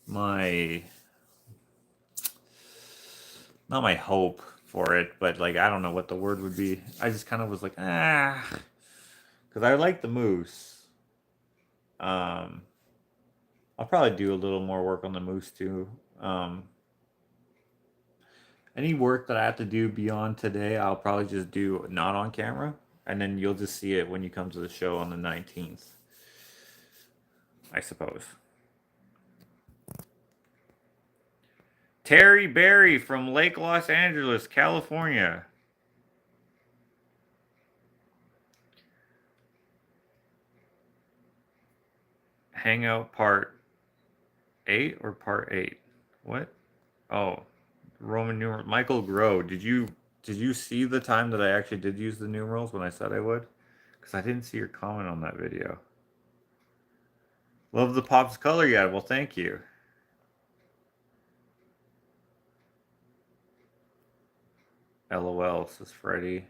my, not my hope for it, but like, I don't know what the word would be. I just kind of was like, because I like the moose. I'll probably do a little more work on the moose too. Any work that I have to do beyond today, I'll probably just do not on camera. And then you'll just see it when you come to the show on the 19th. I suppose. Terry Berry from Lake Los Angeles, California. Hangout part 8 or part 8? What? Oh, Roman numeral. Michael Grow. Did you see the time that I actually did use the numerals when I said I would? Because I didn't see your comment on that video. Love the Pops color guide. Well, thank you. LOL, says Freddy.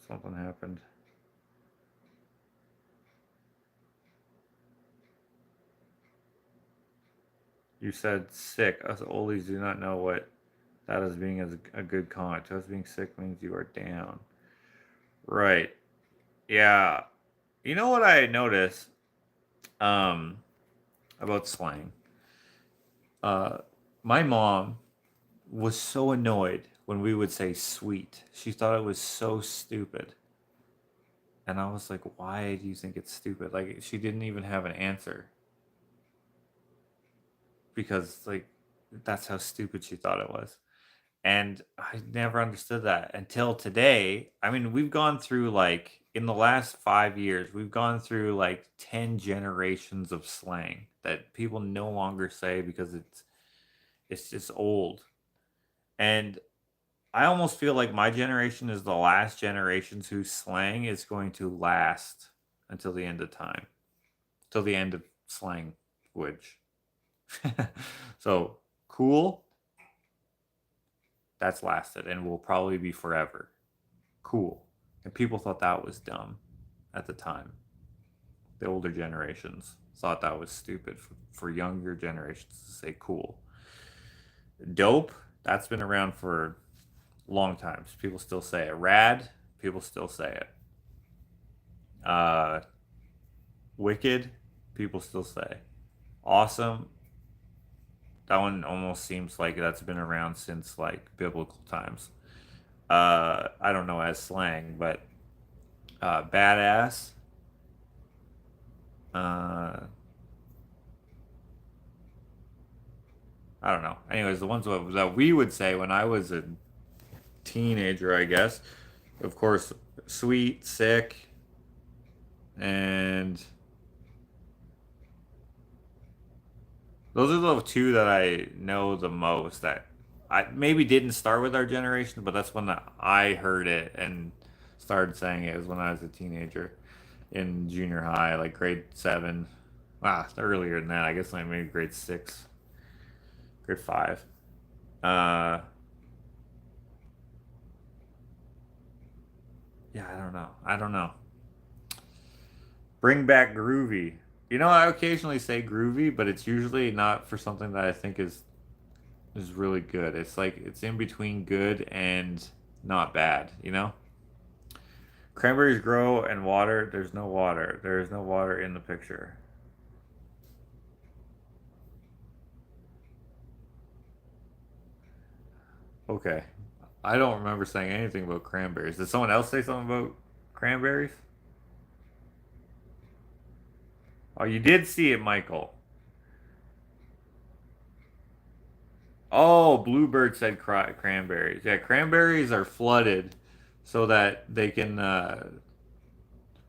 Something happened. You said sick. Us oldies do not know what that is being as a good comment. Just being sick means you are down. Right. Yeah. You know what I noticed about slang? My mom was so annoyed when we would say sweet. She thought it was so stupid. And I was like, why do you think it's stupid? Like, she didn't even have an answer. Because, like, that's how stupid she thought it was. And I never understood that until today. I mean, we've gone through, like, in the last 5 years, we've gone through, like, 10 generations of slang that people no longer say because it's just old. And I almost feel like my generation is the last generations whose slang is going to last until the end of time, till the end of slang language. So cool, that's lasted and will probably be forever. Cool, and people thought that was dumb at the time. The older generations thought that was stupid for younger generations to say cool. Dope, that's been around for long times. People still say it. Rad, people still say it. Wicked, people still say. Awesome, that one almost seems like that's been around since like biblical times. I don't know as slang, but badass, I don't know. Anyways, the ones that we would say when I was a teenager, I guess, of course, sweet, sick, and those are the two that I know the most that I maybe didn't start with our generation, but that's when I heard it and started saying it was when I was a teenager in junior high, like grade 7. Ah, earlier than that. I guess like maybe grade 6, grade 5. Uh, yeah, I don't know. I don't know. Bring back groovy. You know, I occasionally say groovy, but it's usually not for something that I think is really good. It's like it's in between good and not bad, you know? Cranberries grow and water. There's no water. There is no water in the picture. Okay. I don't remember saying anything about cranberries. Did someone else say something about cranberries? Oh, you did see it, Michael. Oh, Bluebird said cranberries. Yeah, cranberries are flooded so that they can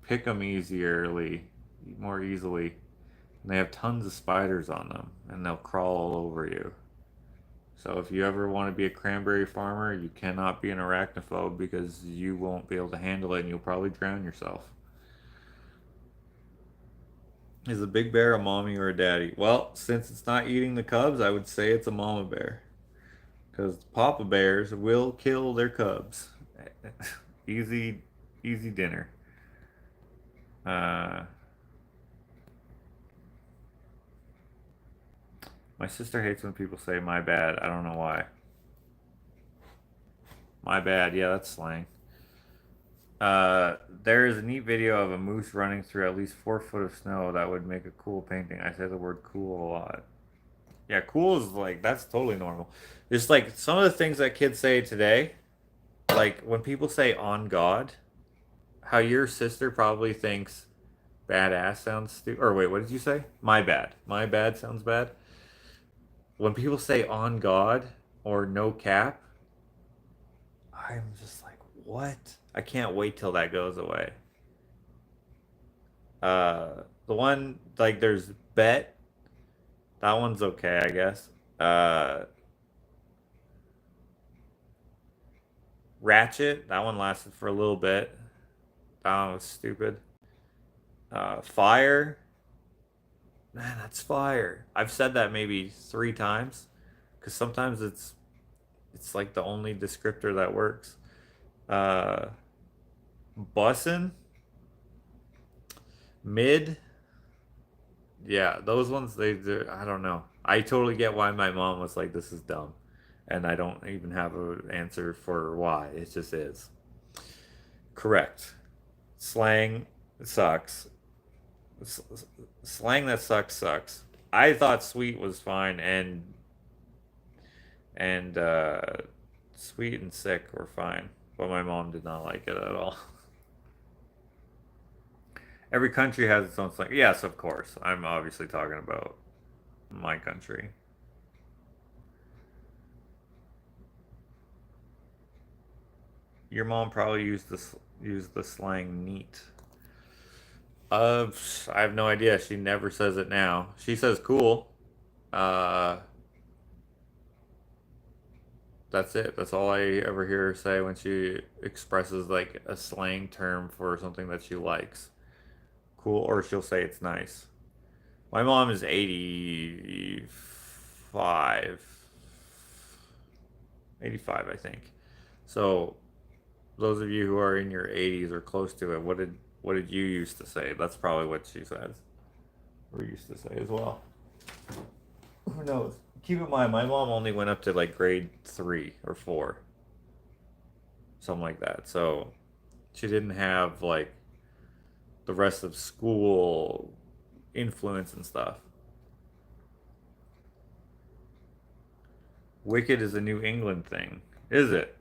pick them more easily. And they have tons of spiders on them, and they'll crawl all over you. So if you ever want to be a cranberry farmer, you cannot be an arachnophobe because you won't be able to handle it and you'll probably drown yourself. Is a big bear a mommy or a daddy? Well, since it's not eating the cubs, I would say it's a mama bear. Because papa bears will kill their cubs. Easy, easy dinner. Uh, my sister hates when people say my bad. I don't know why. My bad. Yeah, that's slang. There is a neat video of a moose running through at least 4 foot of snow that would make a cool painting. I say the word cool a lot. Yeah, cool is like, that's totally normal. Just like some of the things that kids say today, like when people say on God, how your sister probably thinks badass sounds stupid. Or wait, what did you say? My bad. My bad sounds bad. When people say on God or no cap, I'm just like, what? I can't wait till that goes away. The one like there's bet. That one's okay, I guess. Ratchet. That one lasted for a little bit. That one was stupid. Fire. Man, that's fire. I've said that maybe 3 times because sometimes it's like the only descriptor that works. Uh, bussin', mid. Yeah, those ones I don't know. I totally get why my mom was like, "This is dumb," and I don't even have an answer for why. It just is. Correct. Slang sucks. S- Slang that sucks. I thought sweet was fine, and sweet and sick were fine, but my mom did not like it at all. Every country has its own slang. Yes, of course. I'm obviously talking about my country. Your mom probably used the slang neat. Uh, I have no idea. She never says it now. She says cool. Uh, that's it. That's all I ever hear her say when she expresses like a slang term for something that she likes. Cool, or she'll say it's nice. My mom is 85. 85, I think. So, those of you who are in your 80s or close to it, what did you used to say? That's probably what she says. Or used to say as well. Who knows? Keep in mind, my mom only went up to like grade 3 or 4, something like that. So she didn't have like the rest of school influence and stuff. Wicked is a New England thing, is it?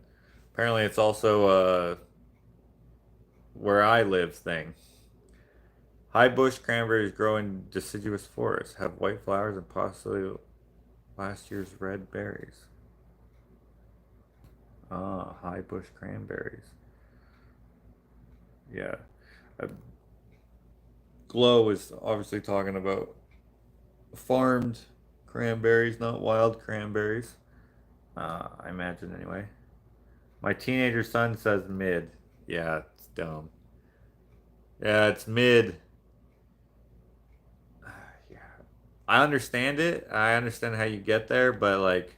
Apparently, it's also a where I live thing. High bush cranberries grow in deciduous forests, have white flowers, and possibly last year's red berries. Ah, high bush cranberries. Yeah. Uh, Glow is obviously talking about farmed cranberries, not wild cranberries. I imagine anyway. My teenager son says mid. Yeah, it's dumb. Yeah, it's mid. Yeah. I understand it. I understand how you get there, but like,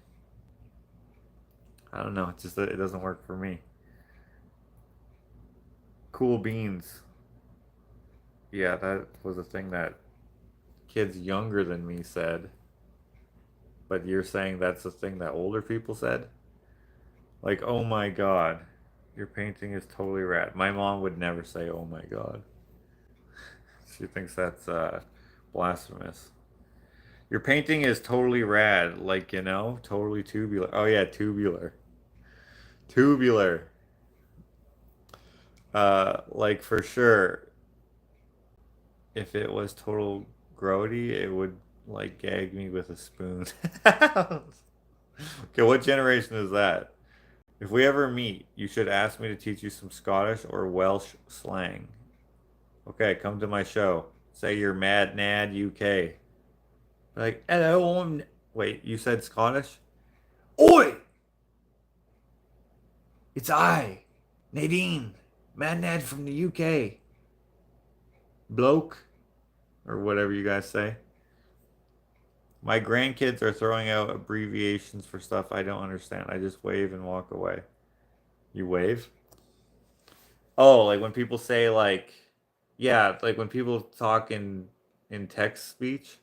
I don't know. It's just that it doesn't work for me. Cool beans. Yeah, that was a thing that kids younger than me said. But you're saying that's the thing that older people said? Like, oh my god, your painting is totally rad. My mom would never say, oh my god. She thinks that's blasphemous. Your painting is totally rad. Like, you know, totally tubular. Oh yeah, tubular. Tubular. Like for sure, if it was total grody, it would like gag me with a spoon. Okay, what generation is that? If we ever meet, you should ask me to teach you some Scottish or Welsh slang. Okay, come to my show. Say you're Mad Nad UK. Like, hello, Wait, you said Scottish? Oi! It's I, Nadine, Mad Nad from the UK. Bloke, or whatever you guys say. My grandkids are throwing out abbreviations for stuff I don't understand. I just wave and walk away. You wave? Oh, like when people say like, yeah, like when people talk in text speech.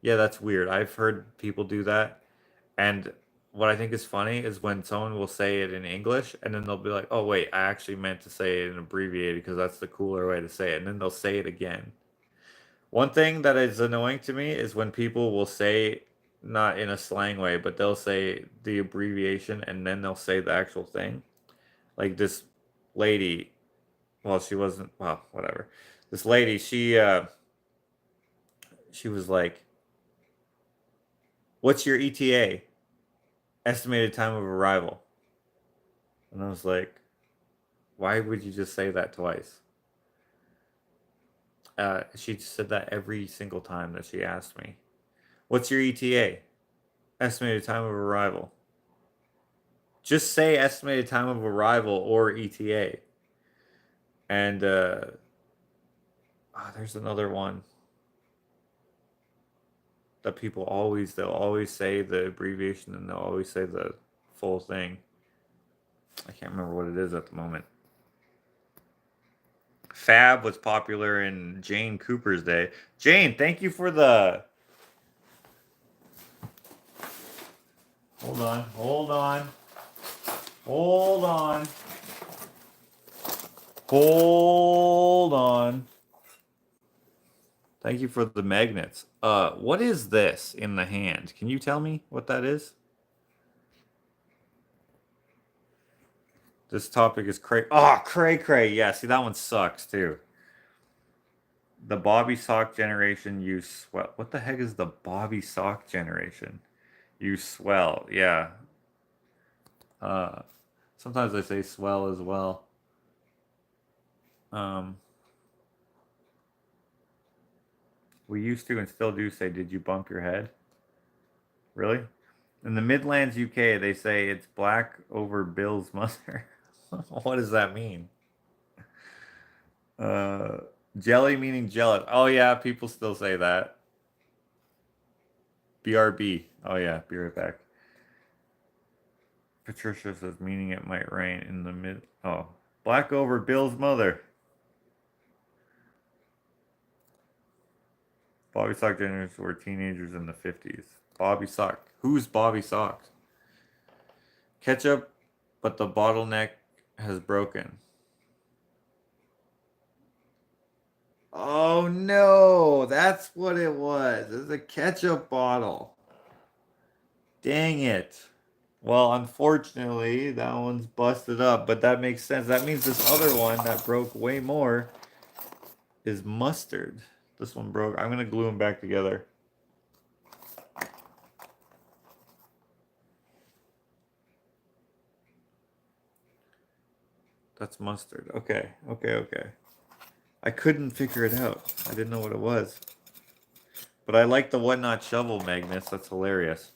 Yeah, that's weird. I've heard people do that. And what I think is funny is when someone will say it in English and then they'll be like, "Oh wait, I actually meant to say it in abbreviated because that's the cooler way to say it." And then they'll say it again. One thing that is annoying to me is when people will say not in a slang way, but they'll say the abbreviation and then they'll say the actual thing. Like this lady, well, she wasn't, well, whatever. This lady, she was like, "What's your ETA? Estimated time of arrival?" And I was like, "Why would you just say that twice?" She said that every single time that she asked me. "What's your ETA? Estimated time of arrival." Just say estimated time of arrival or ETA. And there's another one that they'll always say the abbreviation and they'll always say the full thing. I can't remember what it is at the moment. Fab was popular in Jane Cooper's day. Jane, thank you for the... Hold on, hold on. Hold on. Hold on. Thank you for the magnets. What is this in the hand? Can you tell me what that is? This topic is cray. Oh, cray cray. Yeah, see, that one sucks too. The Bobby Sock generation, you swell. What the heck is the Bobby Sock generation? You swell. Yeah. Uh, Sometimes I say swell as well. Um, we used to and still do say, "Did you bump your head?" Really? In the Midlands, UK, they say it's black over Bill's mother. What does that mean? Uh, Jelly meaning jealous. Oh yeah, people still say that. BRB. Oh yeah, be right back. Patricia says meaning it might rain in the mid. Oh, black over Bill's mother. Bobby Sock generators were teenagers in the 50s. Bobby Sock. Who's Bobby Sock? Ketchup, but the bottleneck has broken. Oh no, that's what it was. It's a ketchup bottle. Dang it. Well, unfortunately, that one's busted up, but that makes sense. That means this other one that broke way more is mustard. This one broke. I'm gonna glue them back together. That's mustard. Okay. I couldn't figure it out. I didn't know what it was. But I like the whatnot shovel magnets. That's hilarious.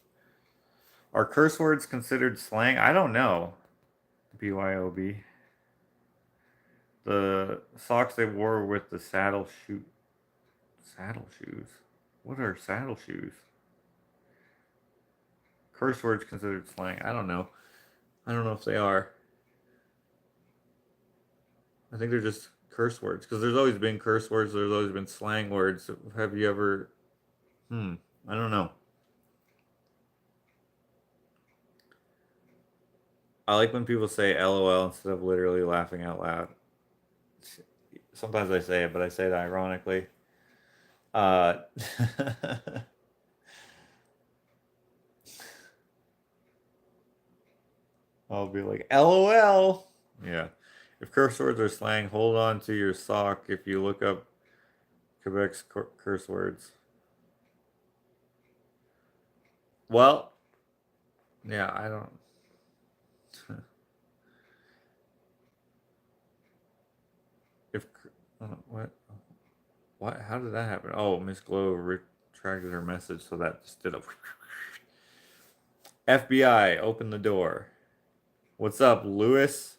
Are curse words considered slang? I don't know. BYOB. The socks they wore with the saddle shoe. Saddle shoes? What are saddle shoes? Curse words considered slang. I don't know. I don't know if they are. I think they're just curse words. Because there's always been curse words. There's always been slang words. Have you ever... I don't know. I like when people say LOL instead of literally laughing out loud. Sometimes I say it, but I say it ironically. I'll be like, LOL. Yeah. If curse words are slang, hold on to your sock if you look up Quebec's curse words. Well, yeah, I don't. If what? How did that happen? Oh, Miss Glow retracted her message, so that just did a. FBI, open the door. What's up, Lewis?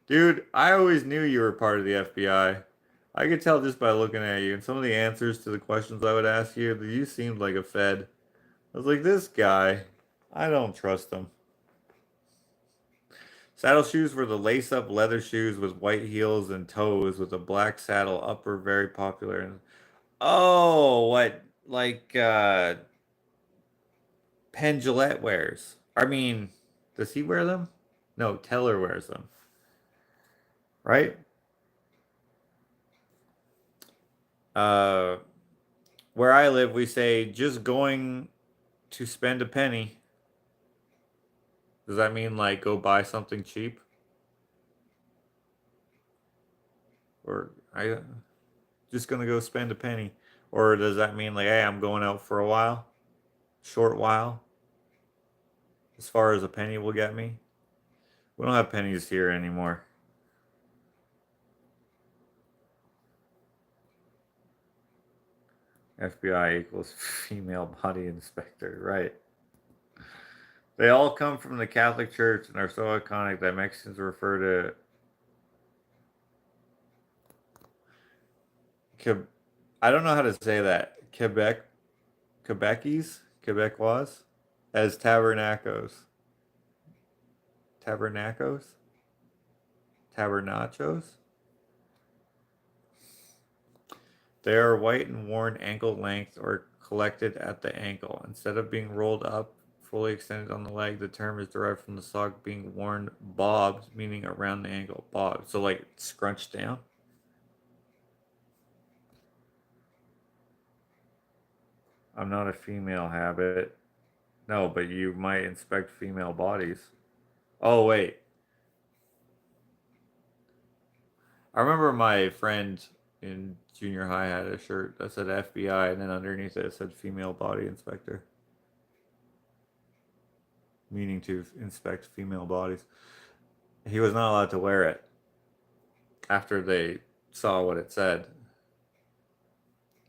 Dude, I always knew you were part of the FBI. I could tell just by looking at you and some of the answers to the questions I would ask you that you seemed like a Fed. I was like, this guy, I don't trust him. Saddle shoes were the lace-up leather shoes with white heels and toes with a black saddle upper, very popular. And oh, what like Penn Jillette wears? I mean, does he wear them? No, Teller wears them. Right? Where I live, we say just going to spend a penny. Does that mean like go buy something cheap? Or I just gonna go spend a penny? Or does that mean like, hey, I'm going out for a while? Short while? As far as a penny will get me? We don't have pennies here anymore. FBI equals female body inspector, right? They all come from the Catholic Church and are so iconic that Mexicans refer to I don't know how to say that. Quebecois as tabernacos. Tabernachos? They are white and worn ankle length or collected at the ankle. Instead of being rolled up, fully extended on the leg, the term is derived from the sock being worn bobbed, meaning around the ankle. Bobbed. So like scrunched down. I'm not a female habit. No, but you might inspect female bodies. Oh, wait. I remember my friend in junior high had a shirt that said FBI, and then underneath it said female body inspector, meaning to inspect female bodies. He was not allowed to wear it after they saw what it said.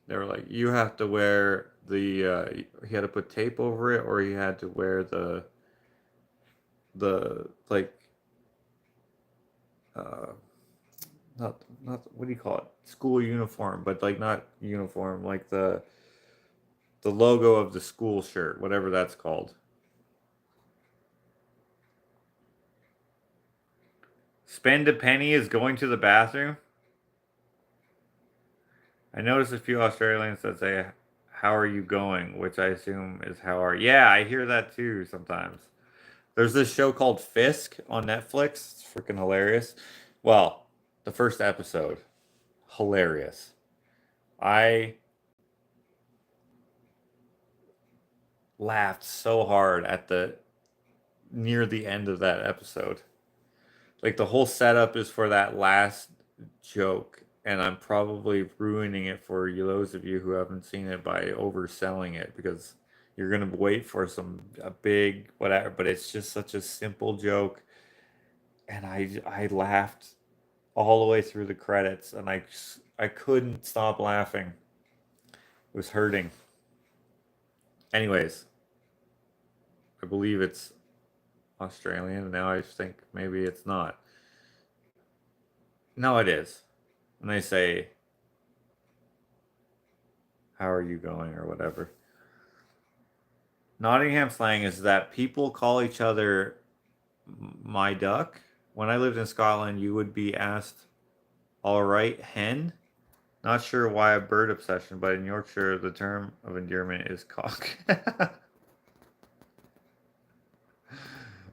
They were like, you have to wear the, he had to put tape over it, or he had to wear like, not what do you call it? School uniform, but like not uniform, like the logo of the school shirt, whatever that's called. Spend a penny is going to the bathroom. I noticed a few Australians that say, "How are you going?" which I assume is "How are?" Yeah, I hear that too sometimes. There's this show called Fisk on Netflix. It's freaking hilarious. Well, the first episode, hilarious. I laughed so hard at the near the end of that episode. Like the whole setup is for that last joke, and I'm probably ruining it for you, those of you who haven't seen it, by overselling it, because you're gonna wait for a big whatever, but it's just such a simple joke, and I laughed all the way through the credits, and I couldn't stop laughing. It was hurting. Anyways, I believe it's Australian. Now I think maybe it's not. No, it is. And they say, "How are you going?" or whatever. Nottingham slang is that people call each other my duck. When I lived in Scotland, you would be asked, "All right, hen." Not sure why a bird obsession, but in Yorkshire, the term of endearment is cock.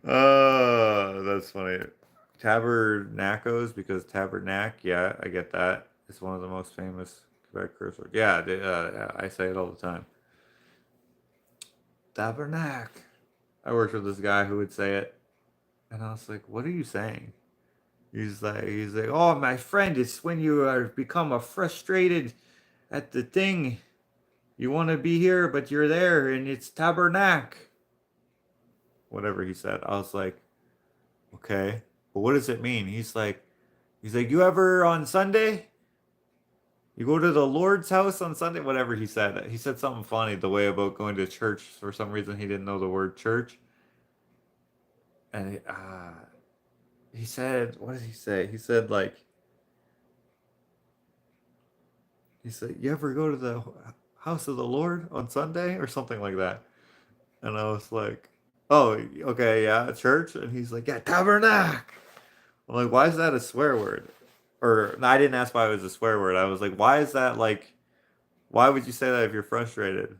That's funny. Tabernacles, because tabernac, yeah, I get that. It's one of the most famous Quebec curse words. Yeah, I say it all the time. Tabernac. I worked with this guy who would say it, and I was like, "What are you saying?" He's like, "Oh, my friend, it's when you are become a frustrated at the thing. You want to be here, but you're there, and it's tabernac." Whatever he said. I was like, "Okay, but what does it mean?" He's like, "You ever on Sunday? You go to the Lord's house on Sunday?" Whatever he said. He said something funny the way about going to church. For some reason, he didn't know the word church. And he said, what did he say? He said, "You ever go to the house of the Lord on Sunday?" or something like that. And I was like, "Oh, okay, yeah, church." And he's like, "Yeah, tabernacle." I'm like, "Why is that a swear word?" Or no, I didn't ask why it was a swear word. I was like, "Why is that like? Why would you say that if you're frustrated?"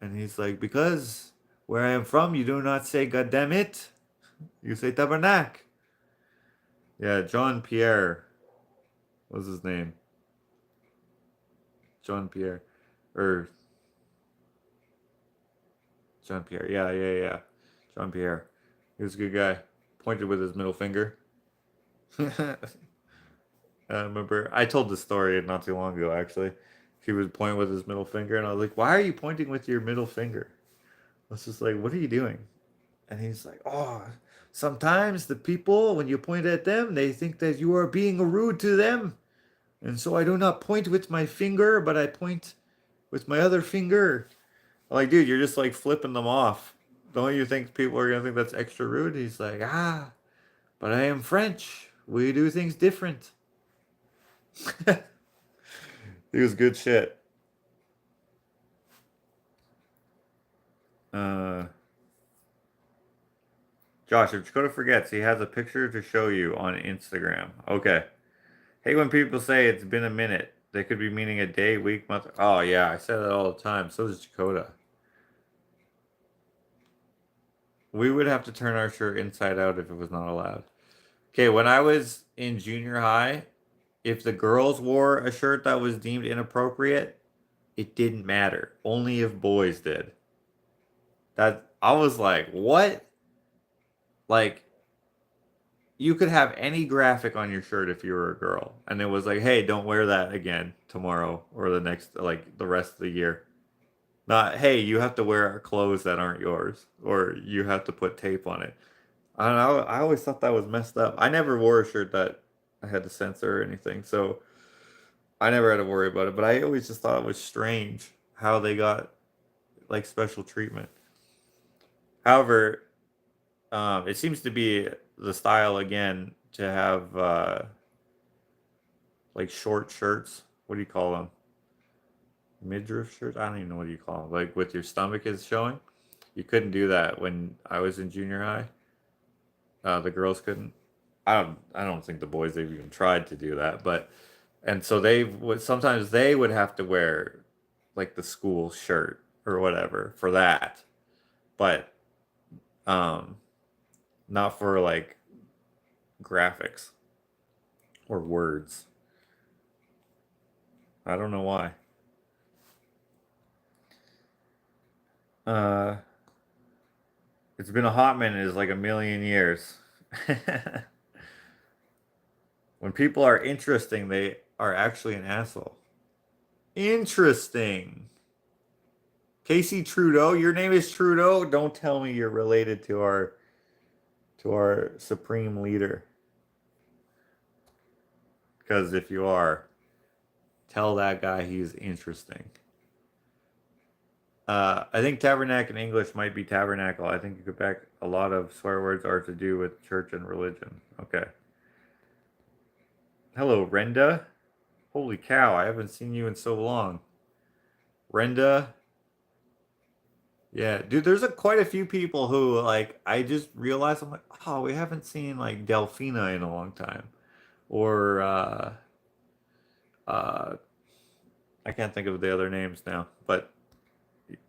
And he's like, "Because where I am from, you do not say 'God damn it.' You say tabernacle." Yeah, John Pierre was his name. John Pierre, or John Pierre. Yeah, yeah, yeah. John Pierre. He was a good guy. Pointed with his middle finger. I remember I told this story not too long ago, actually. He was pointing with his middle finger, and I was like, "Why are you pointing with your middle finger?" I was just like, "What are you doing?" And he's like, "Oh, sometimes the people, when you point at them, they think that you are being rude to them. And so I do not point with my finger, but I point with my other finger." I'm like, "Dude, you're just like flipping them off. Don't you think people are gonna think that's extra rude?" He's like, "But I am French. We do things different." He was good shit. Uh, Josh, if Dakota forgets, he has a picture to show you on Instagram. Okay. Hey, when people say it's been a minute, they could be meaning a day, week, month. Oh, yeah, I say that all the time. So does Dakota. We would have to turn our shirt inside out if it was not allowed. Okay, when I was in junior high, if the girls wore a shirt that was deemed inappropriate, it didn't matter. Only if boys did. That I was like, what? Like, you could have any graphic on your shirt if you were a girl, and it was like, "Hey, don't wear that again tomorrow or the next, like the rest of the year." Not, "Hey, you have to wear clothes that aren't yours, or you have to put tape on it." I don't know. I always thought that was messed up. I never wore a shirt that I had to censor or anything, so I never had to worry about it. But I always just thought it was strange how they got like special treatment. However, it seems to be the style again to have like short shirts. What do you call them? Midriff shirts? I don't even know what you call them. Like with your stomach is showing. You couldn't do that when I was in junior high. The girls couldn't. I don't think the boys even tried to do that, but and so they would sometimes they would have to wear like the school shirt or whatever for that, but um, not for like graphics or words. I don't know why. Uh, it's been a hot minute. It's like a million years. When people are interesting, they are actually an asshole. Interesting. Casey Trudeau, your name is Trudeau? Don't tell me you're related to our supreme leader. Because if you are, tell that guy he's interesting. I think tabernacle in English might be tabernacle. I think in Quebec, a lot of swear words are to do with church and religion. Okay. Hello, Renda. Holy cow, I haven't seen you in so long. Renda. Yeah, dude, there's quite a few people who, like, I just realized, I'm like, oh, we haven't seen, like, Delphina in a long time. Or, uh, I can't think of the other names now, but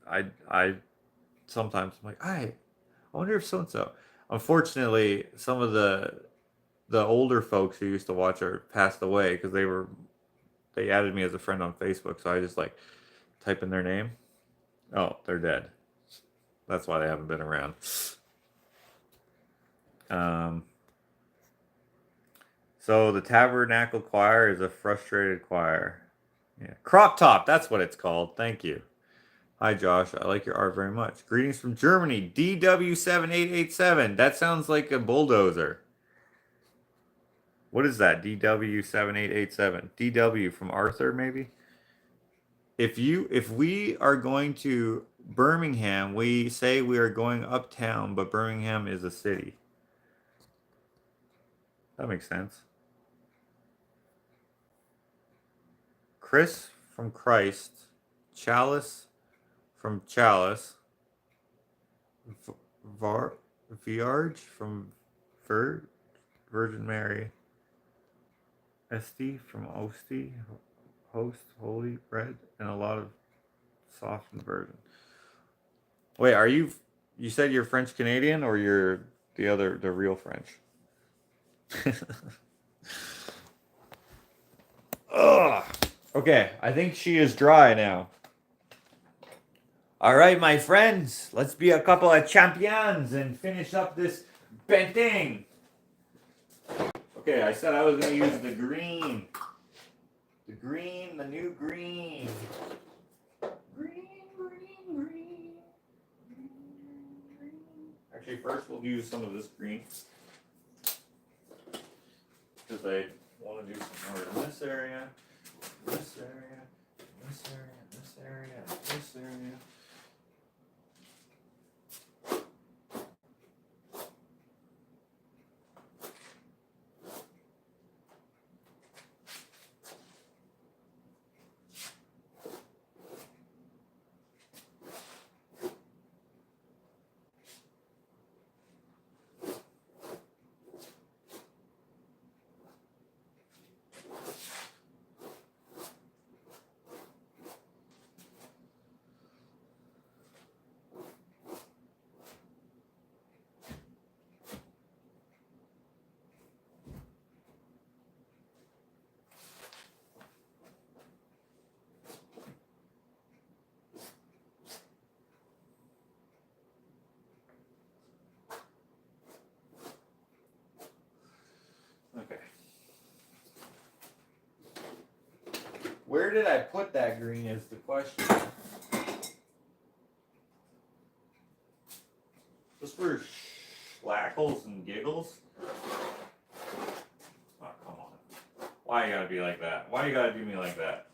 I sometimes I'm like, I wonder if so and so. Unfortunately, some of the older folks who used to watch are passed away because they added me as a friend on Facebook, so I just like type in their name. Oh, they're dead. That's why they haven't been around. So the Tabernacle Choir is a frustrated choir. Yeah, Crop Top. That's what it's called. Thank you. Hi, Josh. I like your art very much. Greetings from Germany. DW7887. That sounds like a bulldozer. What is that? DW7887. DW from Arthur, maybe? If we are going to Birmingham, we say we are going uptown, but Birmingham is a city. That makes sense. Chris from Christ. Chalice from Chalice. Viarge from Virgin Mary. Esti from Osti. Host, holy bread, and a lot of softened version. Wait, you said you're French Canadian or you're the real French? Ugh. Okay, I think she is dry now. All right, my friends, let's be a couple of champions and finish up this painting. Okay, I said I was going to use the green. The new green. Green. Actually, first we'll use some of this green. Because I want to do some more in this area, this area, this area, this area, this area. Okay. Where did I put that green is the question. Just for schlackles and giggles? Oh, come on. Why you gotta be like that? Why you gotta do me like that?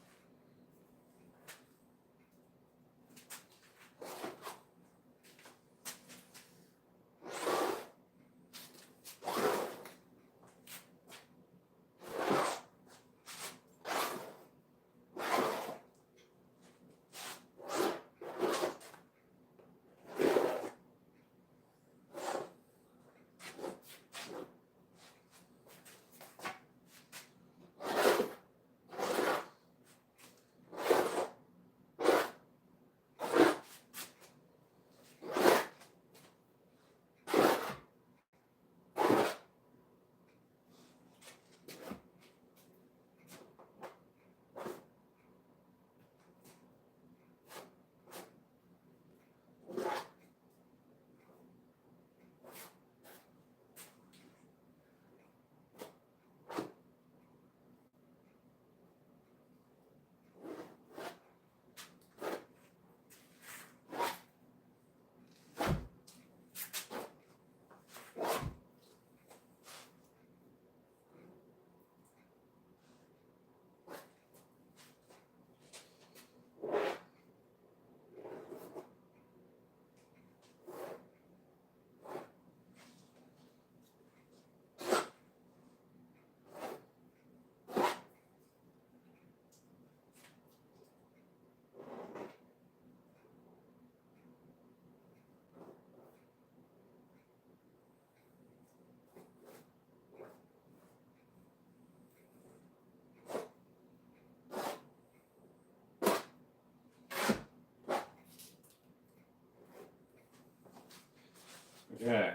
Okay.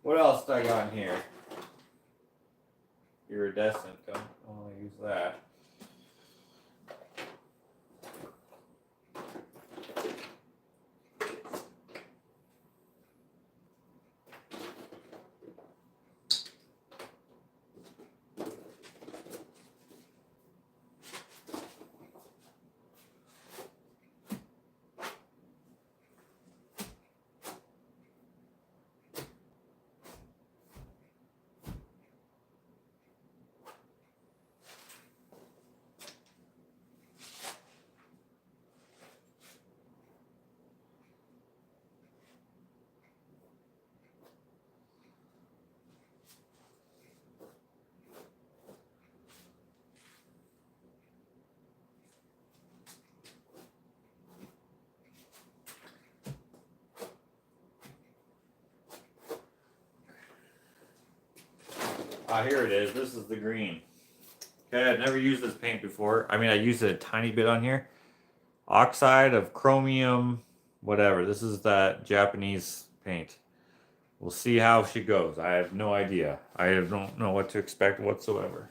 What else do I got in here? Iridescent. Don't want to use that. Ah, here it is. This is the green. Okay, I've never used this paint before. I mean, I used it a tiny bit on here. Oxide of chromium, whatever. This is that Japanese paint. We'll see how she goes. I have no idea. I don't know what to expect whatsoever.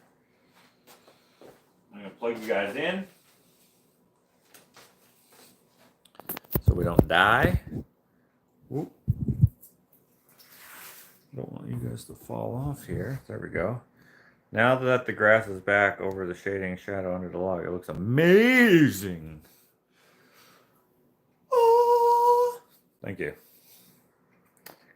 I'm going to plug you guys in so we don't die. Oop. Don't want you guys to fall off here. There we go. Now that the grass is back over the shading shadow under the log, it looks amazing. Oh, thank you.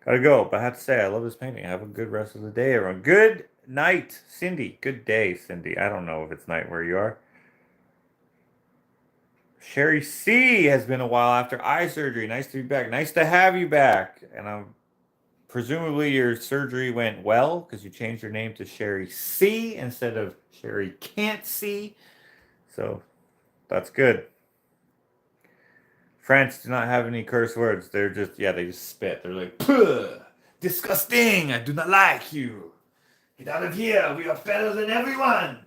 Gotta go, but I have to say, I love this painting. Have a good rest of the day, everyone. Good night, Cindy. Good day, Cindy. I don't know if it's night where you are. Sherry C has been a while after eye surgery. Nice to be back. Nice to have you back. And presumably your surgery went well because you changed your name to Sherry C instead of Sherry Can't See. So that's good. French do not have any curse words. They're just, yeah, they just spit. They're like, puh, disgusting. I do not like you. Get out of here. We are better than everyone.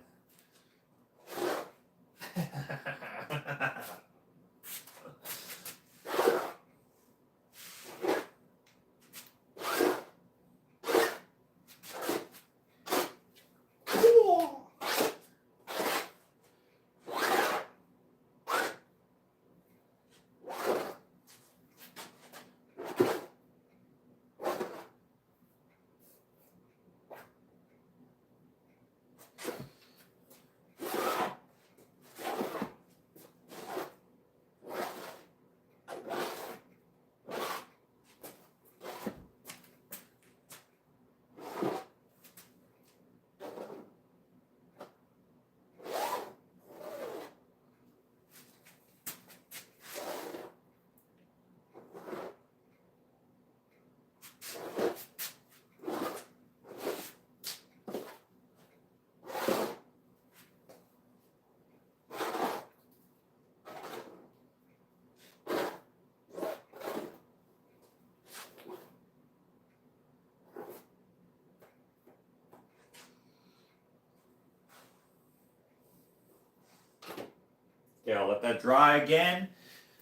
Yeah, I'll let that dry again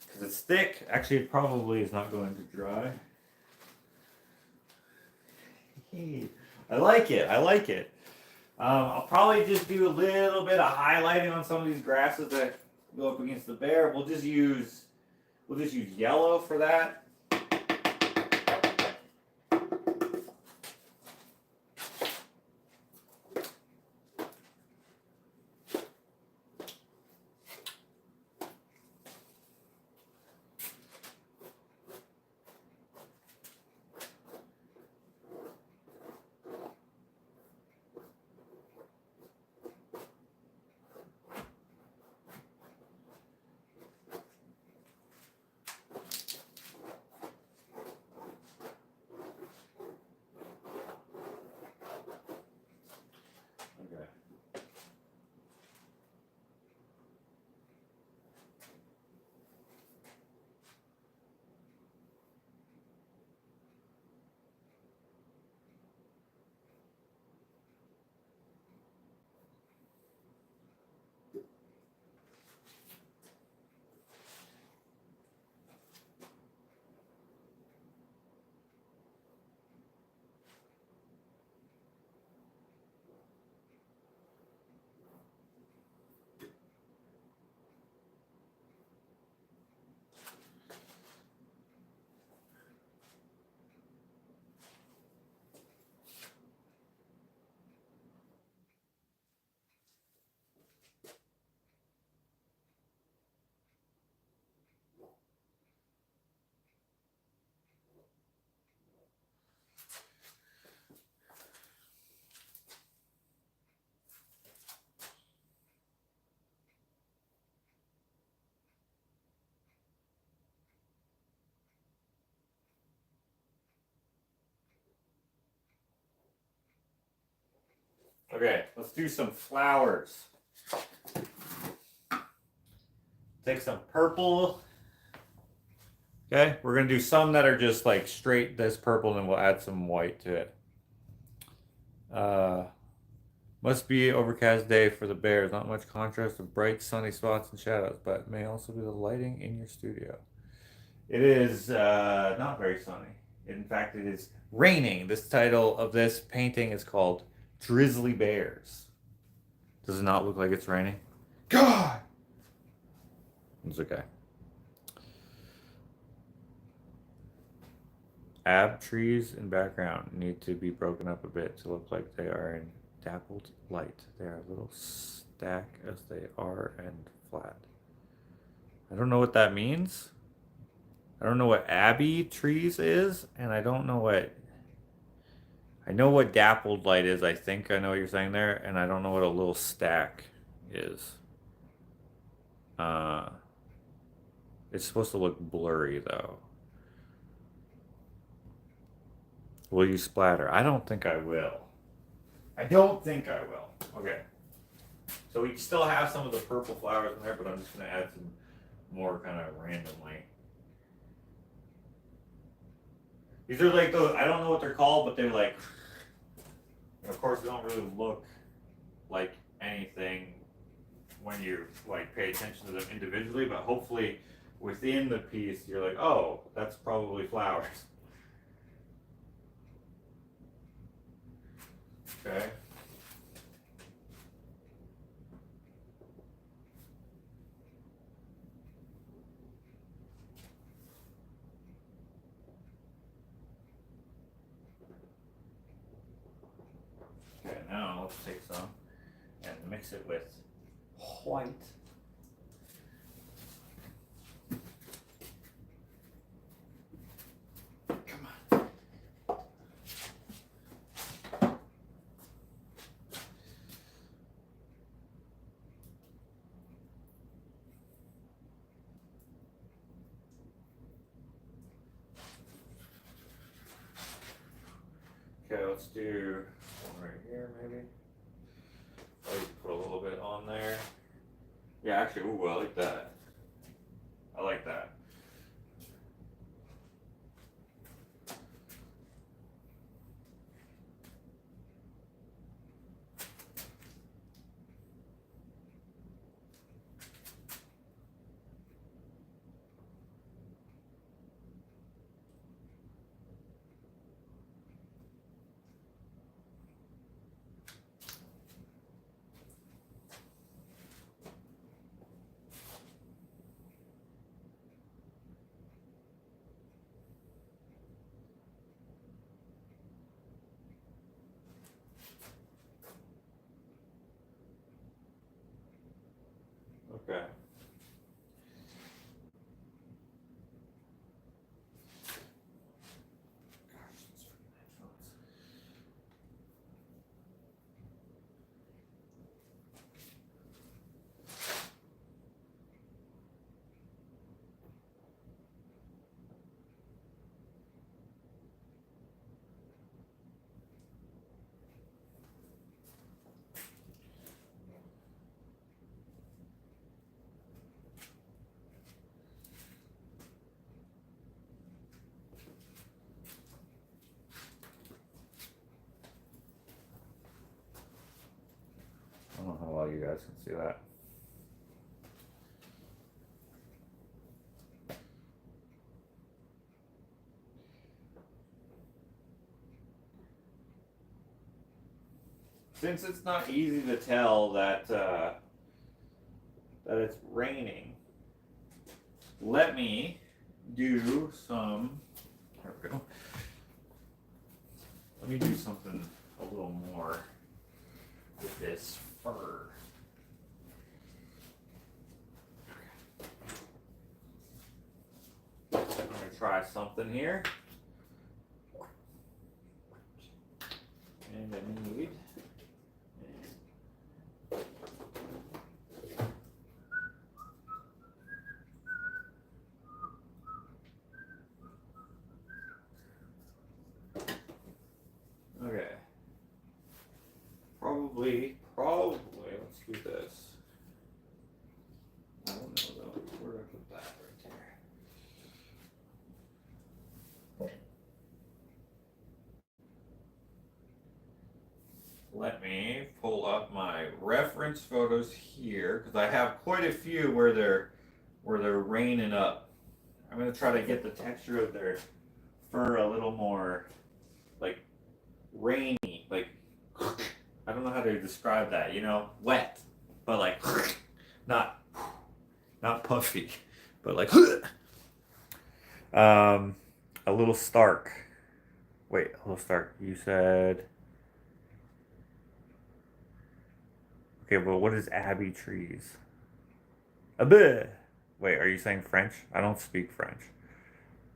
because it's thick. Actually, it probably is not going to dry. I like it. I like it. I'll probably just do a little bit of highlighting on some of these grasses that go up against the bear. We'll just use yellow for that. Okay, let's do some flowers. Take some purple. Okay, we're gonna do some that are just like straight this purple, and then we'll add some white to it. Must be overcast day for the Bears. Not much contrast of bright sunny spots and shadows, but may also be the lighting in your studio. It is not very sunny. In fact, it is raining. This title of this painting is called Drizzly Bears. Does it not look like it's raining? God! It's okay. Ab trees in background need to be broken up a bit to look like they are in dappled light. They are a little stack as they are and flat. I don't know what that means. I don't know what Abbey trees is, and I don't know what... I know what dappled light is, I think I know what you're saying there, and I don't know what a little stack is. It's supposed to look blurry, though. Will you splatter? I don't think I will. I don't think I will. Okay. So we still have some of the purple flowers in there, but I'm just going to add some more kind of randomly. These are like those, I don't know what they're called, but they're like, of course they don't really look like anything when you like pay attention to them individually, but hopefully within the piece you're like, oh, that's probably flowers. Okay. Okay, now let's take some and mix it with white. Come on. Okay, let's do one right here, maybe. Oh, you put a little bit on there. Yeah, actually, ooh, I like that. I like that. Okay. I don't know how well you guys can see that. Since it's not easy to tell that that it's raining, let me do some. There we go. Let me do something a little more with this fur. I'm gonna try something here. And I need probably let me pull up my reference photos here because I have quite a few where they're raining up. I'm gonna try to get the texture of their fur a little more like rainy, like I don't know how to describe that, you know, wet, but like not puffy, but like a little stark. Wait, a little stark. You said okay, but what is Abbey trees? A bit. Wait, are you saying French? I don't speak French.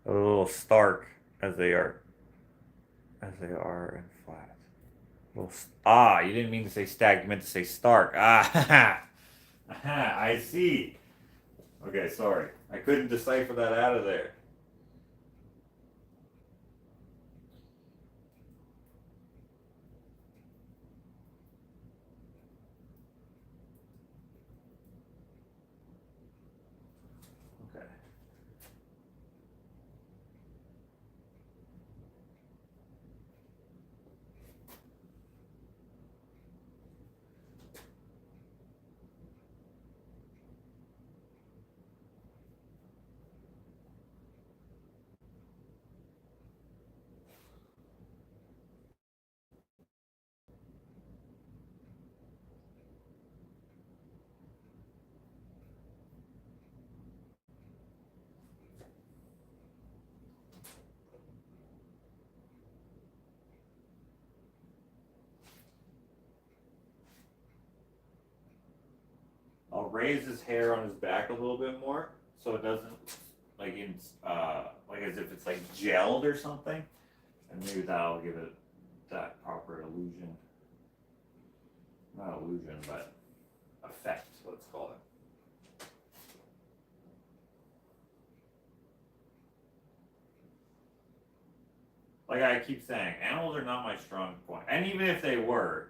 A little stark as they are in flat. You didn't mean to say stag, you meant to say stark. Ah, I see. Okay, sorry. I couldn't decipher that out of there. Okay. I'll raise his hair on his back a little bit more so it doesn't like as if it's like gelled or something. And maybe that'll give it that proper illusion. Not illusion, but effect, let's call it. Like I keep saying, animals are not my strong point. And even if they were,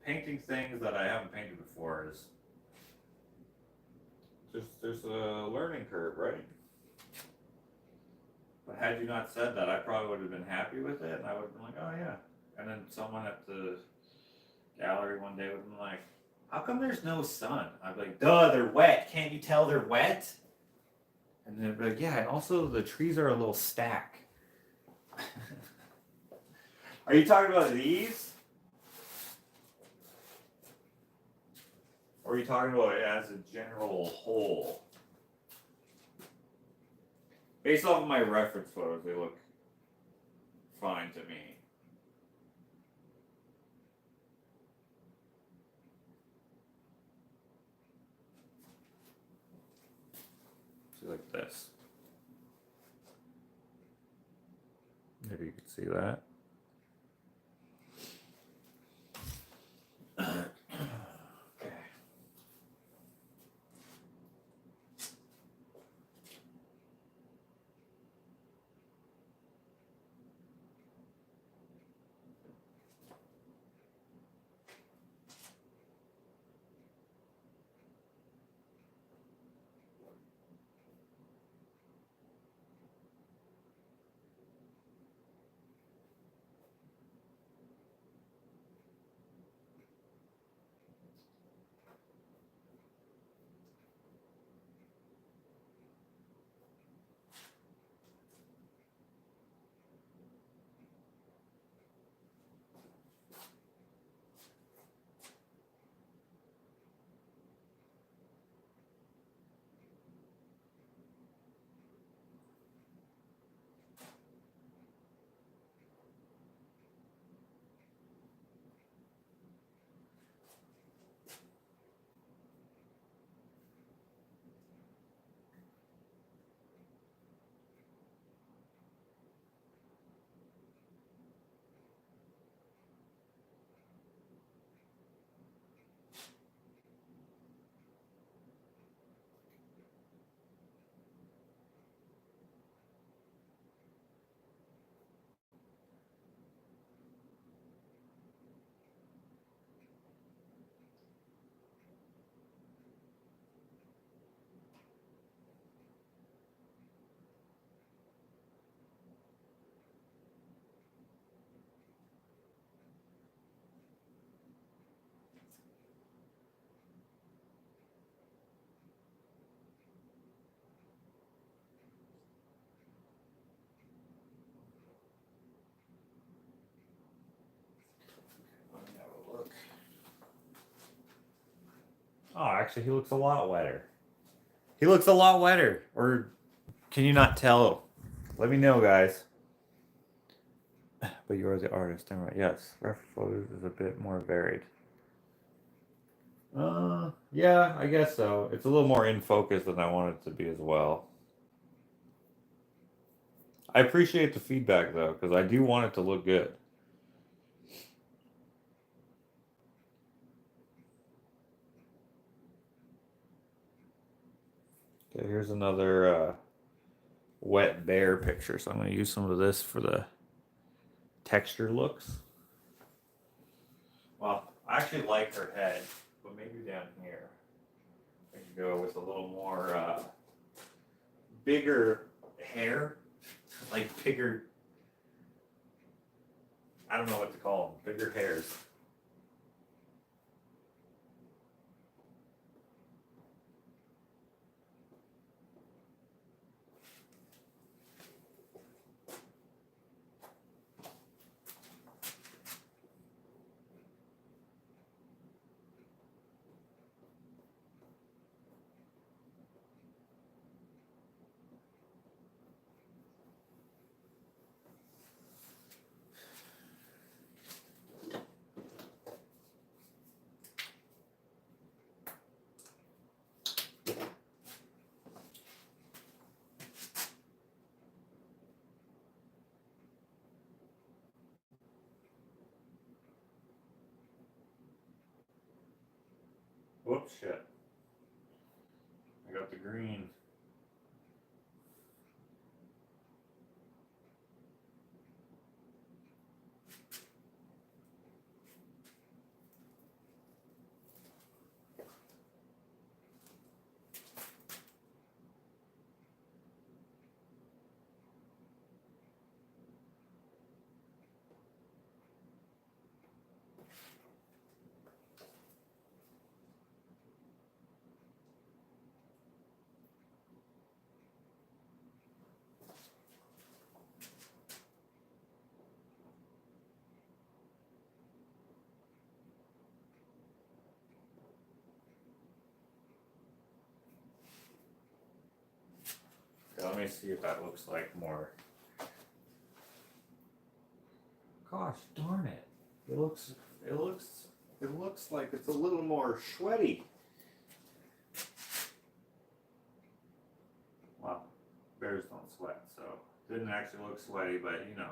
painting things that I haven't painted before is there's a learning curve, right? But had you not said that, I probably would have been happy with it, and I would have been like, oh yeah. And then someone at the gallery one day would have been like, how come there's no sun? I'd be like, duh, they're wet. Can't you tell they're wet? And then they'd be like, yeah, and also the trees are a little stack. Are you talking about these? Or are you talking about it as a general whole? Based off of my reference photos, they look fine to me. See, like this. Maybe you can see that. Okay. Oh, actually, he looks a lot wetter. He looks a lot wetter. Or can you not tell? Let me know, guys. But you're the artist, am I right? Yes. Rough photos is a bit more varied. Yeah, I guess so. It's a little more in focus than I want it to be as well. I appreciate the feedback though, because I do want it to look good. Okay, here's another wet bear picture. So I'm going to use some of this for the texture looks. Well, I actually like her head, but maybe down here I can go with a little more bigger hair, like bigger. I don't know what to call them. Bigger hairs. Whoops, shit. I got the green. Okay, let me see if that looks like more. Gosh darn it. It looks like it's a little more sweaty. Well, bears don't sweat, so it didn't actually look sweaty, but you know.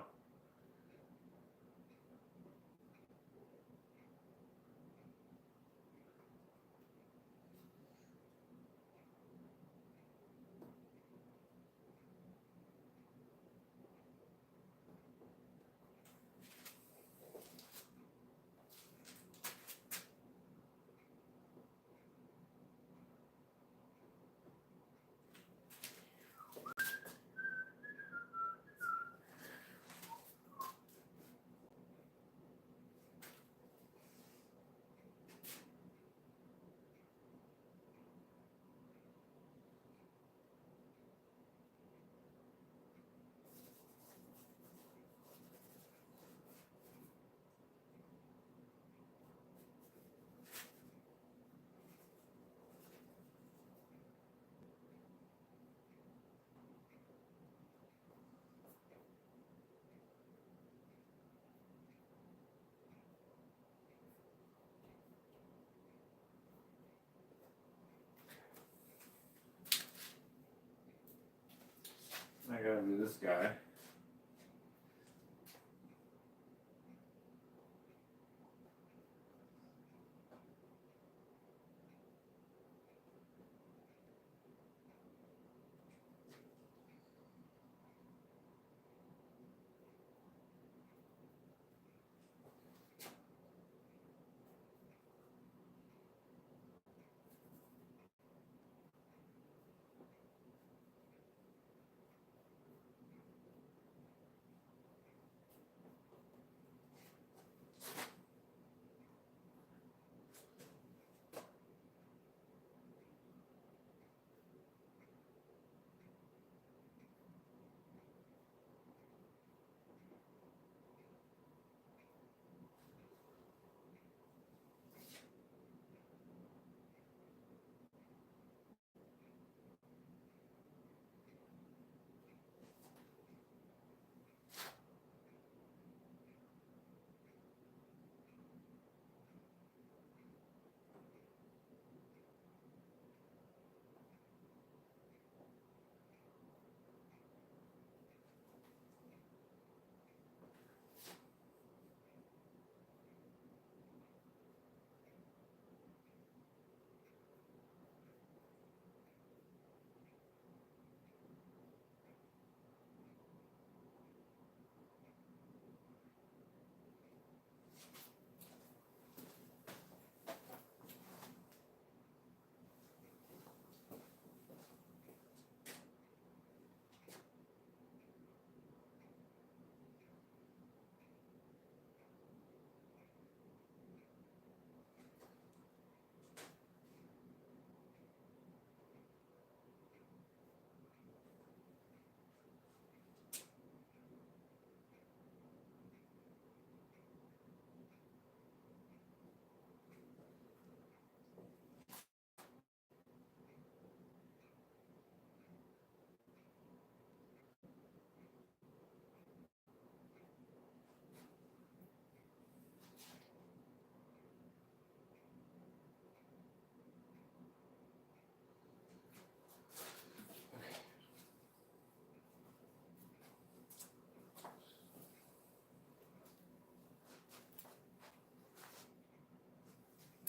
I gotta do this guy.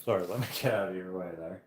Sorry, let me get out of your way there.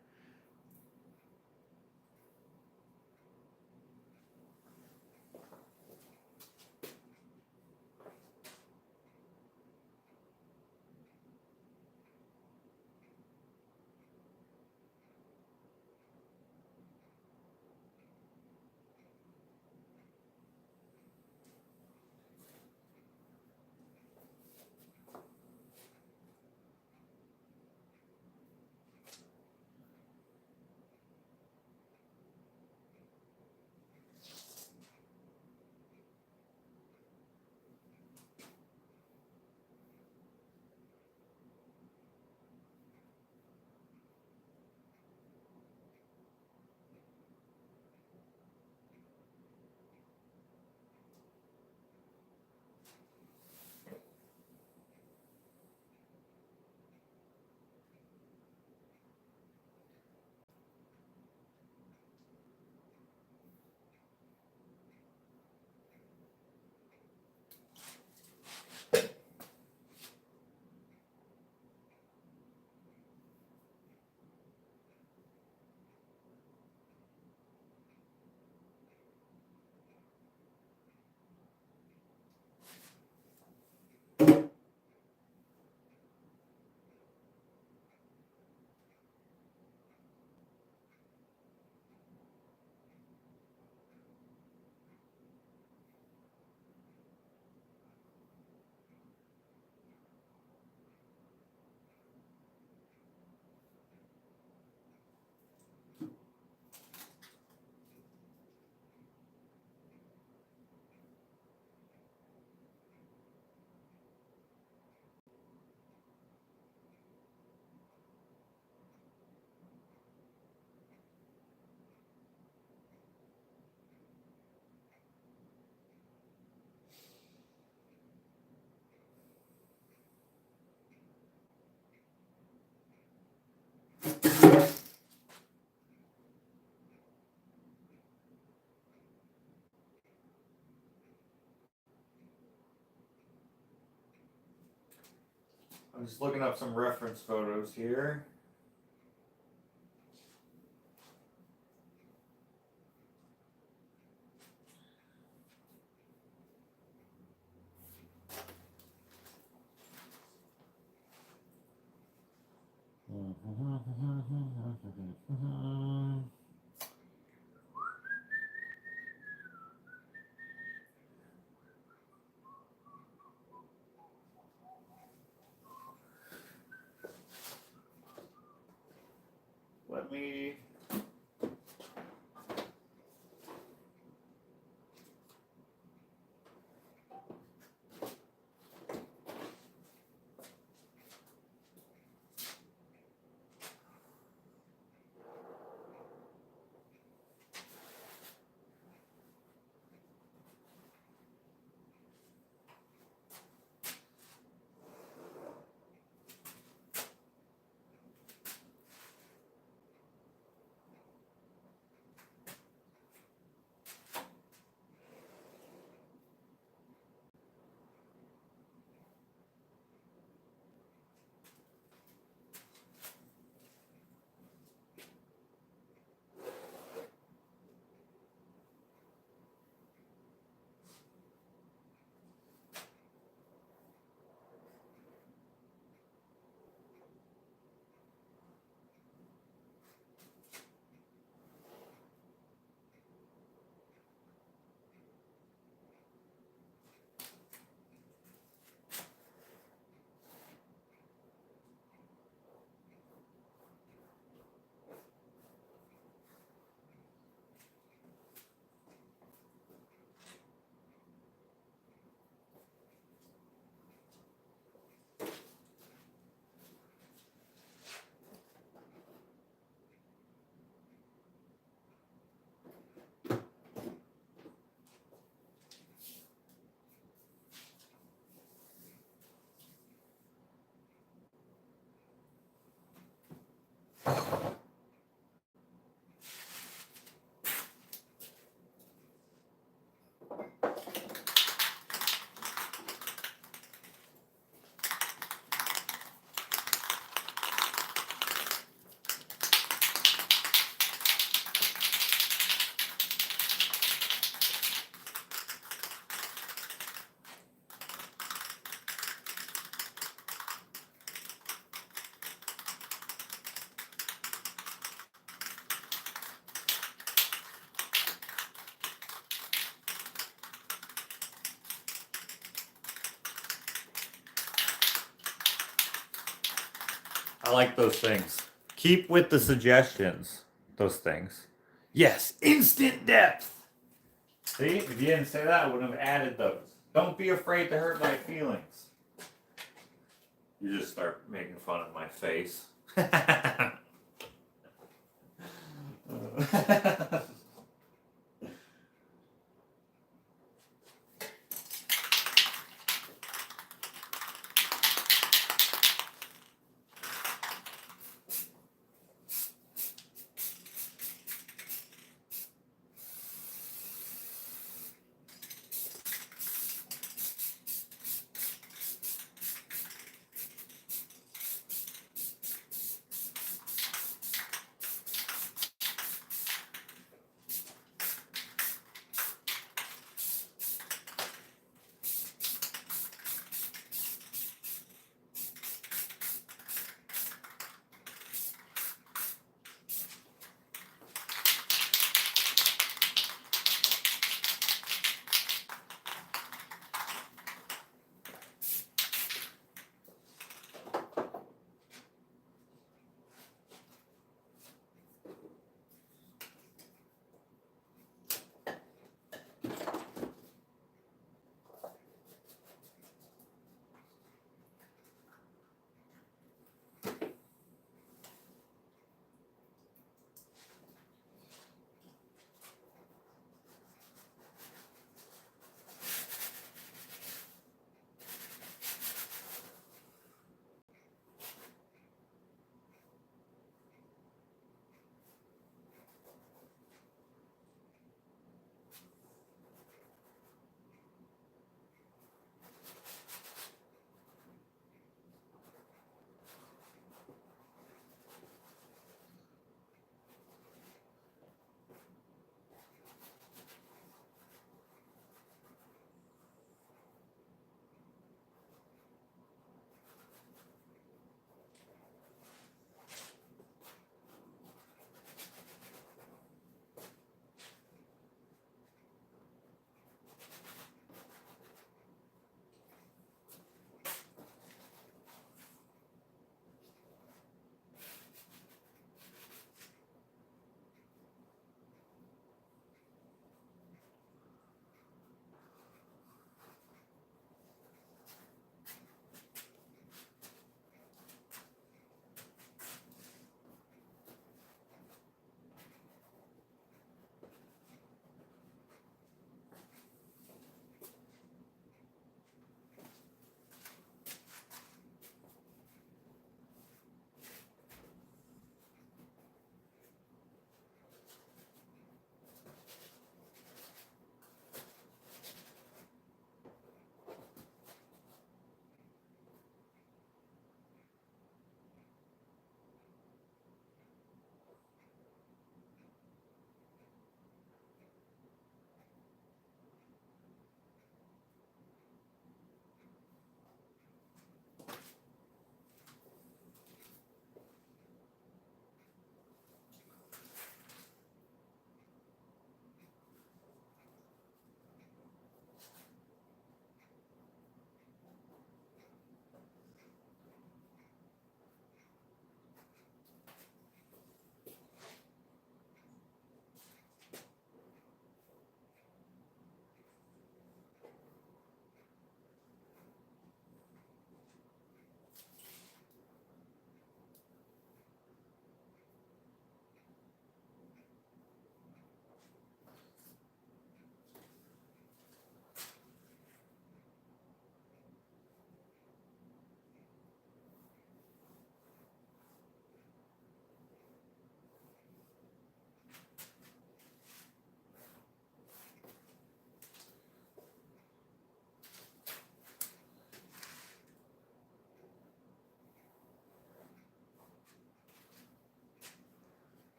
I'm just looking up some reference photos here. Let me. I like those things. Keep with the suggestions. Those things. Yes, instant depth. See, if you didn't say that, I wouldn't have added those. Don't be afraid to hurt my feelings. You just start making fun of my face.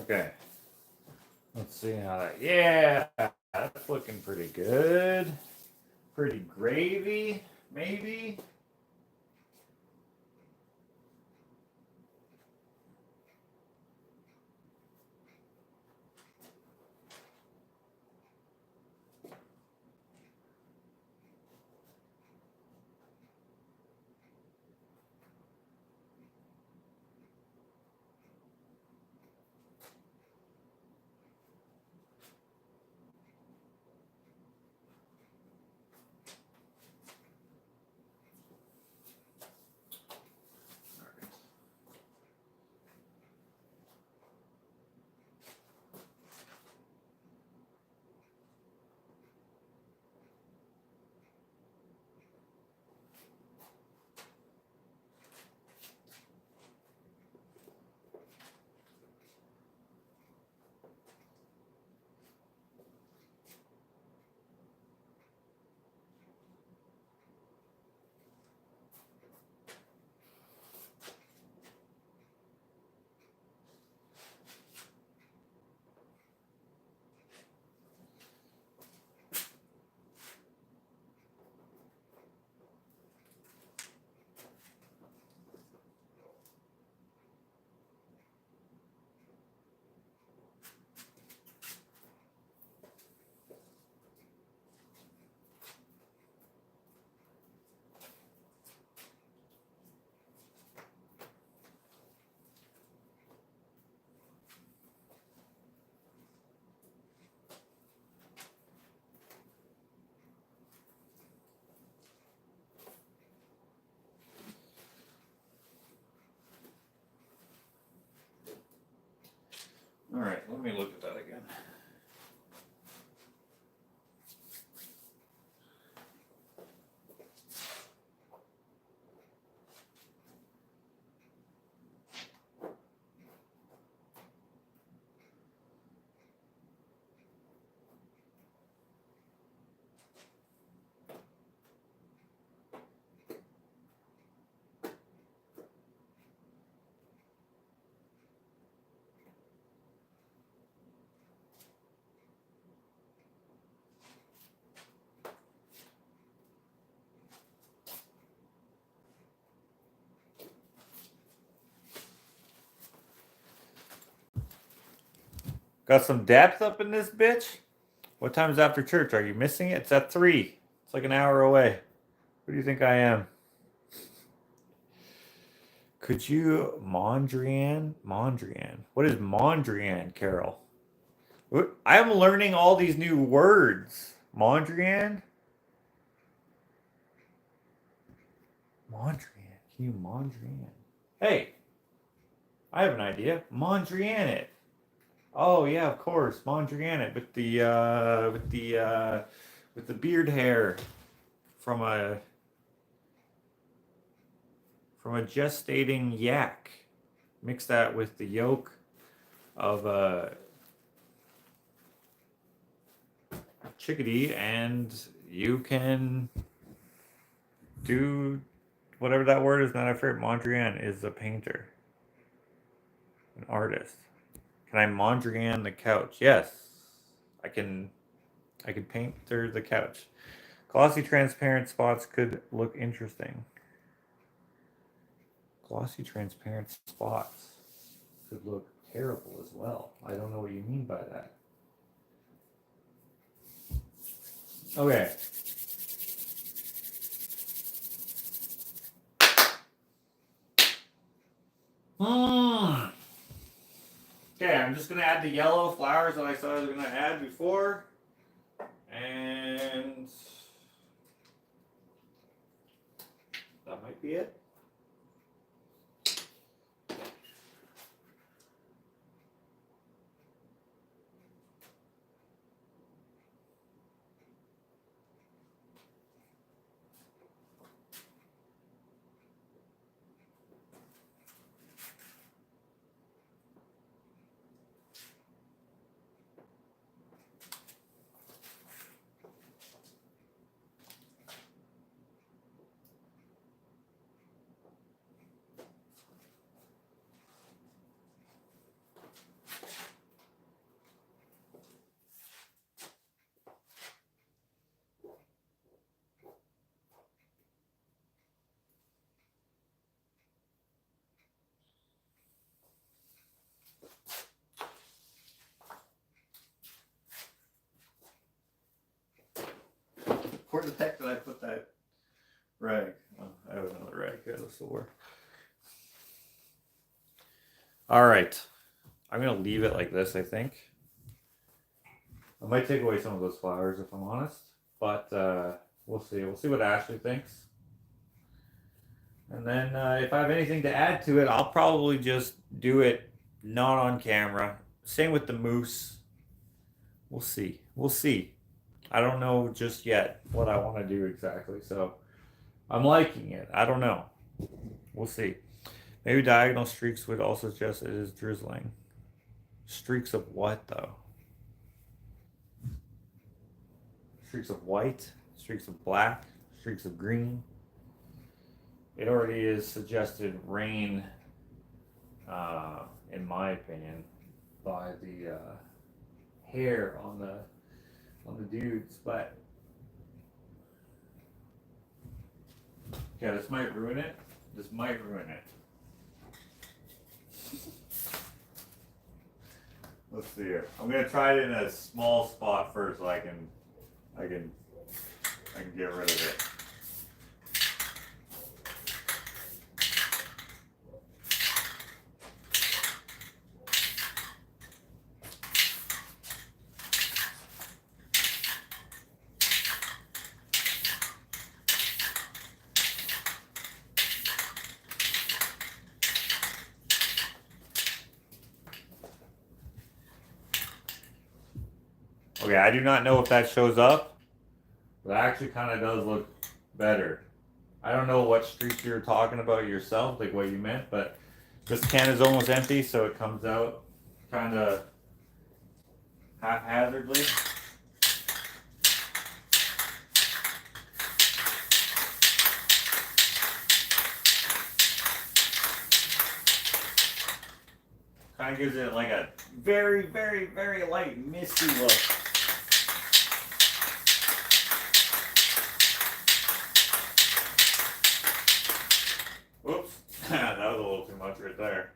Okay. Let's see how that. Yeah, that's looking pretty good. Pretty gravy, maybe. All right, let me look at that again. Got some depth up in this bitch. What time is after church? Are you missing it? It's at 3. It's like an hour away. Who do you think I am? Could you Mondrian? Mondrian. What is Mondrian, Carol? I am learning all these new words. Mondrian? Mondrian. Can you Mondrian? Hey, I have an idea. Mondrian it. Oh yeah, of course, Mondrian it with the beard hair from a gestating yak. Mix that with the yolk of a chickadee, and you can do whatever that word is. Not a favorite. Mondrian is a painter, an artist. Can I Mondrian the couch? Yes, I can. I can paint through the couch. Glossy transparent spots could look interesting. Glossy transparent spots could look terrible as well. I don't know what you mean by that. Okay. Okay, I'm just going to add the yellow flowers that I said I was going to add before. And that might be it. the heck did I put that rag? Oh, I have another rag here. This will work. All right. I'm going to leave it like this, I think. I might take away some of those flowers if I'm honest. But we'll see. We'll see what Ashley thinks. And then if I have anything to add to it, I'll probably just do it not on camera. Same with the moose. We'll see. We'll see. I don't know just yet what I want to do exactly. So I'm liking it. I don't know. We'll see. Maybe diagonal streaks would also suggest it is drizzling. Streaks of what though? Streaks of white? Streaks of black? Streaks of green? It already is suggested rain, in my opinion, by the hair on the dudes, but yeah, this might ruin it. This might ruin it. Let's see here. I'm gonna try it in a small spot first, so I can get rid of it. Okay, I do not know if that shows up, but it actually kind of does look better. I don't know what streak you're talking about yourself, like what you meant, but this can is almost empty, so it comes out kind of haphazardly. Kind of gives it like a very, very, very light misty look. Whoops, that was a little too much right there.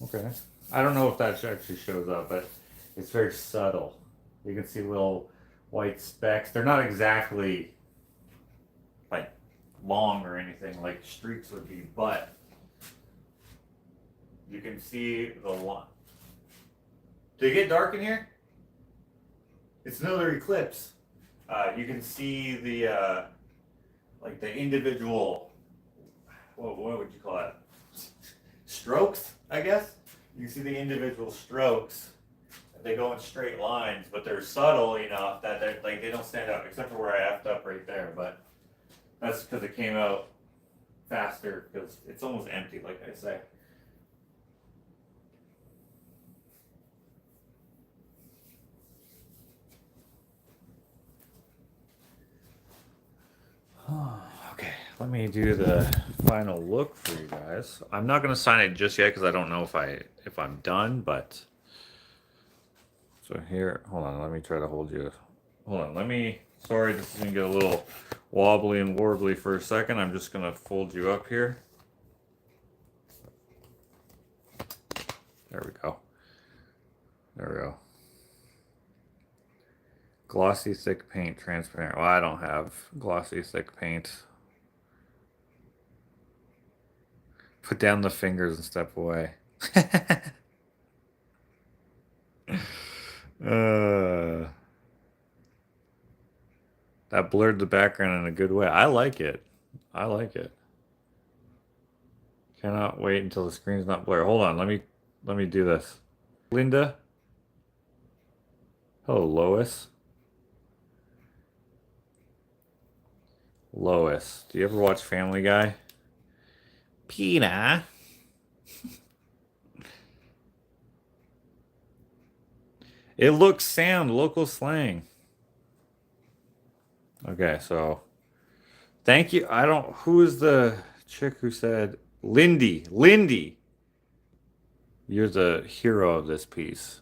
Okay, I don't know if that actually shows up, but it's very subtle. You can see little white specks. They're not exactly like long or anything like streaks would be, but you can see the line. Did it get dark in here? It's another eclipse. You can see the like the individual, what would you call that? Strokes, I guess. You can see the individual strokes. They go in straight lines, but they're subtle enough that they don't stand out, except for where I effed up right there. But that's because it came out faster, because it's almost empty, like I say. Okay, let me do the final look for you guys. I'm not gonna sign it just yet because I don't know if I'm done, but so here, hold on, let me try to hold you. Hold on, sorry, this is gonna get a little wobbly and warbly for a second. I'm just gonna fold you up here. There we go. There we go. Glossy thick paint, transparent. Well, I don't have glossy thick paint. Put down the fingers and step away. That blurred the background in a good way. I like it. I like it. Cannot wait until the screen's not blurred. Hold on, let me do this. Linda. Hello, Lois. Lois, do you ever watch Family Guy? Pina. It looks sound, local slang. Okay, so thank you. Who is the chick who said Lindy? Lindy, you're the hero of this piece.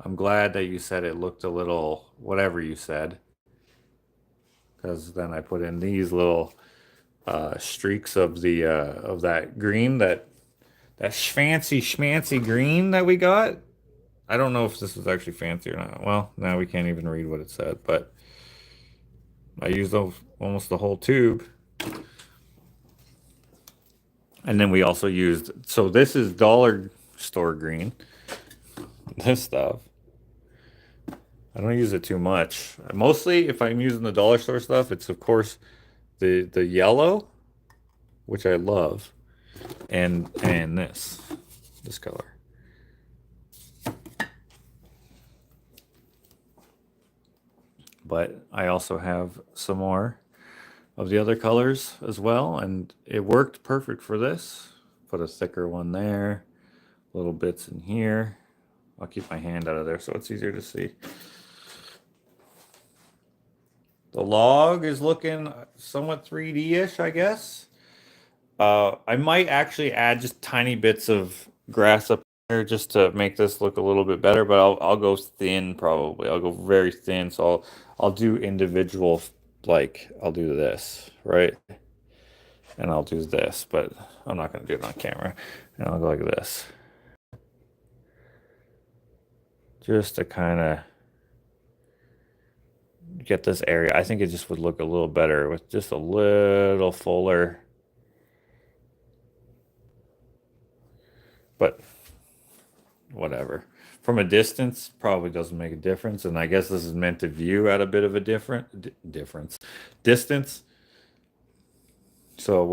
I'm glad that you said it looked a little whatever you said, because then I put in these little streaks of the of that green, that fancy schmancy green that we got. I don't know if this was actually fancy or not. Well, now we can't even read what it said, but I used almost the whole tube. And then we also used, so this is dollar store green. This stuff. I don't use it too much. Mostly, if I'm using the dollar store stuff, it's of course the yellow, which I love, and this color. But I also have some more of the other colors as well, and it worked perfect for this. Put a thicker one there, little bits in here. I'll keep my hand out of there so it's easier to see. The log is looking somewhat 3D-ish, I guess. I might actually add just tiny bits of grass up there just to make this look a little bit better, but I'll go thin probably. I'll go very thin, so I'll do individual, like I'll do this, right? And I'll do this, but I'm not going to do it on camera. And I'll go like this. Just to kind of get this area. I think it just would look a little better with just a little fuller. But whatever. From a distance, probably doesn't make a difference. And I guess this is meant to view at a bit of a distance. So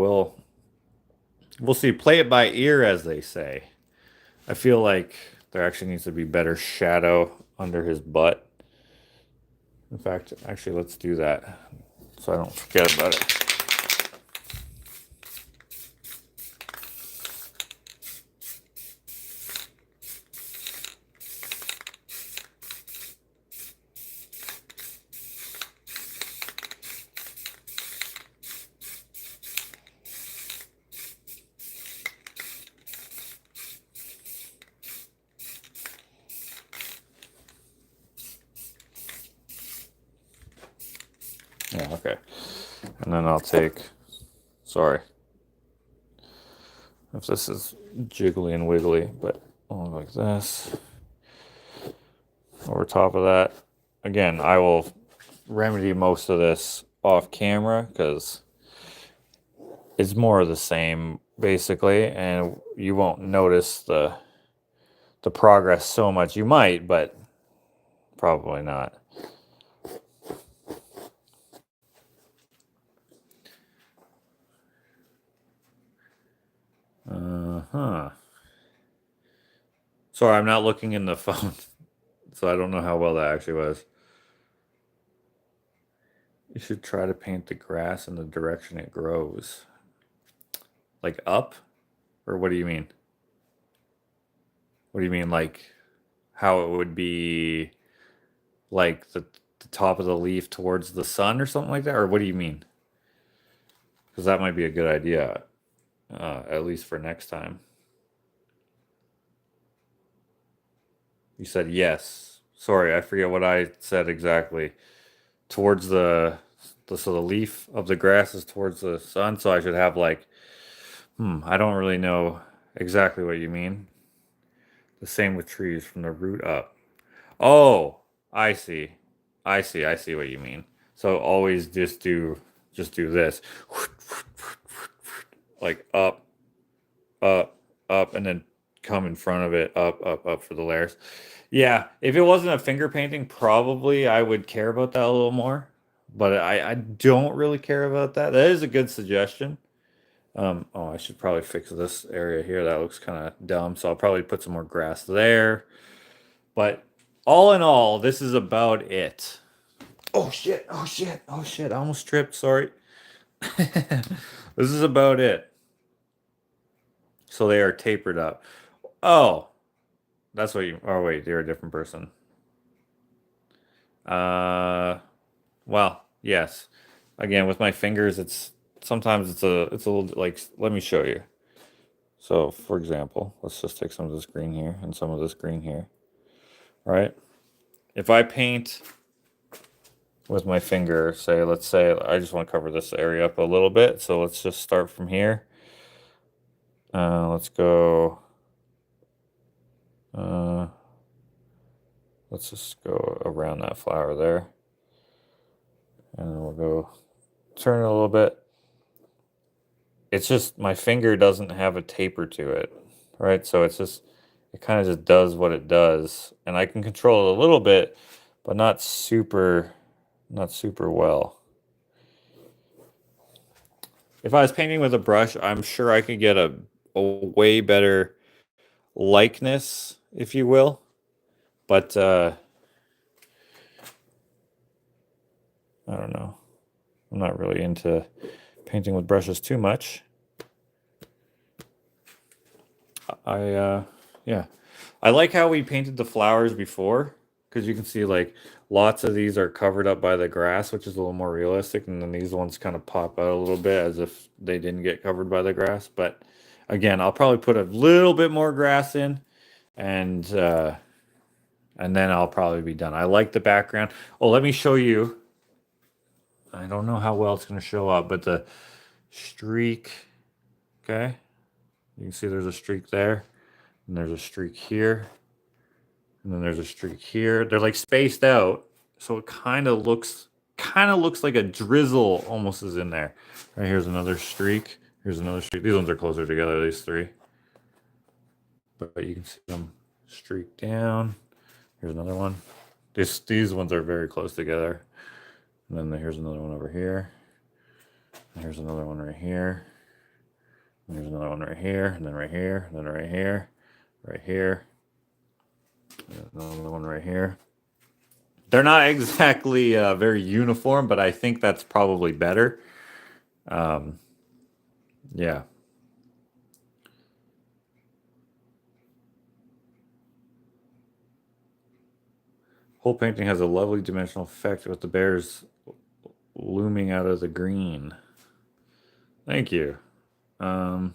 we'll see. Play it by ear, as they say. I feel like there actually needs to be better shadow under his butt. In fact, actually, let's do that so I don't forget about it. Yeah, okay. And then I'll take, sorry if this is jiggly and wiggly, but I'll go like this. Over top of that. Again, I will remedy most of this off camera because it's more of the same basically, and you won't notice the progress so much. You might, but probably not. Sorry, I'm not looking in the phone, so I don't know how well that actually was. You should try to paint the grass in the direction it grows. Like up? Or what do you mean? What do you mean, like how it would be like the top of the leaf towards the sun or something like that? Or what do you mean? Because that might be a good idea, at least for next time. You said yes. Sorry, I forget what I said exactly. Towards so the leaf of the grass is towards the sun, so I should have like, I don't really know exactly what you mean. The same with trees, from the root up. Oh, I see. I see what you mean. So always just do this. Like up, and then come in front of it, up for the layers. Yeah, if it wasn't a finger painting, probably I would care about that a little more. But I don't really care about that. That is a good suggestion. Oh, I should probably fix this area here. That looks kind of dumb. So I'll probably put some more grass there. But all in all, this is about it. Oh shit, oh shit, oh shit. I almost tripped, sorry. This is about it. So they are tapered up. Oh, that's what you, oh wait, you're a different person. Well, yes. Again, with my fingers, sometimes it's a little like, let me show you. So for example, let's just take some of this green here and some of this green here. right? If I paint with my finger, let's say I just want to cover this area up a little bit. So let's just start from here. Let's go. Let's just go around that flower there. And then we'll go turn it a little bit. It's just my finger doesn't have a taper to it, right? So it's just, it kind of just does what it does. And I can control it a little bit, but not super well. If I was painting with a brush, I'm sure I could get a way better likeness, if you will. But I don't know. I'm not really into painting with brushes too much. Yeah. I like how we painted the flowers before, because you can see like lots of these are covered up by the grass, which is a little more realistic, and then these ones kind of pop out a little bit as if they didn't get covered by the grass. But again, I'll probably put a little bit more grass in, and then I'll probably be done. I like the background. Oh, let me show you. I don't know how well it's going to show up, but the streak, okay? You can see there's a streak there, and there's a streak here, and then there's a streak here. They're like spaced out, so it kind of looks like a drizzle almost is in there. Right, here's another streak. Here's another streak. These ones are closer together, these three. But you can see them streak down. Here's another one. These ones are very close together. And then here's another one over here. And here's another one right here. And there's another one right here, and then right here, and then right here, right here. Another one right here. They're not exactly very uniform, but I think that's probably better. Yeah. Whole painting has a lovely dimensional effect with the bears looming out of the green. Thank you. And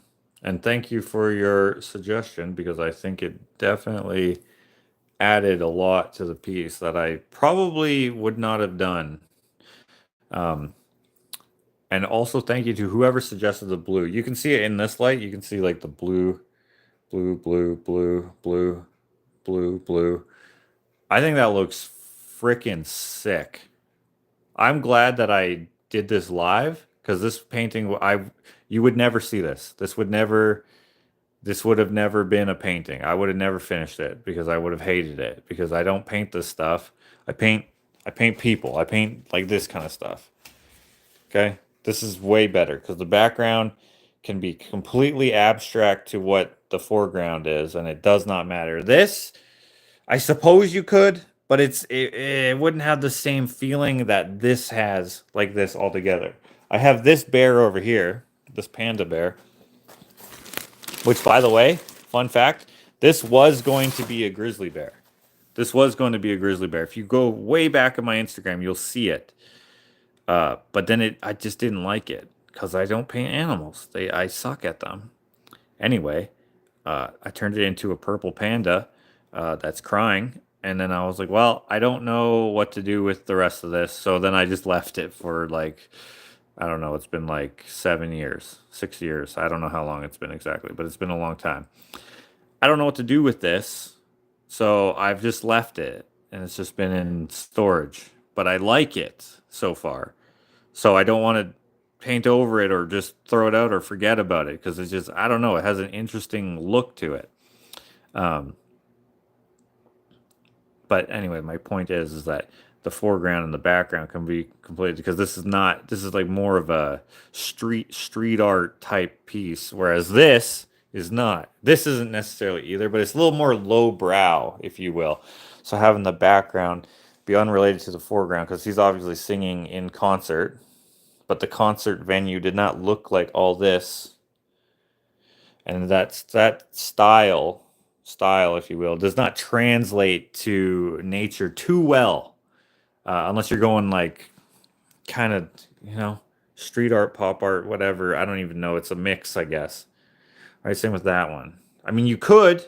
thank you for your suggestion, because I think it definitely added a lot to the piece that I probably would not have done. And also thank you to whoever suggested the blue. You can see it in this light. You can see like the blue, blue, blue, blue, blue, blue, blue. I think that looks freaking sick. I'm glad that I did this live, because this painting, you would never see this. This would have never been a painting. I would have never finished it, because I would have hated it, because I don't paint this stuff. I paint people. I paint like this kind of stuff. Okay? This is way better, because the background can be completely abstract to what the foreground is, and it does not matter. This, I suppose you could, but it wouldn't have the same feeling that this has, like this altogether. I have this bear over here, this panda bear, which, by the way, fun fact, this was going to be a grizzly bear. This was going to be a grizzly bear. If you go way back on my Instagram, you'll see it. But then I just didn't like it, because I don't paint animals. I suck at them. Anyway, I turned it into a purple panda that's crying. And then I was like, well, I don't know what to do with the rest of this. So then I just left it for like, I don't know, it's been like 7 years, 6 years. I don't know how long it's been exactly, but it's been a long time. I don't know what to do with this. So I've just left it, and it's just been in storage. But I like it so far. So I don't want to paint over it or just throw it out or forget about it, because it's just, I don't know, it has an interesting look to it. But anyway, my point is that the foreground and the background can be completed, because this is like more of a street art type piece, whereas this is not. This isn't necessarily either, but it's a little more lowbrow, if you will. So having the background be unrelated to the foreground, because he's obviously singing in concert, but the concert venue did not look like all this, and that style, if you will, does not translate to nature too well, unless you're going like kind of, street art, pop art, whatever. I don't even know. It's a mix, I guess. All right, same with that one. I mean, you could.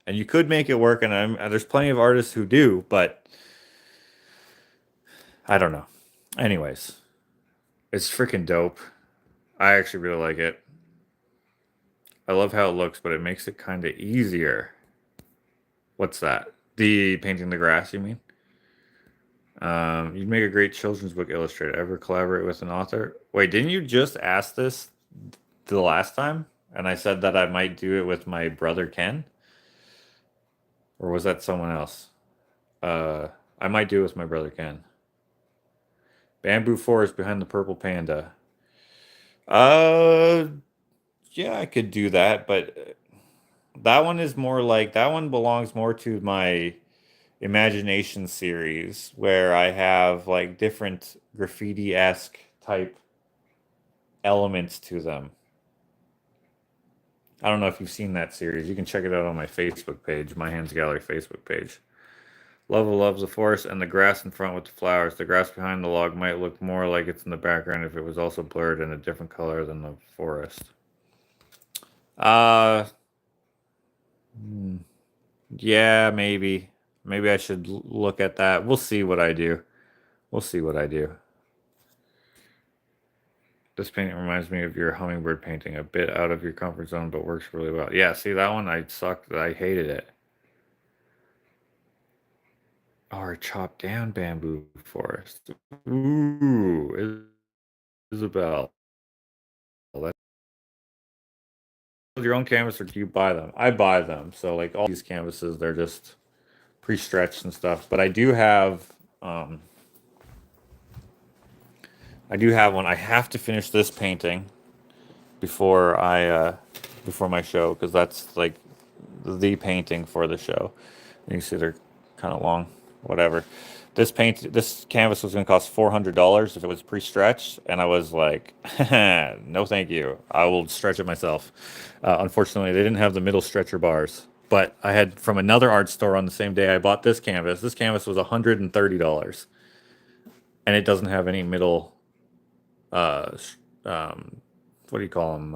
And you could make it work, and there's plenty of artists who do, but I don't know. Anyways, it's freaking dope. I actually really like it. I love how it looks, but it makes it kind of easier. What's that? The painting the grass, you mean? You'd make a great children's book illustrator. Ever collaborate with an author? Wait, didn't you just ask this the last time? And I said that I might do it with my brother Ken? Or was that someone else? Uh, I might do it with my brother Ken. Bamboo forest behind the purple panda. Uh, yeah, I could do that, but that one is more like that one belongs more to my imagination series where I have like different graffiti-esque type elements to them. I don't know if you've seen that series. You can check it out on my Facebook page, My Hands Gallery Facebook page. Lova loves the forest and the grass in front with the flowers. The grass behind the log might look more like it's in the background if it was also blurred in a different color than the forest. Uh, hmm, yeah, maybe. Maybe I should look at that. We'll see what I do. We'll see what I do. This painting reminds me of your hummingbird painting, a bit out of your comfort zone, but works really well. Yeah, see that one? I sucked. I hated it. Or chopped down bamboo forest. Ooh, Isabel. That's your own canvas, or do you buy them? I buy them. So like all these canvases, they're just pre-stretched and stuff. But um, I do have one. I have to finish this painting before before my show because that's like the painting for the show. You can see they're kind of long, whatever. This canvas was going to cost $400 if it was pre-stretched, and I was like, no, thank you. I will stretch it myself. Unfortunately, they didn't have the middle stretcher bars, but I had from another art store on the same day I bought this canvas. This canvas was $130, and it doesn't have any middle. Uh, what do you call them?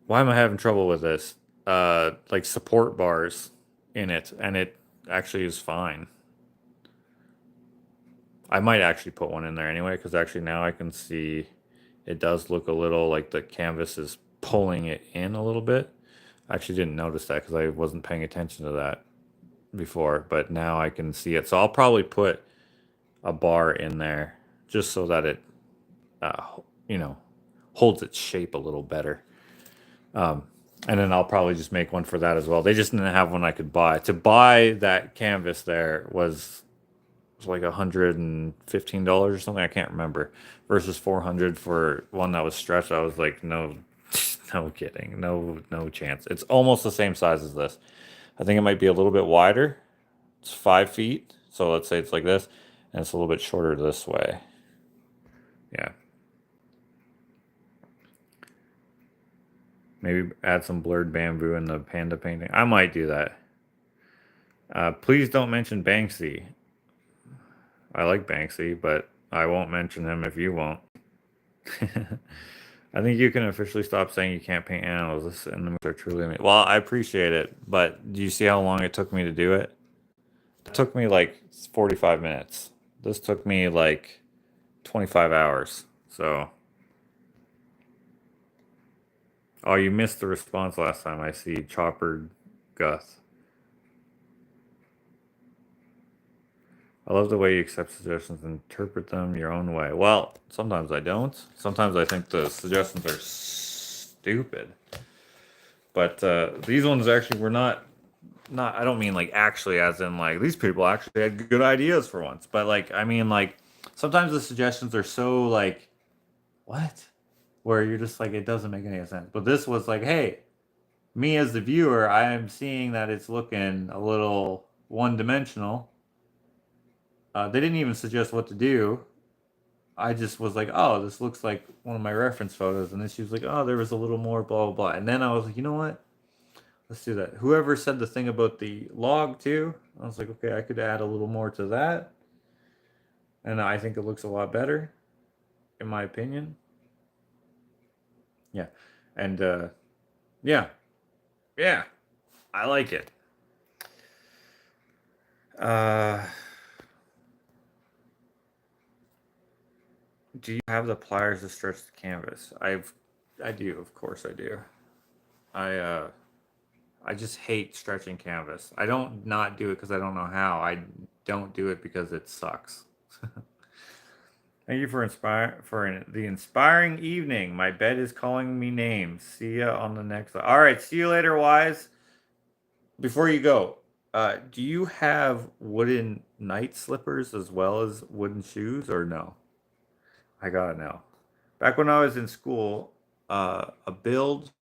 Why am I having trouble with this? Like support bars in it, and it actually is fine. I might actually put one in there anyway, because actually now I can see it does look a little like the canvas is pulling it in a little bit. I actually didn't notice that because I wasn't paying attention to that before, but now I can see it. So I'll probably put a bar in there just so that it, uh, you know, holds its shape a little better. Um, and then I'll probably just make one for that as well. They just didn't have one I could buy. To buy that canvas there was like $115 or something. I can't remember. Versus 400 for one that was stretched. I was like, no, no kidding, no chance. It's almost the same size as this. I think it might be a little bit wider. It's 5 feet. So let's say it's like this, and it's a little bit shorter this way. Yeah. Maybe add some blurred bamboo in the panda painting. I might do that. Please don't mention Banksy. I like Banksy, but I won't mention him if you won't. I think you can officially stop saying you can't paint animals. This and the movies are truly amazing. Well, I appreciate it, but do you see how long it took me to do it? It took me like 45 minutes. This took me like 25 hours. So, oh, you missed the response last time. I see Chopper Guth. I love the way you accept suggestions and interpret them your own way. Well, sometimes I don't. Sometimes I think the suggestions are stupid. But these ones actually were not I don't mean like actually as in like these people actually had good ideas for once. But like I mean like sometimes the suggestions are so like what? Where you're just like it doesn't make any sense. But this was like, hey, me as the viewer, I am seeing that it's looking a little one-dimensional. They didn't even suggest what to do. I just was like, oh, this looks like one of my reference photos. And then she was like, oh, there was a little more, blah, blah, blah. And then I was like, you know what? Let's do that. Whoever said the thing about the log, too, I was like, okay, I could add a little more to that. And I think it looks a lot better, in my opinion. Yeah. And, yeah. Yeah, I like it. Do you have the pliers to stretch the canvas? I do, of course I do. I I just hate stretching canvas. I don't not do it because I don't know how. I don't do it because it sucks. Thank you for the inspiring evening. My bed is calling me names. See ya on the next. All right, see you later, Wise. Before you go, do you have wooden night slippers as well as wooden shoes, or no? I gotta know. Back when I was in school, a build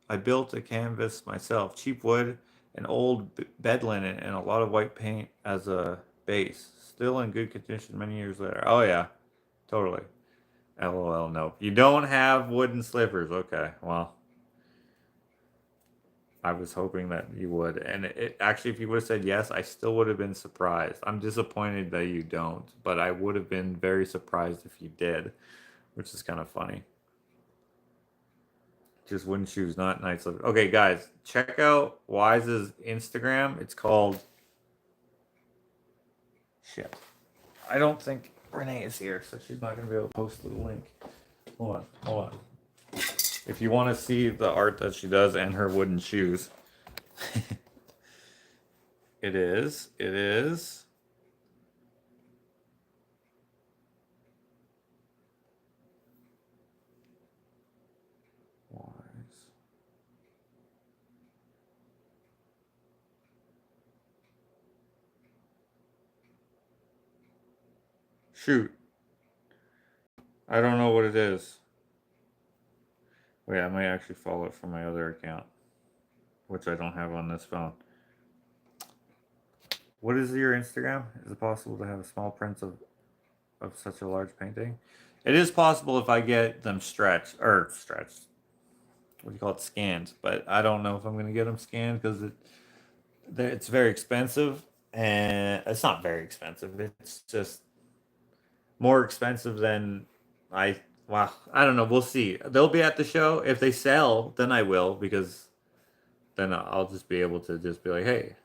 I built a canvas myself, cheap wood, an old bed linen, and a lot of white paint as a base. Still in good condition many years later. Oh yeah, totally. LOL, no. You don't have wooden slippers. Okay, well, I was hoping that you would. And actually, if you would have said yes, I still would have been surprised. I'm disappointed that you don't, but I would have been very surprised if you did, which is kind of funny. Just wooden shoes, not night slippers. Okay, guys, check out Wise's Instagram. It's called shit. I don't think Renee is here, so she's not gonna be able to post the link. Hold on, hold on. If you want to see the art that she does and her wooden shoes, it is. Wise. Shoot. I don't know what it is. Wait, I might actually follow it from my other account, which I don't have on this phone. What is your Instagram? Is it possible to have a small prints of such a large painting? It is possible if I get them stretched. What do you call it? Scanned. But I don't know if I'm going to get them scanned because it's very expensive. And it's not very expensive. It's just more expensive than I. Well, I don't know. We'll see. They'll be at the show. If they sell, then I will because then I'll just be able to just be like, hey,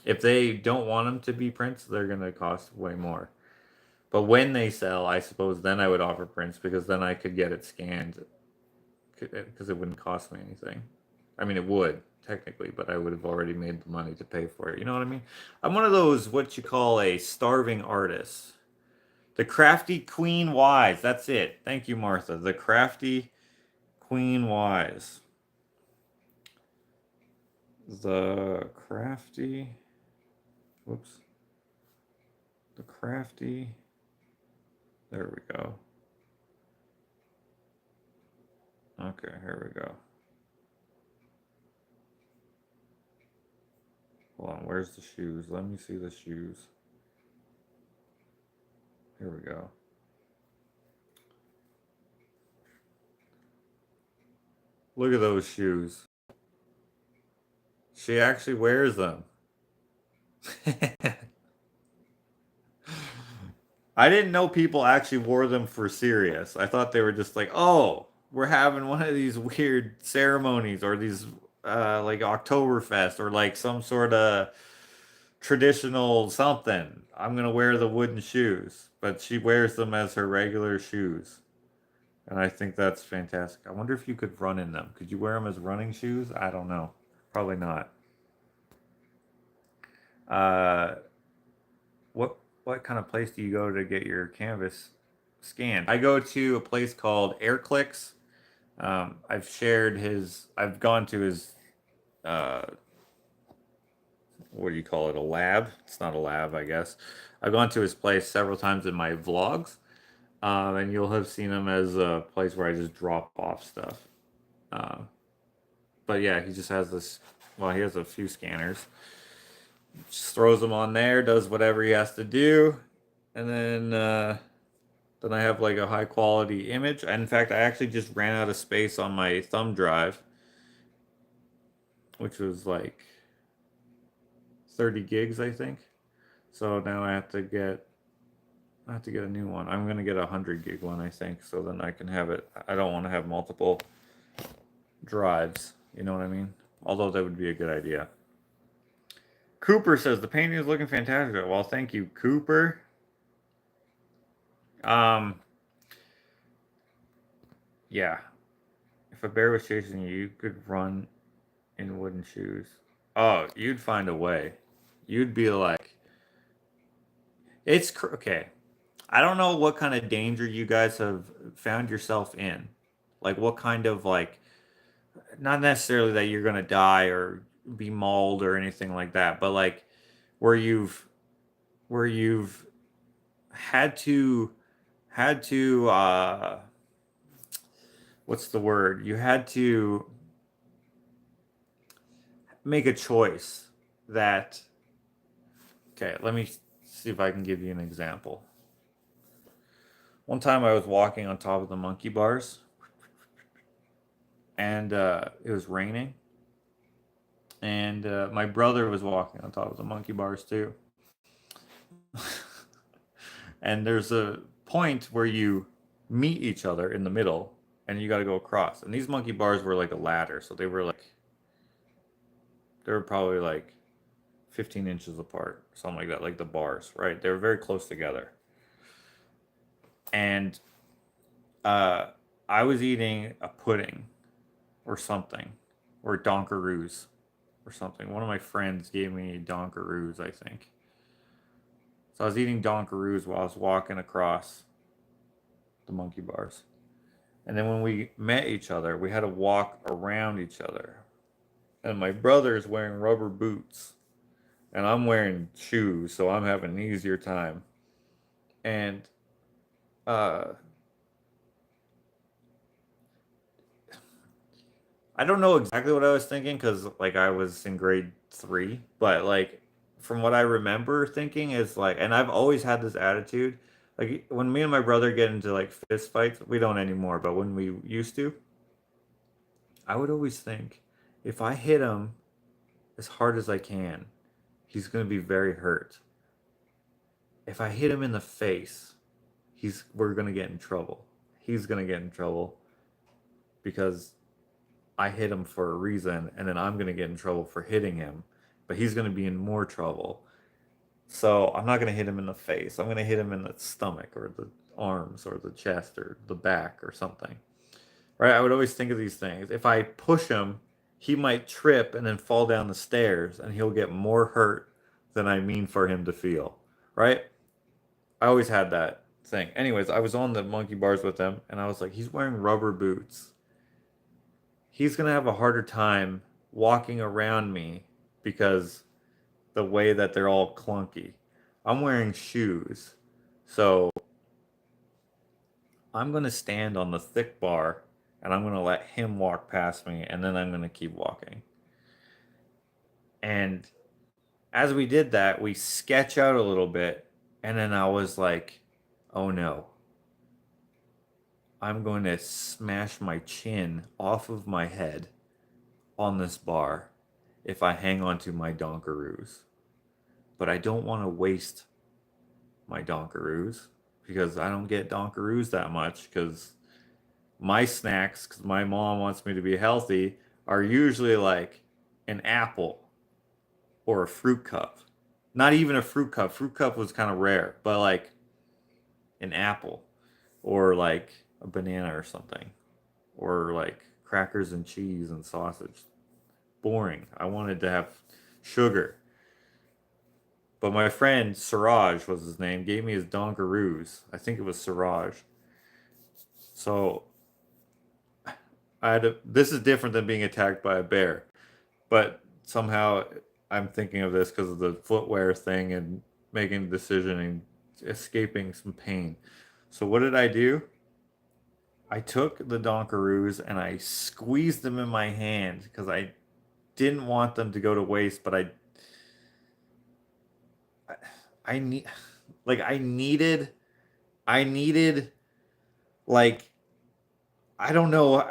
if they don't want them to be prints, they're gonna cost way more. But when they sell, I suppose then I would offer prints because then I could get it scanned because it wouldn't cost me anything. I mean, it would technically, but I would have already made the money to pay for it. You know what I mean? I'm one of those what you call a starving artist. The crafty Queen Wise. That's it. Thank you, Martha. The crafty Queen Wise. The crafty. Whoops. The crafty. There we go. Okay, here we go. Hold on, where's the shoes? Let me see the shoes. Here we go. Look at those shoes. She actually wears them. I didn't know people actually wore them for serious. I thought they were just like, oh, we're having one of these weird ceremonies or these like Oktoberfest or like some sort of traditional something. I'm gonna wear the wooden shoes, but she wears them as her regular shoes, and I think that's fantastic. I wonder if you could run in them. Could you wear them as running shoes? I don't know. Probably not. Uh, what kind of place do you go to get your canvas scanned? I go to a place called AirClicks. I've shared his. I've gone to his. Uh, what do you call it? A lab? It's not a lab, I guess. I've gone to his place several times in my vlogs, and you'll have seen him as a place where I just drop off stuff. Uh, but yeah, he just has this. Well, he has a few scanners. Just throws them on there, does whatever he has to do, and then I have like a high quality image. In fact, I actually just ran out of space on my thumb drive, which was like 30 gigs, I think. So now I have to get a new one. I'm gonna get a 100 gig one, I think, so then I can have it. I don't want to have multiple drives. You know what I mean? although that would be a good idea. Cooper says the painting is looking fantastic. Well, thank you, Cooper. Yeah. If a bear was chasing you, you could run in wooden shoes. Oh, you'd find a way. You'd be like, okay. I don't know what kind of danger you guys have found yourself in. Like, what kind of, like, not necessarily that you're going to die or be mauled or anything like that, but like, where you've had to what's the word? You had to make a choice that, okay, let me see if I can give you an example. One time I was walking on top of the monkey bars, and it was raining, and my brother was walking on top of the monkey bars too. And there's a point where you meet each other in the middle, and you got to go across. And these monkey bars were like a ladder, so they were probably like 15 inches apart, something like that, like the bars, right? They were very close together. And I was eating a pudding or something, or Donkeroos or something. One of my friends gave me Donkeroos, I think. So I was eating Donkeroos while I was walking across the monkey bars. And then when we met each other, we had to walk around each other. And my brother's wearing rubber boots. And I'm wearing shoes, so I'm having an easier time. And I don't know exactly what I was thinking because like I was in grade 3, but like from what I remember thinking is like, and I've always had this attitude. Like when me and my brother get into like fist fights, we don't anymore, but when we used to, I would always think if I hit him as hard as I can, he's going to be very hurt. If I hit him in the face, we're going to get in trouble. He's going to get in trouble because I hit him for a reason, and then I'm going to get in trouble for hitting him, but he's going to be in more trouble. So I'm not going to hit him in the face. I'm going to hit him in the stomach or the arms or the chest or the back or something. Right? I would always think of these things. If I push him, he might trip and then fall down the stairs, and he'll get more hurt than I mean for him to feel. Right? I always had that thing. Anyways, I was on the monkey bars with him, and I was like, he's wearing rubber boots. He's going to have a harder time walking around me because the way that they're all clunky. I'm wearing shoes. So I'm going to stand on the thick bar and I'm going to let him walk past me, and then I'm going to keep walking. And as we did that, we sketch out a little bit, and then I was like, oh no. I'm going to smash my chin off of my head on this bar if I hang on to my Donkeroos. But I don't want to waste my Donkeroos because I don't get Donkeroos that much because my snacks, because my mom wants me to be healthy, are usually like an apple or a fruit cup. Not even a fruit cup. Fruit cup was kind of rare, but like an apple or like a banana or something, or like crackers and cheese and sausage. Boring. I wanted to have sugar. But my friend Siraj was his name, gave me his Donkeroos. I think it was Siraj. So this is different than being attacked by a bear, but somehow I'm thinking of this because of the footwear thing and making a decision and escaping some pain. So what did I do? I took the Donkeroos and I squeezed them in my hand because I didn't want them to go to waste, but I need like I needed like I don't know,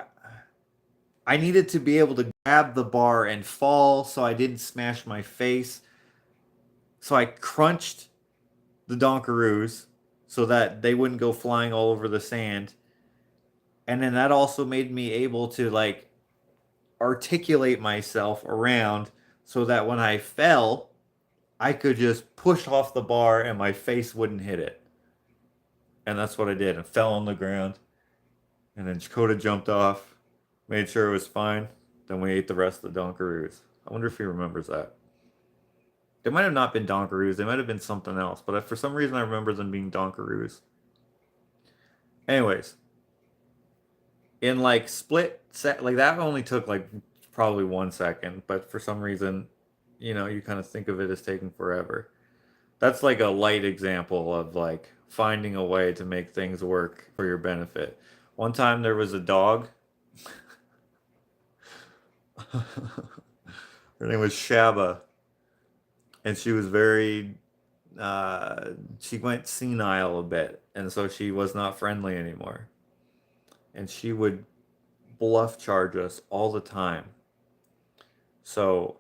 I needed to be able to grab the bar and fall so I didn't smash my face. So I crunched the Donkeroos so that they wouldn't go flying all over the sand. And then that also made me able to like articulate myself around so that when I fell, I could just push off the bar and my face wouldn't hit it. And that's what I did. I fell on the ground. And then Dakota jumped off, made sure it was fine. Then we ate the rest of the Dunkaroos. I wonder if he remembers that. They might have not been Donkaroos. They might have been something else. But for some reason, I remember them being Donkaroos. Anyways, in like split set, like that only took like probably 1 second. But for some reason, you kind of think of it as taking forever. That's like a light example of like finding a way to make things work for your benefit. One time there was a dog. Her name was Shaba. And she was very, she went senile a bit. And so she was not friendly anymore. And she would bluff charge us all the time. So,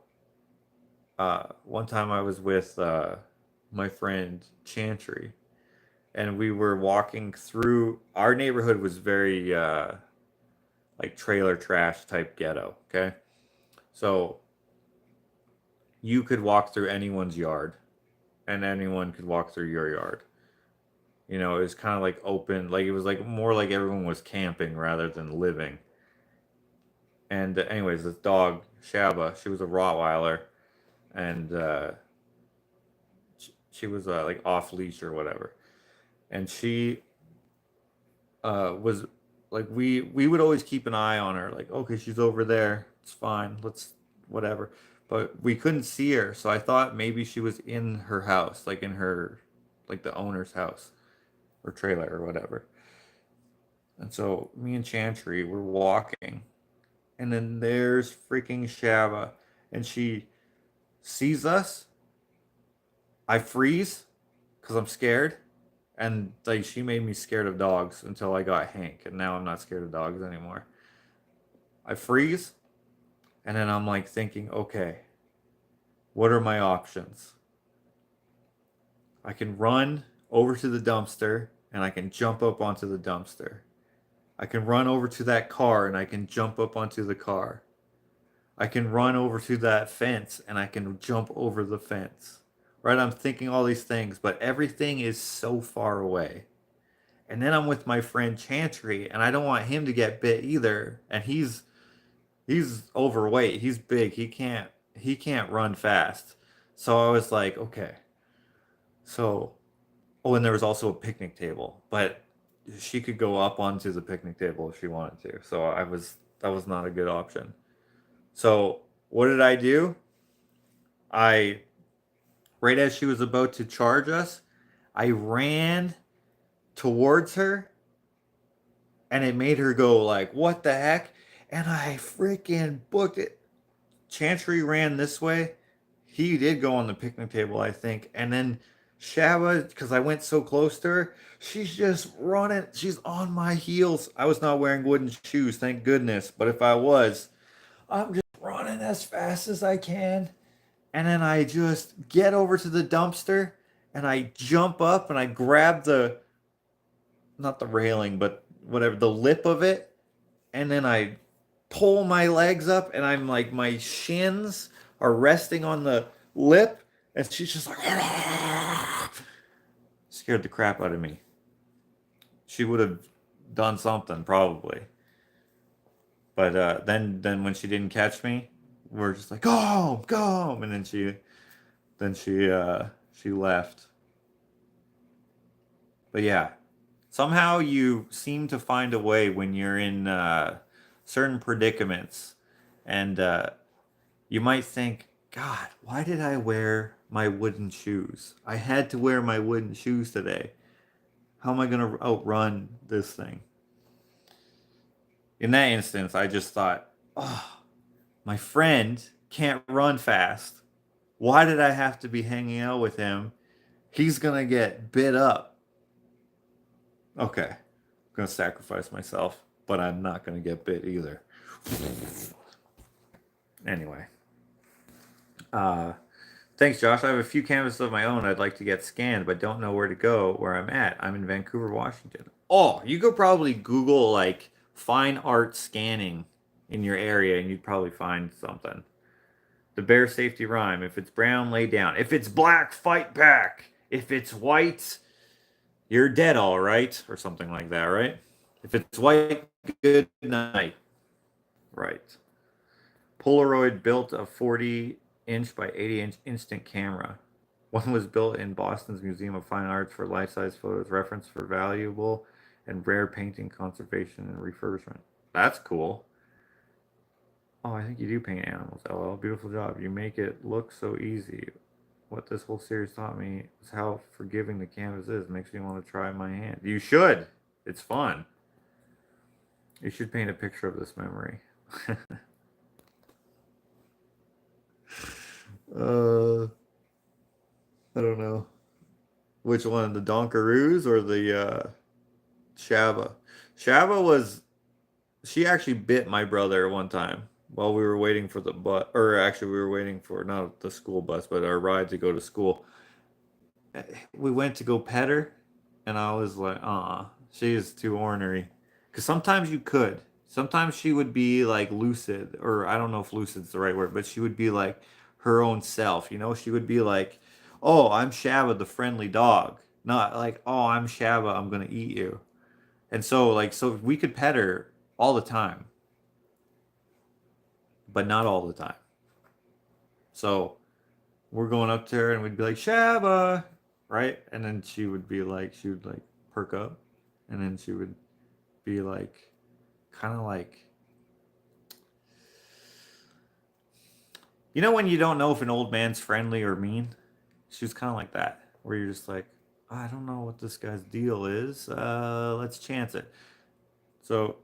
one time I was with my friend Chantry. And we were walking through, our neighborhood was very, like trailer trash type ghetto, okay? So, you could walk through anyone's yard and anyone could walk through your yard. It was kind of like open, like it was like more like everyone was camping rather than living. And anyways, this dog, Shaba, she was a Rottweiler, and she was like off leash or whatever. And she was like, we would always keep an eye on her, like, okay, she's over there, it's fine, let's whatever. But we couldn't see her, so I thought maybe she was in her house, like in her, like the owner's house or trailer or whatever. And so me and Chantry were walking, and then there's freaking Shaba, and she sees us. I freeze because I'm scared, and like she made me scared of dogs until I got Hank, and now I'm not scared of dogs anymore. I freeze, and then I'm like thinking, okay, what are my options? I can run over to the dumpster and I can jump up onto the dumpster. I can run over to that car and I can jump up onto the car. I can run over to that fence and I can jump over the fence. Right? I'm thinking all these things, but everything is so far away. And then I'm with my friend Chantry, and I don't want him to get bit either. And he's overweight. He's big. He can't run fast. So I was like, okay. So, oh, and there was also a picnic table, but she could go up onto the picnic table if she wanted to. So that was not a good option. So what did I do? I right as she was about to charge us, I ran towards her, and it made her go like, what the heck? And I freaking booked it. Chantry ran this way. He did go on the picnic table, I think. And then Shaba, because I went so close to her, she's just running. She's on my heels. I was not wearing wooden shoes, thank goodness. But if I was, I'm just running as fast as I can. And then I just get over to the dumpster and I jump up and I grab not the railing, but whatever, the lip of it. And then I pull my legs up and I'm like, my shins are resting on the lip. And she's just like, scared the crap out of me. She would have done something probably. But then when she didn't catch me, we're just like, go home, go home. And then she left. But yeah, somehow you seem to find a way when you're in certain predicaments, and you might think, God, why did I wear my wooden shoes? I had to wear my wooden shoes today. How am I going to outrun this thing? In that instance, I just thought, oh, my friend can't run fast. Why did I have to be hanging out with him? He's going to get bit up. Okay, I'm going to sacrifice myself, but I'm not going to get bit either. Anyway. Thanks, Josh. I have a few canvases of my own I'd like to get scanned, but don't know where to go where I'm at. I'm in Vancouver, Washington. Oh, you could probably Google, like, fine art scanning in your area and you'd probably find something. The bear safety rhyme. If it's brown, lay down. If it's black, fight back. If it's white, you're dead, all right. Or something like that, right? If it's white, good night. Right. Polaroid built a 40-inch by 80-inch instant camera. One was built in Boston's Museum of Fine Arts for life-size photos, reference for valuable and rare painting conservation and refurbishment. That's cool. Oh, I think you do paint animals. LL, beautiful job. You make it look so easy. What this whole series taught me is how forgiving the canvas is. Makes me want to try my hand. You should. It's fun. You should paint a picture of this memory. I don't know. Which one? The Donkaroos or the Shaba? Shaba was... She actually bit my brother one time while we were waiting for the bus. Or actually, we were waiting for not the school bus, but our ride to go to school. We went to go pet her, and I was like, she is too ornery. Because sometimes you could. Sometimes she would be like lucid, or I don't know if lucid's the right word, but she would be like her own self. You know, she would be like, oh, I'm Shabba, the friendly dog. Not like, oh, I'm Shabba, I'm going to eat you. And so, like, so we could pet her all the time, but not all the time. So we're going up to her and we'd be like, Shabba, right? And then she would perk up. And then she would be like, kind of like, you know, when you don't know if an old man's friendly or mean? She was kind of like that, where you're just like, I don't know what this guy's deal is. Let's chance it. So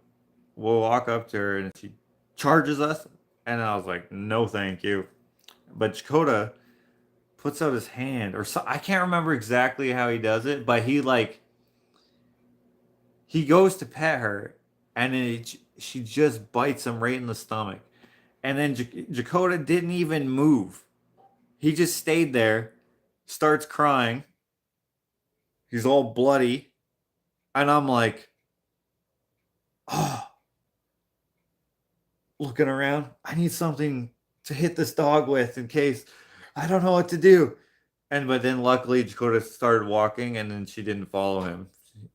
we'll walk up to her and she charges us. And I was like, no, thank you. But Dakota puts out his hand, or so, I can't remember exactly how he does it, but he goes to pet her, and then she just bites him right in the stomach, and then Dakota didn't even move. He just stayed there, starts crying. He's all bloody, and I'm like, oh, looking around. I need something to hit this dog with in case I don't know what to do. But then luckily Dakota started walking, and then she didn't follow him.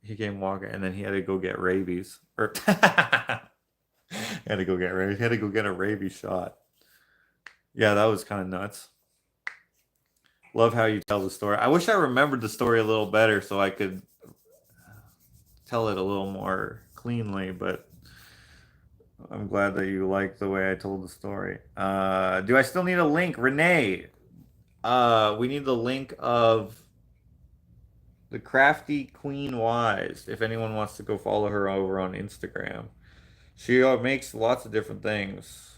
He came walking, and then he had to go get rabies. Or had to go get rabies. He had to go get a rabies shot. Yeah, that was kind of nuts. Love how you tell the story. I wish I remembered the story a little better so I could tell it a little more cleanly, but I'm glad that you liked the way I told the story. Do I still need a link? Renee, we need the link of the Crafty Queen Wise, if anyone wants to go follow her over on Instagram. She makes lots of different things.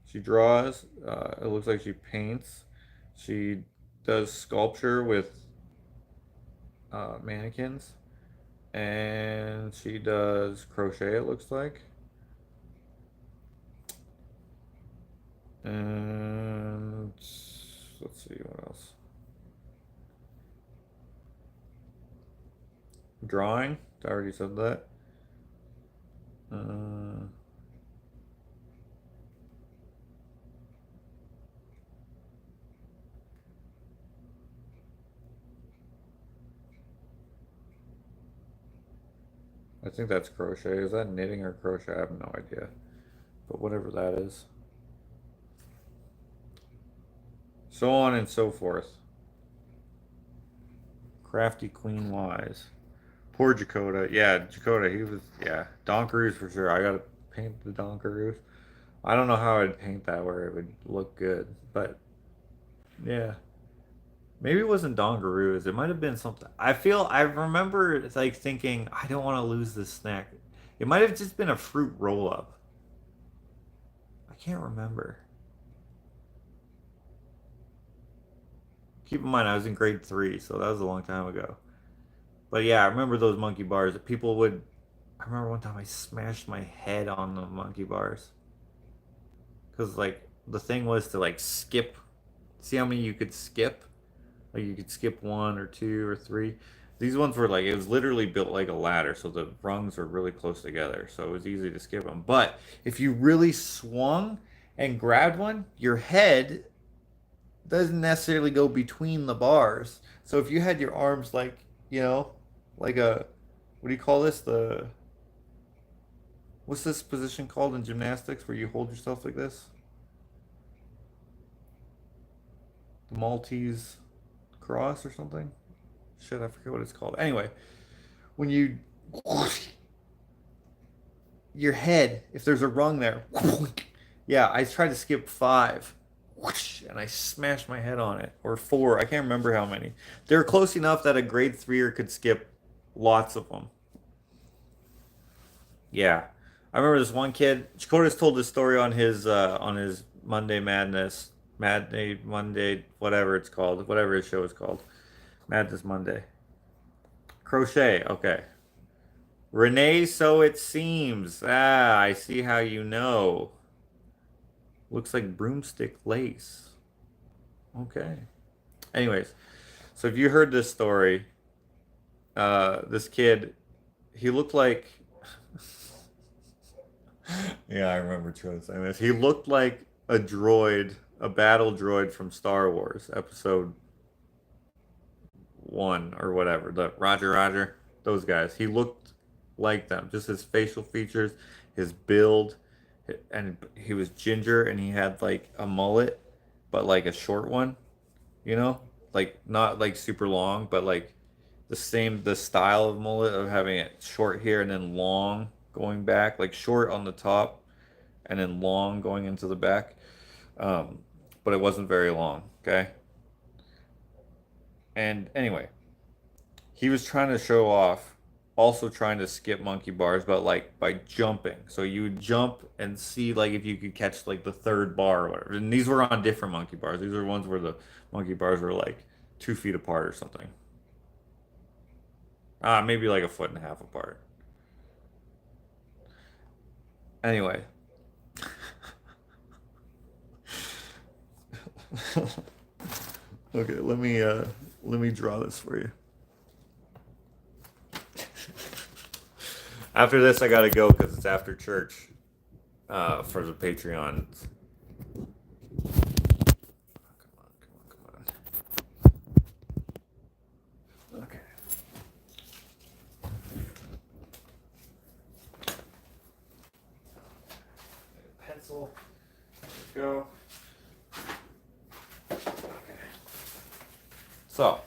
She draws. It looks like she paints. She does sculpture with mannequins. And she does crochet, it looks like. And let's see what else. Drawing. I already said that. I think that's crochet. Is that knitting or crochet? I have no idea. But whatever that is. So on and so forth. Crafty Queen Wise. Poor Dakota. Yeah, Dakota, he was, yeah. Donkaroos for sure. I gotta paint the Donkaroos. I don't know how I'd paint that where it would look good. But, yeah. Maybe it wasn't Donkaroos. It might have been something. I remember like thinking, I don't want to lose this snack. It might have just been a fruit roll up. I can't remember. Keep in mind, I was in grade 3, so that was a long time ago. But yeah, I remember those monkey bars that people would. I remember one time I smashed my head on the monkey bars. Because, like, the thing was to, like, skip. See how many you could skip? Like, you could skip 1 or 2 or 3. These ones were like, it was literally built like a ladder, so the rungs are really close together, so it was easy to skip them. But if you really swung and grabbed one, your head doesn't necessarily go between the bars. So if you had your arms like, like a, what do you call this? What's this position called in gymnastics where you hold yourself like this? The Maltese cross or something? Shit, I forget what it's called. Anyway, when you your head, if there's a rung there, yeah, I tried to skip 5, and I smashed my head on it, or 4. I can't remember how many. They were close enough that a grade 3er could skip lots of them. Yeah, I remember this one kid. Chikota's told this story on his Monday Madness, Monday, whatever it's called, whatever his show is called, Madness Monday. Crochet. Okay. Renee, so it seems. Ah, I see how you know. Looks like broomstick lace. Okay. Anyways, so if you heard this story, this kid, he looked like, yeah, I remember Troy saying this. He looked like a droid, a battle droid from Star Wars, episode 1 or whatever. The Roger Roger, those guys. He looked like them. Just his facial features, his build, and he was ginger and he had like a mullet, but like a short one, you know? Like not like super long, but like the style of mullet of having it short here and then long going back, like short on the top and then long going into the back. Um, but it wasn't very long, okay? And anyway, he was trying to show off, also trying to skip monkey bars, but like by jumping. So you would jump and see like if you could catch like the third bar or whatever. And these were on different monkey bars. These are ones where the monkey bars were like 2 feet apart or something. Maybe like a foot and a half apart. Anyway. Okay, let me draw this for you. After this, I gotta go because it's after church for the Patreon. Come on. Okay. Pencil. Let's go. Okay. So.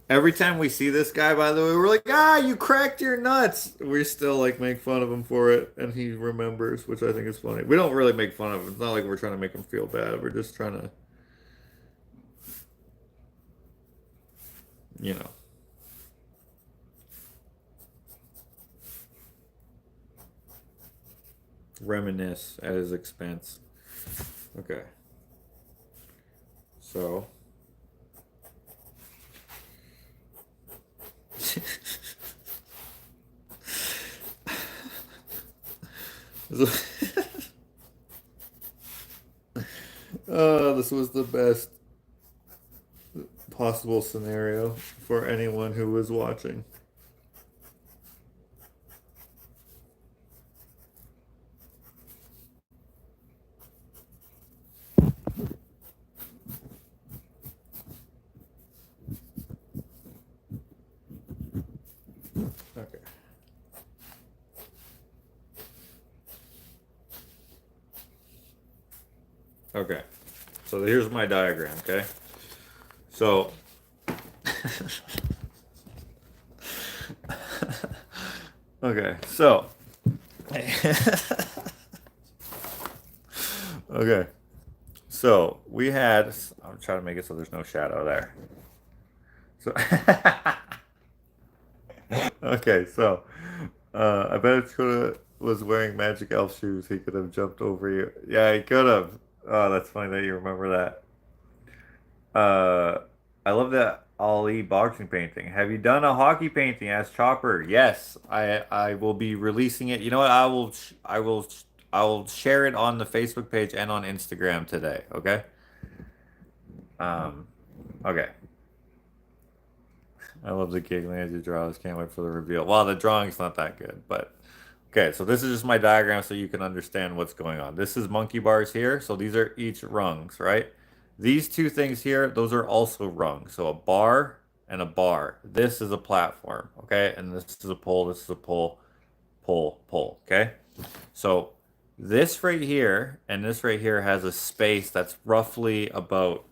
Every time we see this guy, by the way, we're like, you cracked your nuts. We still like make fun of him for it, and he remembers, which I think is funny. We don't really make fun of him. It's not like we're trying to make him feel bad. We're just trying to, you know. Reminisce at his expense. Okay. So. This was the best possible scenario for anyone who was watching. Okay. Okay. So here's my diagram, okay? So okay, so okay. So we had, I'm trying to make it so there's no shadow there. So okay, so I bet if Coda was wearing magic elf shoes, he could have jumped over you. Yeah, he could have. Oh, that's funny that you remember that. I love that Ali boxing painting. Have you done a hockey painting as Chopper? Yes, I will be releasing it. You know what? I'll share it on the Facebook page and on Instagram today. Okay. Okay. I love the giggling as you draw this. Can't wait for the reveal. Well, the drawing's not that good, but okay. So this is just my diagram so you can understand what's going on. This is monkey bars here. So these are each rungs, right? These two things here, those are also rungs. So a bar and a bar. This is a platform, okay? And this is a pole. This is a pole, pole, pole, okay? So this right here and this right here has a space that's roughly about,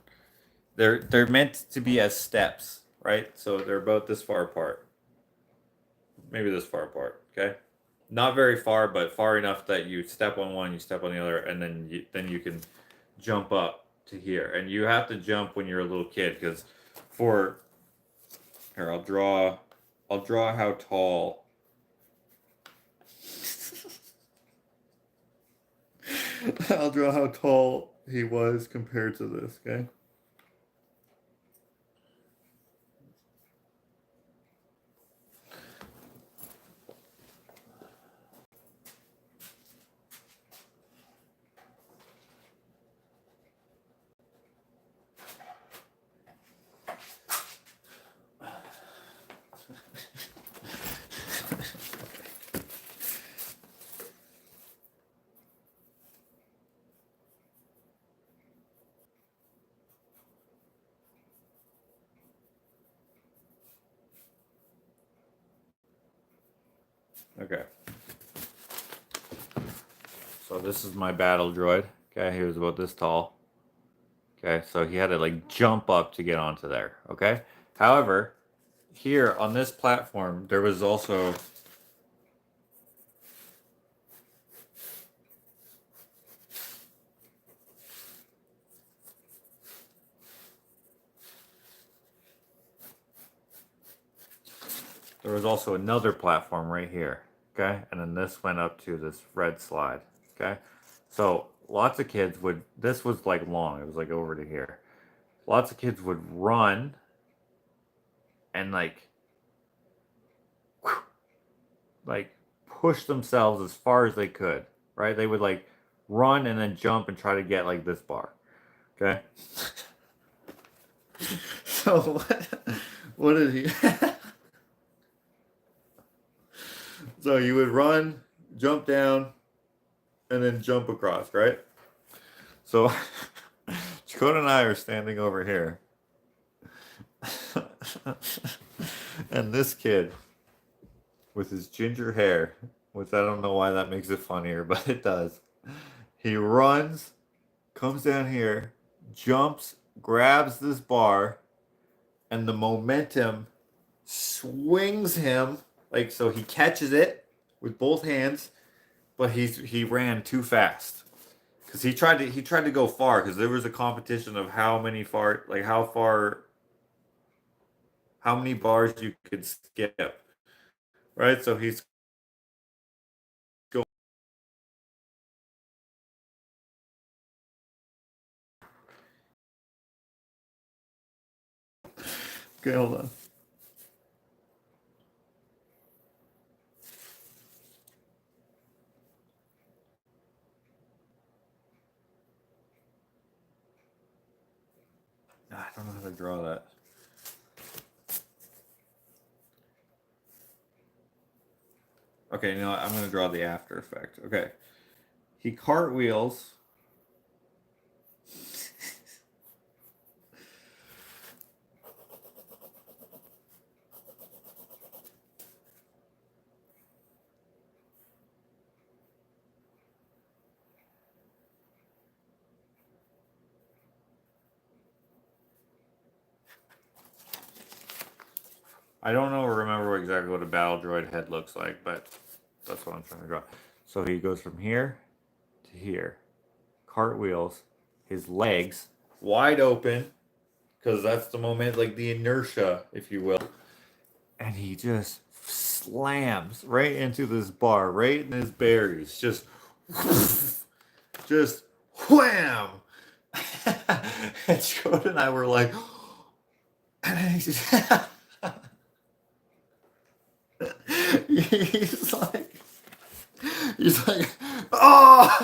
they're meant to be as steps, right? So they're about this far apart. Maybe this far apart, okay? Not very far, but far enough that you step on one, you step on the other, and then you can jump up to here. And you have to jump when you're a little kid, because for here, I'll draw how tall. I'll draw how tall he was compared to this, okay? Okay. So this is my battle droid. Okay, he was about this tall. Okay, so he had to like jump up to get onto there. Okay. However, here on this platform, there was also another platform right here. Okay, and then this went up to this red slide. Okay, so lots of kids would. This was like long. It was like over to here. Lots of kids would run and like push themselves as far as they could, right? They would like run and then jump and try to get like this bar. Okay. So what did he So you would run, jump down, and then jump across, right? So Dakota and I are standing over here. And this kid with his ginger hair, which I don't know why that makes it funnier, but it does. He runs, comes down here, jumps, grabs this bar, and the momentum swings him, like, so he catches it with both hands, but he ran too fast. Because he tried to go far, because there was a competition of how many bars you could skip. Right? So he's going. Okay, hold on. I don't know how to draw that. Okay, you know what? I'm going to draw the after effect. Okay. He cartwheels. I don't remember exactly what a battle droid head looks like, but that's what I'm trying to draw. So he goes from here to here. Cartwheels, his legs wide open, because that's the moment, like the inertia, if you will. And he just slams right into this bar, right in his berries. Just wham! And Jordan and I were like, he's like, oh!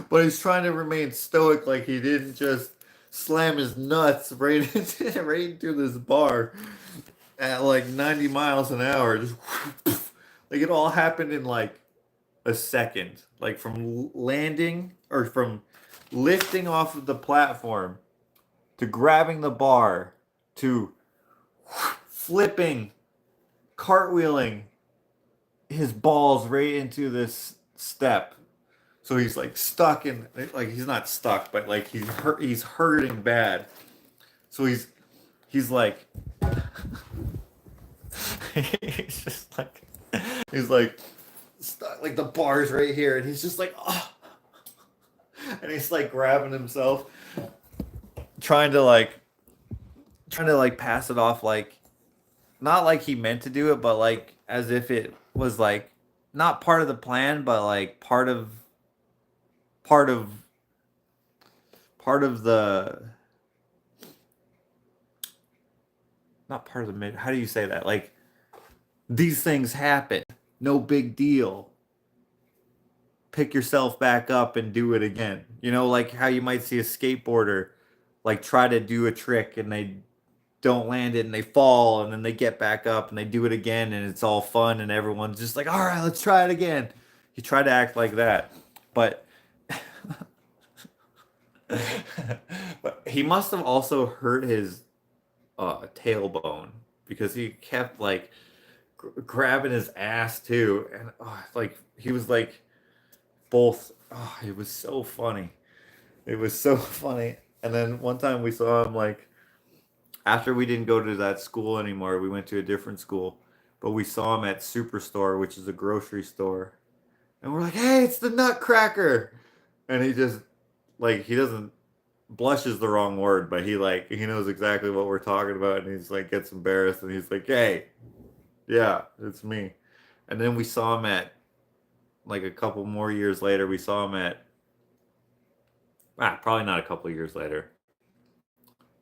But he's trying to remain stoic, like he didn't just slam his nuts right into this bar at like 90 miles an hour. Just like it all happened in like a second. Like from landing or from lifting off of the platform to grabbing the bar to flipping, cartwheeling his balls right into this step. So he's like stuck in, like he's not stuck, but like he's hurting bad. So he's like he's just like he's like stuck, like the bar's right here, and he's just like, oh, and he's like grabbing himself, trying to like pass it off, like not like he meant to do it, but like as if it was like not part of the plan, but like part of the, not part of the mid, how do you say that? Like these things happen. No big deal. Pick yourself back up and do it again. You know, like how you might see a skateboarder like try to do a trick and they don't land it and they fall and then they get back up and they do it again and it's all fun and everyone's just like, all right, let's try it again. You try to act like that. But but he must have also hurt his tailbone because he kept like grabbing his ass too, and like he was like both. Oh, it was so funny. It was so funny. And then one time we saw him like after we didn't go to that school anymore, we went to a different school, but we saw him at Superstore, which is a grocery store, and we're like, "Hey, it's the Nutcracker!" And he just like he doesn't blush is the wrong word, but he knows exactly what we're talking about, and he's like gets embarrassed, and he's like, "Hey, yeah, it's me." And then we saw him at like a couple more years later. We saw him at probably not a couple of years later.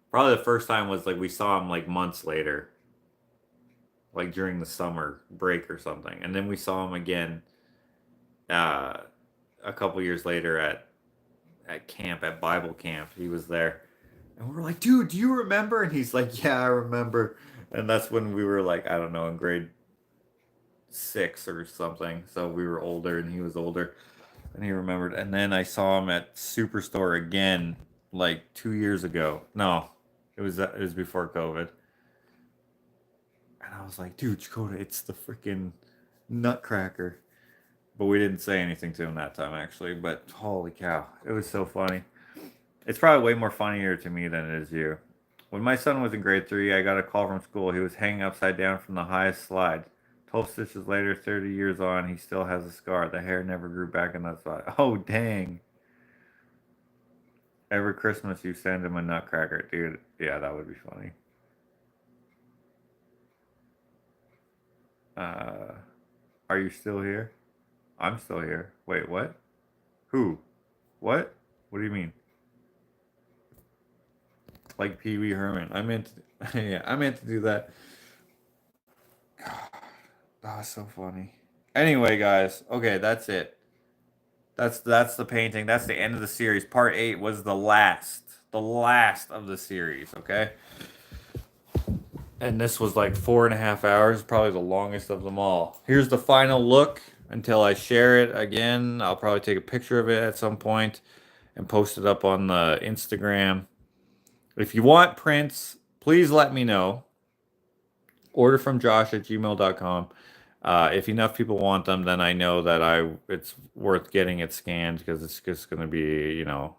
Probably the first time was like we saw him like months later, like during the summer break or something, and then we saw him again a couple years later at camp, at Bible camp. He was there. And we're like, dude, do you remember? And he's like, yeah, I remember. And that's when we were like, I don't know, in grade 6 or something. So we were older and he was older. And he remembered. And then I saw him at Superstore again like 2 years ago. No, it was before COVID. And I was like, dude, Dakota, it's the freaking Nutcracker. But we didn't say anything to him that time, actually. But holy cow, it was so funny. It's probably way more funnier to me than it is you. When my son was in grade 3, I got a call from school. He was hanging upside down from the highest slide. 12 stitches later, 30 years on, he still has a scar. The hair never grew back in that spot. Oh, dang. Every Christmas you send him a Nutcracker. Dude, yeah, that would be funny. Are you still here? I'm still here. Wait, what? Who? What? What do you mean? Like Pee Wee Herman. I meant to, yeah, I meant to do that. That was so funny. Anyway, guys, okay, that's it. That's the painting. That's the end of the series. Part 8 was the last of the series, okay? And this was like 4.5 hours, probably the longest of them all. Here's the final look until I share it again. I'll probably take a picture of it at some point and post it up on the Instagram. If you want prints, please let me know. OrderFromJosh@gmail.com. If enough people want them, then I know that it's worth getting it scanned because it's just going to be, you know,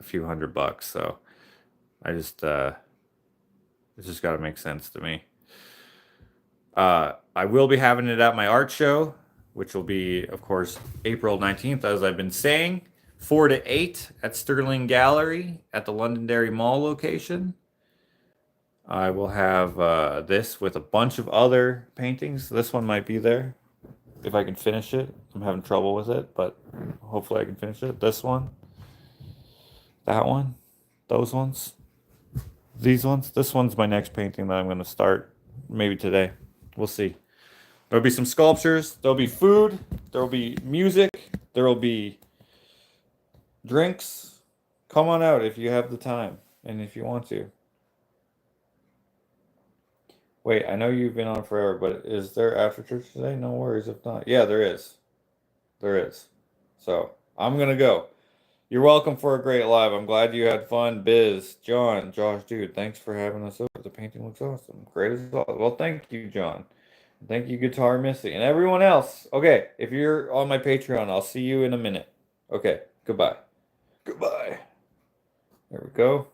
a few $100. So I just it's just got to make sense to me. I will be having it at my art show, which will be, of course, April 19th, as I've been saying. 4 to 8 at Sterling Gallery at the Londonderry Mall location. I will have this with a bunch of other paintings. This one might be there if I can finish it. I'm having trouble with it, but hopefully I can finish it. This one, that one, those ones, these ones. This one's my next painting that I'm going to start maybe today. We'll see. There'll be some sculptures. There'll be food. There'll be music. There'll be Drinks, come on out if you have the time and if you want to. Wait, I know you've been on forever, but is there after church today? No worries if not. Yeah, there is. There is. So, I'm going to go. You're welcome for a great live. I'm glad you had fun. Biz, John, Josh, dude, thanks for having us over. The painting looks awesome. Great as always. Well, thank you, John. Thank you, Guitar Missy. And everyone else. Okay, if you're on my Patreon, I'll see you in a minute. Okay, goodbye. Goodbye. There we go.